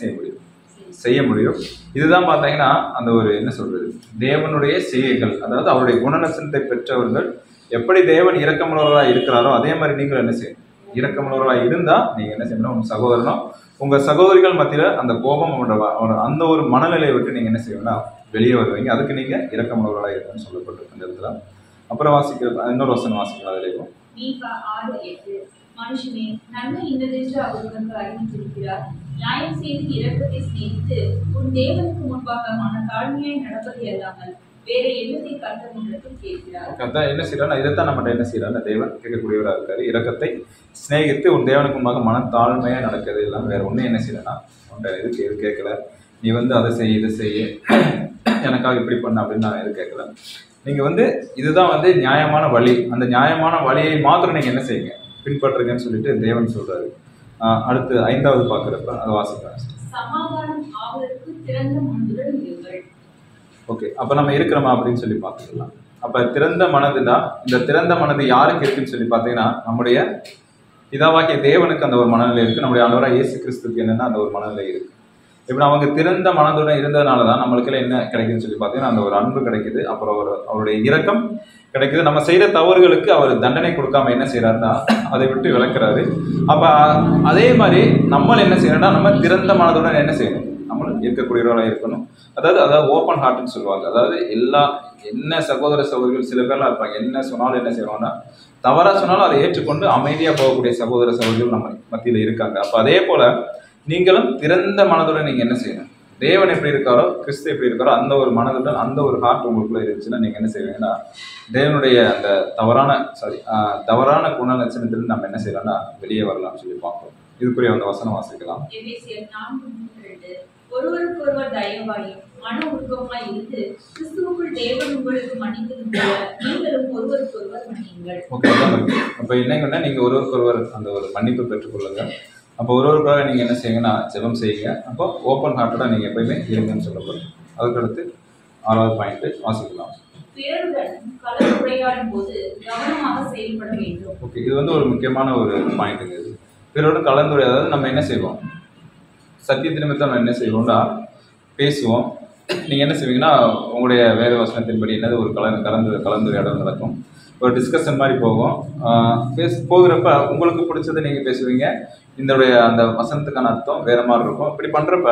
செய்ய முடியும். இதுதான் பார்த்தீங்கன்னா அந்த ஒரு என்ன சொல்றது, தேவனுடைய செய்கைகள், அதாவது அவருடைய குணநலத்தை பெற்றவர்கள் எப்படி தேவன் இரக்கமுள்ளவர்களாக இருக்கிறாரோ அதே மாதிரி நீங்கள் என்ன செய்யணும், இரக்கமுள்ளவர்களாக இருந்தா நீங்க என்ன செய்யணும், உங்க சகோதரனோ உங்க சகோதரிகள் மத்தியில அந்த கோபம் அந்த ஒரு மனநிலையை விட்டு நீங்க என்ன செய்யணும்னா வெளியே வருவீங்க. அதுக்கு நீங்க இரக்கமுள்ளவர்களாக இருக்குன்னு சொல்லப்பட்டிருக்கு இந்த இடத்துல. அப்புறம் வாசிக்கிற இன்னொரு வசனம் வாசிக்கலாம். அதிலேயும் மீகா 6:8. மனுஷனே, நன்மை இன்னதென்று அவர் உனக்கு அறிவித்திருக்கிறார். நியாயம் செய்து இரக்கத்தை சிநேகித்து உன் தேவனுக்கு முன்பாக மன தாழ்மையாய் நடப்பதை அல்லாமல் வேற என்னத்தை கற்றுக்கொண்டு கேட்கிறார். அதான் என்ன செய்யறாரு, இதைத்தான் நம்மகிட்ட என்ன செய்யறாரு, தேவன் கேட்கக்கூடியவராக இருக்காரு. இரக்கத்தை சிநேகித்து உன் தேவனுக்கு முன்பாக மன தாழ்மையா நடக்கிறது இல்லாமல் வேற ஒன்றும் என்ன செய்யறேன்னா, உன்கிட்ட எது கேட்கல, நீ அதை செய்ய இதை செய்ய எனக்காக இப்படி பண்ண அப்படின்னு நான் எது கேட்கல. நீங்க இதுதான் நியாயமான வழி, அந்த நியாயமான வழியை மாத்திரம் நீங்க என்ன செய்யுங்க, பின்பற்றுங்கன்னு சொல்லிட்டு தேவன் சொல்றாரு. அடுத்து 5வது பார்க்குறப்ப அதை வாசிக்கலாம். சமாதானம் ஆவதற்கு திறந்த மனதுடன் இருங்கள். ஓகே, அப்போ நம்ம இருக்கிறோமா அப்படின்னு சொல்லி பார்த்துக்கலாம். அப்போ திறந்த மனதுனா, இந்த திறந்த மனது யாருக்கு இருக்குன்னு சொல்லி பார்த்தீங்கன்னா, நம்முடைய பிதாவாகிய தேவனுக்கு அந்த ஒரு மனநிலை இருக்குது. நம்முடைய ஆண்டவராக இயேசு கிறிஸ்துக்கு என்னென்னா அந்த ஒரு மனநிலை இருக்குது. இப்போ அவங்க திறந்த மனதுடன் இருந்ததுனால தான் நம்மளுக்கெல்லாம் என்ன கிடைக்குதுன்னு சொல்லி பார்த்தீங்கன்னா, அந்த ஒரு அன்பு கிடைக்குது, அப்புறம் அவருடைய இரக்கம் கிடைக்குது. நம்ம செய்கிற தவறுகளுக்கு அவர் தண்டனை கொடுக்காம என்ன செய்யறாருன்னா அதை விட்டு விளக்குறாரு. அப்போ அதே மாதிரி நம்மள என்ன செய்யணும்னா, நம்ம திறந்த மனதுடன் என்ன செய்யணும், நம்மளும் இருக்கக்கூடியவர்களாக இருக்கணும். அதாவது ஓப்பன் ஹார்ட்னு சொல்லுவாங்க. அதாவது என்ன சகோதர சகோதரிகள் சில பேர்லாம் இருப்பாங்க, என்ன சொன்னாலும் என்ன செய்வாங்கன்னா, தவறா சொன்னாலும் அதை ஏற்றுக்கொண்டு அமைதியா போகக்கூடிய சகோதர சகோதரிகள் நம்ம மத்தியில இருக்காங்க. அப்ப அதே போல நீங்களும் திறந்த மனதுடன் நீங்க என்ன செய்யணும், தேவன் எப்படி இருக்காரோ, கிறிஸ்து எப்படி இருக்காரோ அந்த ஒரு மனதுடன் அந்த ஒரு ஹார்ட் உங்களுக்குள்ள இருந்துச்சுன்னா நீங்க என்ன செய்வீங்கன்னா, தேவனுடைய அந்த தவறான குணலட்சணத்திலிருந்து நம்ம என்ன செய்யலாம்னா வெளியே வரலாம்னு சொல்லி பார்ப்போம். இதுக்குரிய அந்த வசனம் வாசிக்கலாம். ஒருவருக்கொருவர் தயவாயும் மன உருக்கமாய் இருந்து கிறிஸ்துவுக்குள் தேவன் உங்களுக்கு மன்னித்தது போல நீங்களும் ஒருவருக்கொருவர் மன்னியுங்கள். ஓகே, அப்ப என்னங்கன்னா நீங்க ஒருவருக்கொருவர் அந்த ஒரு மன்னிப்பு பெற்றுக்கொள்ளுங்க. அப்போ ஒருவருக்காக நீங்க என்ன செய்யுங்கன்னா ஜெபம் செய்யுங்க. அப்போ ஓப்பன் ஹார்ட்டடா நீங்க எப்பயுமே இருங்கன்னு சொல்லப்படும். அதுக்கடுத்து 6வது பாயிண்ட் வாசிக்கலாம். பிறருடன் கலந்துரையாடும் போது கவனமாக செயல்பட வேண்டும். ஓகே, இது ஒரு முக்கியமான ஒரு பாயிண்ட்டுங்க. இது பிறருடன் கலந்துரையாட, அதாவது நம்ம என்ன செய்வோம், சத்தியத்தின் நிமித்தம் நம்ம என்ன செய்வோம்னா பேசுவோம். நீங்கள் என்ன செய்வீங்கன்னா, உங்களுடைய வேத வசனத்தின்படி என்னது ஒரு கலந்துரையாடல் நடக்கும், ஒரு டிஸ்கஷன் மாதிரி போகும். போகிறப்ப உங்களுக்கு பிடிச்சதை நீங்கள் பேசுவீங்க, இதோடைய அந்த வசனத்துக்கான அர்த்தம் வேறு மாதிரி இருக்கும். இப்படி பண்ணுறப்ப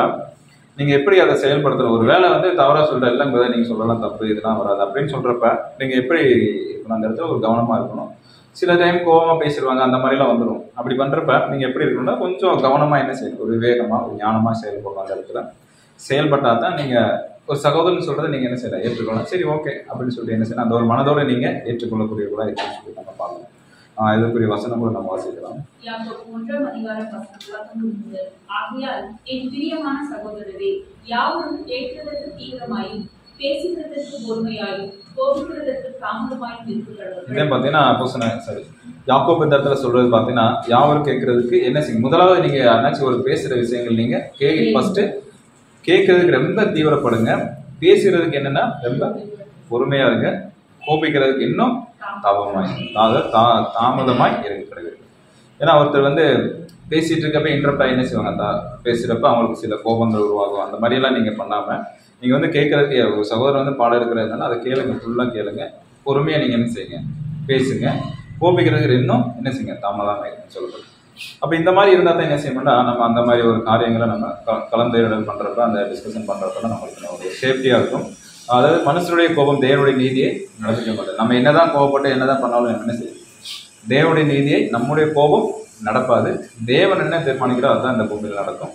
நீங்கள் எப்படி அதை செயல்படுத்தணும், ஒரு வேலை தவறாக சொல்கிற இல்லைங்க நீங்கள் சொல்லலாம் தப்பு, இதெல்லாம் வராது அப்படின்னு சொல்கிறப்ப நீங்கள் எப்படி இருக்கணும், அந்த இடத்துல ஒரு கவனமாக இருக்கணும். சில டைம் கோபமாக பேசிடுவாங்க, அந்த மாதிரிலாம் வந்துடும். அப்படி பண்ணுறப்ப நீங்கள் எப்படி இருக்கணும்னா கொஞ்சம் கவனமாக என்ன செய்யணும், ஒரு விவேகமாக ஒரு ஞானமாக செயல்படணும். அந்த இடத்துல செயல்பட்டால் தான் நீங்கள் ஒரு சகோதரன் சொல்கிறத நீங்கள் என்ன செய்யலாம், ஏற்றுக்கொள்ளலாம். சரி ஓகே அப்படின்னு சொல்லிட்டு என்ன செய்யணும், அந்த ஒரு மனதோடு நீங்கள் ஏற்றுக்கொள்ளக்கூடிய கூட இருக்குன்னு சொல்லி நம்ம பார்க்கலாம். இதுக்குரிய வசனம் கூட நம்ம வாசிக்கலாம். ஆகையால் என் பிரியமான சகோதரரே, யாவரும் கேட்கிறதற்கு தீவிரமாயும் பேசுகிறதற்கு பொறுமையாயும் கோபிக்கிறதற்கு தாமதமாயும் இருக்கிறது. இதே பார்த்தீங்கன்னா யாக்கோபு இந்த இடத்துல சொல்றது பார்த்தீங்கன்னா, யாவரும் கேட்கறதுக்கு என்ன செய்யும், முதலாவது நீங்க யாராச்சும் ஒரு பேசுற விஷயங்கள் நீங்க ஃபர்ஸ்ட் கேட்கறதுக்கு ரொம்ப தீவிரப்படுங்க. பேசுறதுக்கு என்னன்னா ரொம்ப பொறுமையா இருங்க. கோபிக்கிறதுக்கு இன்னும் தாமதமாய் இருக்கிறது. ஏன்னா ஒருத்தர் பேசிட்டு இருக்கப்ப இன்டரப்ட் என்ன செய்வாங்க, பேசுறப்ப அவங்களுக்கு சில கோபங்கள் உருவாகும். அந்த மாதிரியெல்லாம் நீங்க பண்ணாம நீங்க கேட்கறதுக்கு ஒரு சகோதரர் பாடம் இருக்கிறதுனால அதை கேளுங்க, ஃபுல்லா கேளுங்க, பொறுமையா நீங்க என்ன செய்யுங்க, பேசுங்க. கோபிக்கிறதுக்கு இன்னும் என்ன செய்யுங்க, தாமதமாக இருக்குன்னு சொல்லப்படும். அப்போ இந்த மாதிரி இருந்தால் தான் என்ன செய்யணும்னா, நம்ம அந்த மாதிரி ஒரு காரியங்களை நம்ம கலந்துரையாடல் பண்ணுறப்ப, அந்த டிஸ்கஷன் பண்ணுறப்ப நம்மளுக்கு ஒரு சேஃப்டியாக இருக்கும். அதாவது மனுஷனுடைய கோபம் தேவனுடைய நீதியை நடந்துக்க மாட்டோம். நம்ம என்னதான் கோபப்பட்டு என்னதான் பண்ணாலும் நம்ம என்ன செய்யும், தேவனுடைய நீதியை நம்முடைய கோபம் நடப்பாது. தேவன் என்ன தீர்மானிக்கிறோ அதுதான் இந்த பூமியில் நடக்கும்.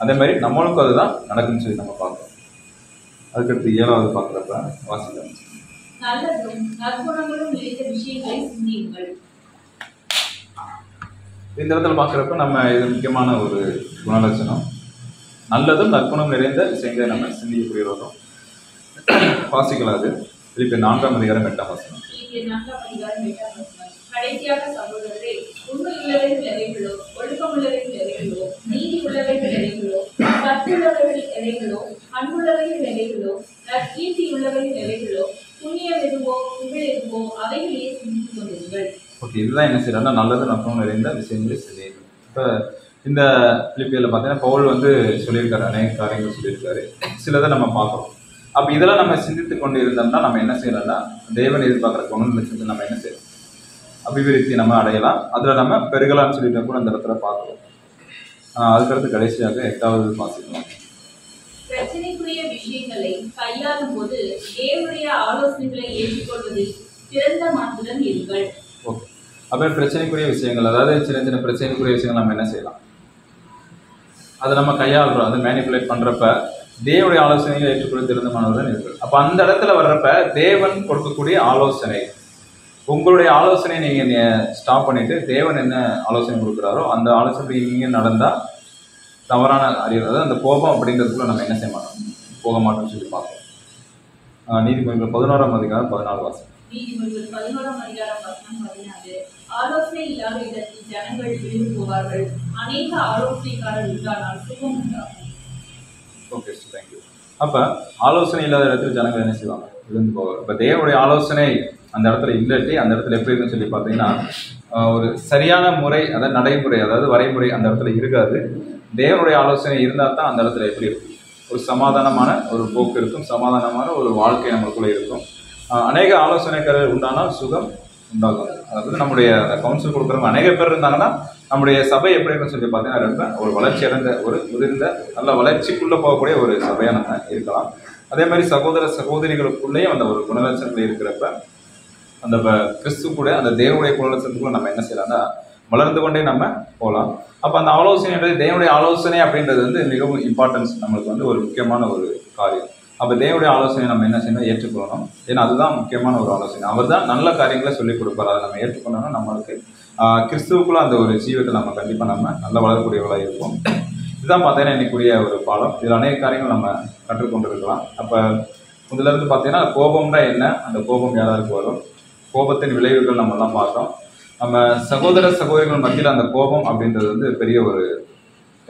அதே மாதிரி நம்மளுக்கும் அதுதான் நடக்கும்னு சொல்லி நம்ம பார்க்கணும். அதுக்கடுத்து 7வது பார்க்குறப்ப வாசிக்கலாம். நல்லதும் நற்குணங்களும் நிறைந்த விஷயங்களை சிந்தியுங்கள். இந்த இடத்துல பார்க்குறப்ப நம்ம இது முக்கியமான ஒரு குணலட்சணம். நல்லதும் நற்குணம் நிறைந்த விஷயங்களை நம்ம சிந்திக்கக்கூடிய வரும். வாசிக்கலாம். அது பிலிப்பியர் 4ஆம் அதிகாரம் 8ஆம் வசனம். கடைசியாக சகோதரரே, உண்மையுள்ளவைகள் எவைகளோ, ஒழுக்கமுள்ளவைகள் எவைகளோ, நீதி உள்ளவைகள் எவைகளோ, கற்புள்ளவைகள் எவைகளோ, அன்புள்ளவைகள் எவைகளோ, நற்கீர்த்தி உள்ளவைகள் எவைகளோ, புண்ணியம் எதுவோ, புகழ் எதுவோ, அவைகளையே சிந்தித்துக் கொண்டிருங்கள். ஓகே, இதுதான் என்ன செய்யறாங்கன்னா நல்லது நற்புணம் நிறைந்த விஷயங்களை செய்யுங்கள். இப்போ இந்த பிலிப்பியரில் பார்த்தீங்கன்னா பவுல் வந்து சொல்லியிருக்காரு, அநேக காரியங்கள் சொல்லியிருக்காரு. சிலதை நம்ம பார்க்குறோம். அப்போ இதெல்லாம் நம்ம சிந்தித்து கொண்டு இருந்தோம்னா நம்ம என்ன செய்யலாம்னா தேவன் எதிர்பார்க்குற குணலட்சணத்தை நம்ம என்ன செய்யலாம், அபிவிருத்தி நம்ம அடையலாம். அதில் நம்ம பெருகலாம்னு சொல்லிட்டு கூட அந்த இடத்துல பார்க்குறோம். அதுக்கடுத்து கடைசியாக 8வது வாசிக்கலாம். பிரச்சனைக்குரிய விஷயங்களை கையாளும் போது தேவனுடைய ஆலோசனைகளை ஏற்றுக்கொள்வதில் சிறந்த மனதுடன் இருங்கள். ஓகே, அப்போ பிரச்சனைக்குரிய விஷயங்கள், அதாவது சின்ன சின்ன பிரச்சனைக்குரிய விஷயங்கள் நம்ம என்ன செய்யலாம், அதை நம்ம கையாளுறோம், அதை மேனிப்புலேட் பண்ணுறப்ப தேவனுடைய ஆலோசனைகளை ஏற்றுக்கொள்ள திறந்த மனதுடன் இருக்கு. அப்போ அந்த இடத்துல வர்றப்ப தேவன் கொடுக்கக்கூடிய ஆலோசனை, உங்களுடைய ஆலோசனை நீங்கள் ஸ்டாப் பண்ணிட்டு தேவன் என்ன ஆலோசனை கொடுக்குறாரோ அந்த ஆலோசனை நீங்கள் நடந்தால் தவறான அறிவு, அதாவது அந்த கோபம் அப்படின்றதுக்குள்ள நம்ம என்ன செய்ய மாட்டோம், போக மாட்டோம்னு சொல்லி பார்ப்போம். நீதிமொழிகள் 11ஆம் அதிகாரம் 14 வாசம். நீதிமொழிகள் 11ஆம் அதிகாரம் 14. ஆலோசனை இல்லாத இடத்தில் ஜனங்கள் விழுந்து போவார்கள், அநேக ஆலோசனைக்காரர் உண்டானால் சுகம் உண்டாகும். Okay, thank you. அப்போ ஆலோசனை இல்லாத இடத்துல ஜனங்கள் என்ன செய்வாங்க, விழுந்து போவாங்க. இப்போ தேவனுடைய ஆலோசனை அந்த இடத்துல இல்லாட்டி அந்த இடத்துல எப்படி இருக்குன்னு சொல்லி பார்த்தீங்கன்னா ஒரு சரியான முறை, அதாவது நடைமுறை, அதாவது வரைமுறை அந்த இடத்துல இருக்காது. தேவனுடைய ஆலோசனை இருந்தால் தான் அந்த இடத்துல எப்படி இருக்கும், ஒரு சமாதானமான ஒரு போக்கு இருக்கும், சமாதானமான ஒரு வாழ்க்கை நம்மளுக்குள்ளே இருக்கும். அநேக ஆலோசனைக்காரர் உண்டானால் சுகம் உண்டாகும். அதாவது நம்முடைய அந்த கவுன்சில் கொடுக்குறவங்க அநேக பேர் இருந்தாங்கன்னா நம்முடைய சபை எப்படி இருக்குன்னு சொல்லி பார்த்தீங்கன்னா ரொம்ப ஒரு வளர்ச்சி அடைந்த ஒரு முதிர்ந்த நல்ல வளர்ச்சிக்குள்ளே போகக்கூடிய ஒரு சபையாக நம்ம இருக்கலாம். அதே மாதிரி சகோதர சகோதரிகளுக்குள்ளேயும் அந்த ஒரு குணலட்சணத்தில் இருக்கிறப்ப அந்த கிறிஸ்து கூட அந்த தேவனுடைய குணலட்சணத்துக்குள்ள நம்ம என்ன செய்யலாம்னா வளர்ந்து கொண்டே நம்ம போகலாம். அப்போ அந்த ஆலோசனைன்றது தேவனுடைய ஆலோசனை அப்படின்றது வந்து மிகவும் இம்பார்ட்டன்ஸ், நம்மளுக்கு வந்து ஒரு முக்கியமான ஒரு காரியம். அப்போ தேவனுடைய ஆலோசனை நம்ம என்ன செய்யணும், ஏற்றுக்கொள்ளணும். ஏன்னா அதுதான் முக்கியமான ஒரு ஆலோசனை. அவர் தான் நல்ல காரியங்களை சொல்லிக் கொடுப்பார். அதை நம்ம ஏற்றுக்கொள்ளணும்னா நம்மளுக்கு கிறிஸ்துவுக்குள்ள அந்த ஒரு ஜீவத்தை நம்ம கண்டிப்பாக நம்ம நல்லா வளரக்கூடியவர்களாக இருப்போம். இதுதான் பார்த்தீங்கன்னா இன்னைக்குரிய ஒரு பாடம். இதில் அநேக காரியங்கள் நம்ம கற்றுக்கொண்டு இருக்கலாம். அப்போ முதல்ல இருந்து பார்த்தீங்கன்னா கோபம்னா என்ன, அந்த கோபம் யாராருக்கு வரும், கோபத்தின் விளைவுகள் நம்மெல்லாம் பார்த்தோம். நம்ம சகோதர சகோதரிகள் மத்தியில் அந்த கோபம் அப்படின்றது வந்து பெரிய ஒரு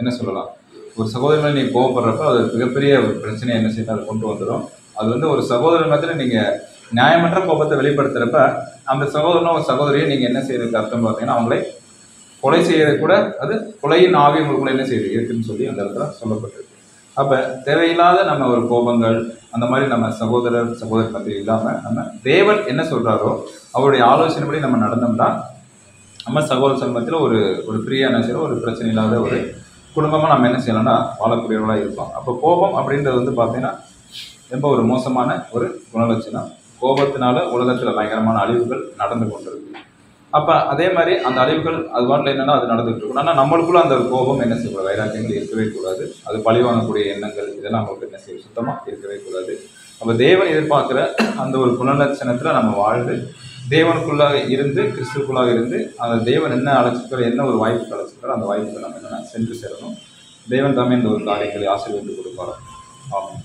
என்ன சொல்லலாம், ஒரு சகோதரர்கள் நீங்கள் கோபப்படுறப்ப அது மிகப்பெரிய ஒரு பிரச்சனையை என்ன செய்யணும், அதை கொண்டு வந்துடும். அது வந்து ஒரு சகோதரர் மத்தியில் நீங்கள் நியாயமற்ற கோபத்தை வெளிப்படுத்துகிறப்ப அந்த சகோதரனோ சகோதரியை நீங்கள் என்ன செய்யறதுக்கு அர்த்தம் பார்த்தீங்கன்னா அவங்களை கொலை செய்யறது கூட, அது கொலையின் ஆவி உங்களுக்குள்ள என்ன செய்யுது இருக்குன்னு சொல்லி அந்த இடத்துல சொல்லப்பட்டிருக்கு. அப்போ தேவையில்லாத நம்ம ஒரு கோபங்கள் அந்த மாதிரி நம்ம சகோதரர் சகோதரி மத்தியில் இல்லாமல் நம்ம தேவன் என்ன சொல்கிறாரோ அவருடைய ஆலோசனைப்படி நம்ம நடந்தோம்னா நம்ம சகோதர சமூகத்தில் ஒரு ஒரு ஃப்ரீயான செய்யற ஒரு பிரச்சனை இல்லாத ஒரு குடும்பமாக நம்ம என்ன செய்யலாம்னா வாழக்கூடியவர்களாக இருப்போம். அப்போ கோபம் அப்படின்றது வந்து பார்த்தீங்கன்னா ரொம்ப ஒரு மோசமான ஒரு குணலட்சணம். கோபத்தினால உலகத்தில் பயங்கரமான அழிவுகள் நடந்து கொண்டிருக்கு. அப்போ அதே மாதிரி அந்த அழிவுகள் அது வாட்டில் என்னென்னா அது நடந்துகிட்டு இருக்கும். ஆனால் நம்மளுக்குள்ள அந்த ஒரு கோபம் என்ன செய்யக்கூடாது, வைராக்கியங்கள் இருக்கவே கூடாது. அது பழிவாங்கக்கூடிய எண்ணங்கள் இதெல்லாம் நம்மளுக்கு என்ன செய்யும், சுத்தமாக இருக்கவே கூடாது. அப்போ தேவன் எதிர்பார்க்குற அந்த ஒரு குணலட்சணத்தில் நம்ம வாழ்ந்து தேவனுக்குள்ளாக இருந்து கிறிஸ்துக்குள்ளாக இருந்து அந்த தேவன் என்ன அழைச்சிருக்கிற என்ன ஒரு வாய்ப்பு அழைச்சிருக்கிறோம் அந்த வாய்ப்புக்கு நம்ம என்னென்னா சென்று சேரணும். தேவன் தாமே இந்த ஒரு காரியங்களை ஆசீர்வதித்து கொடுப்பாரோ. ஆமாம்.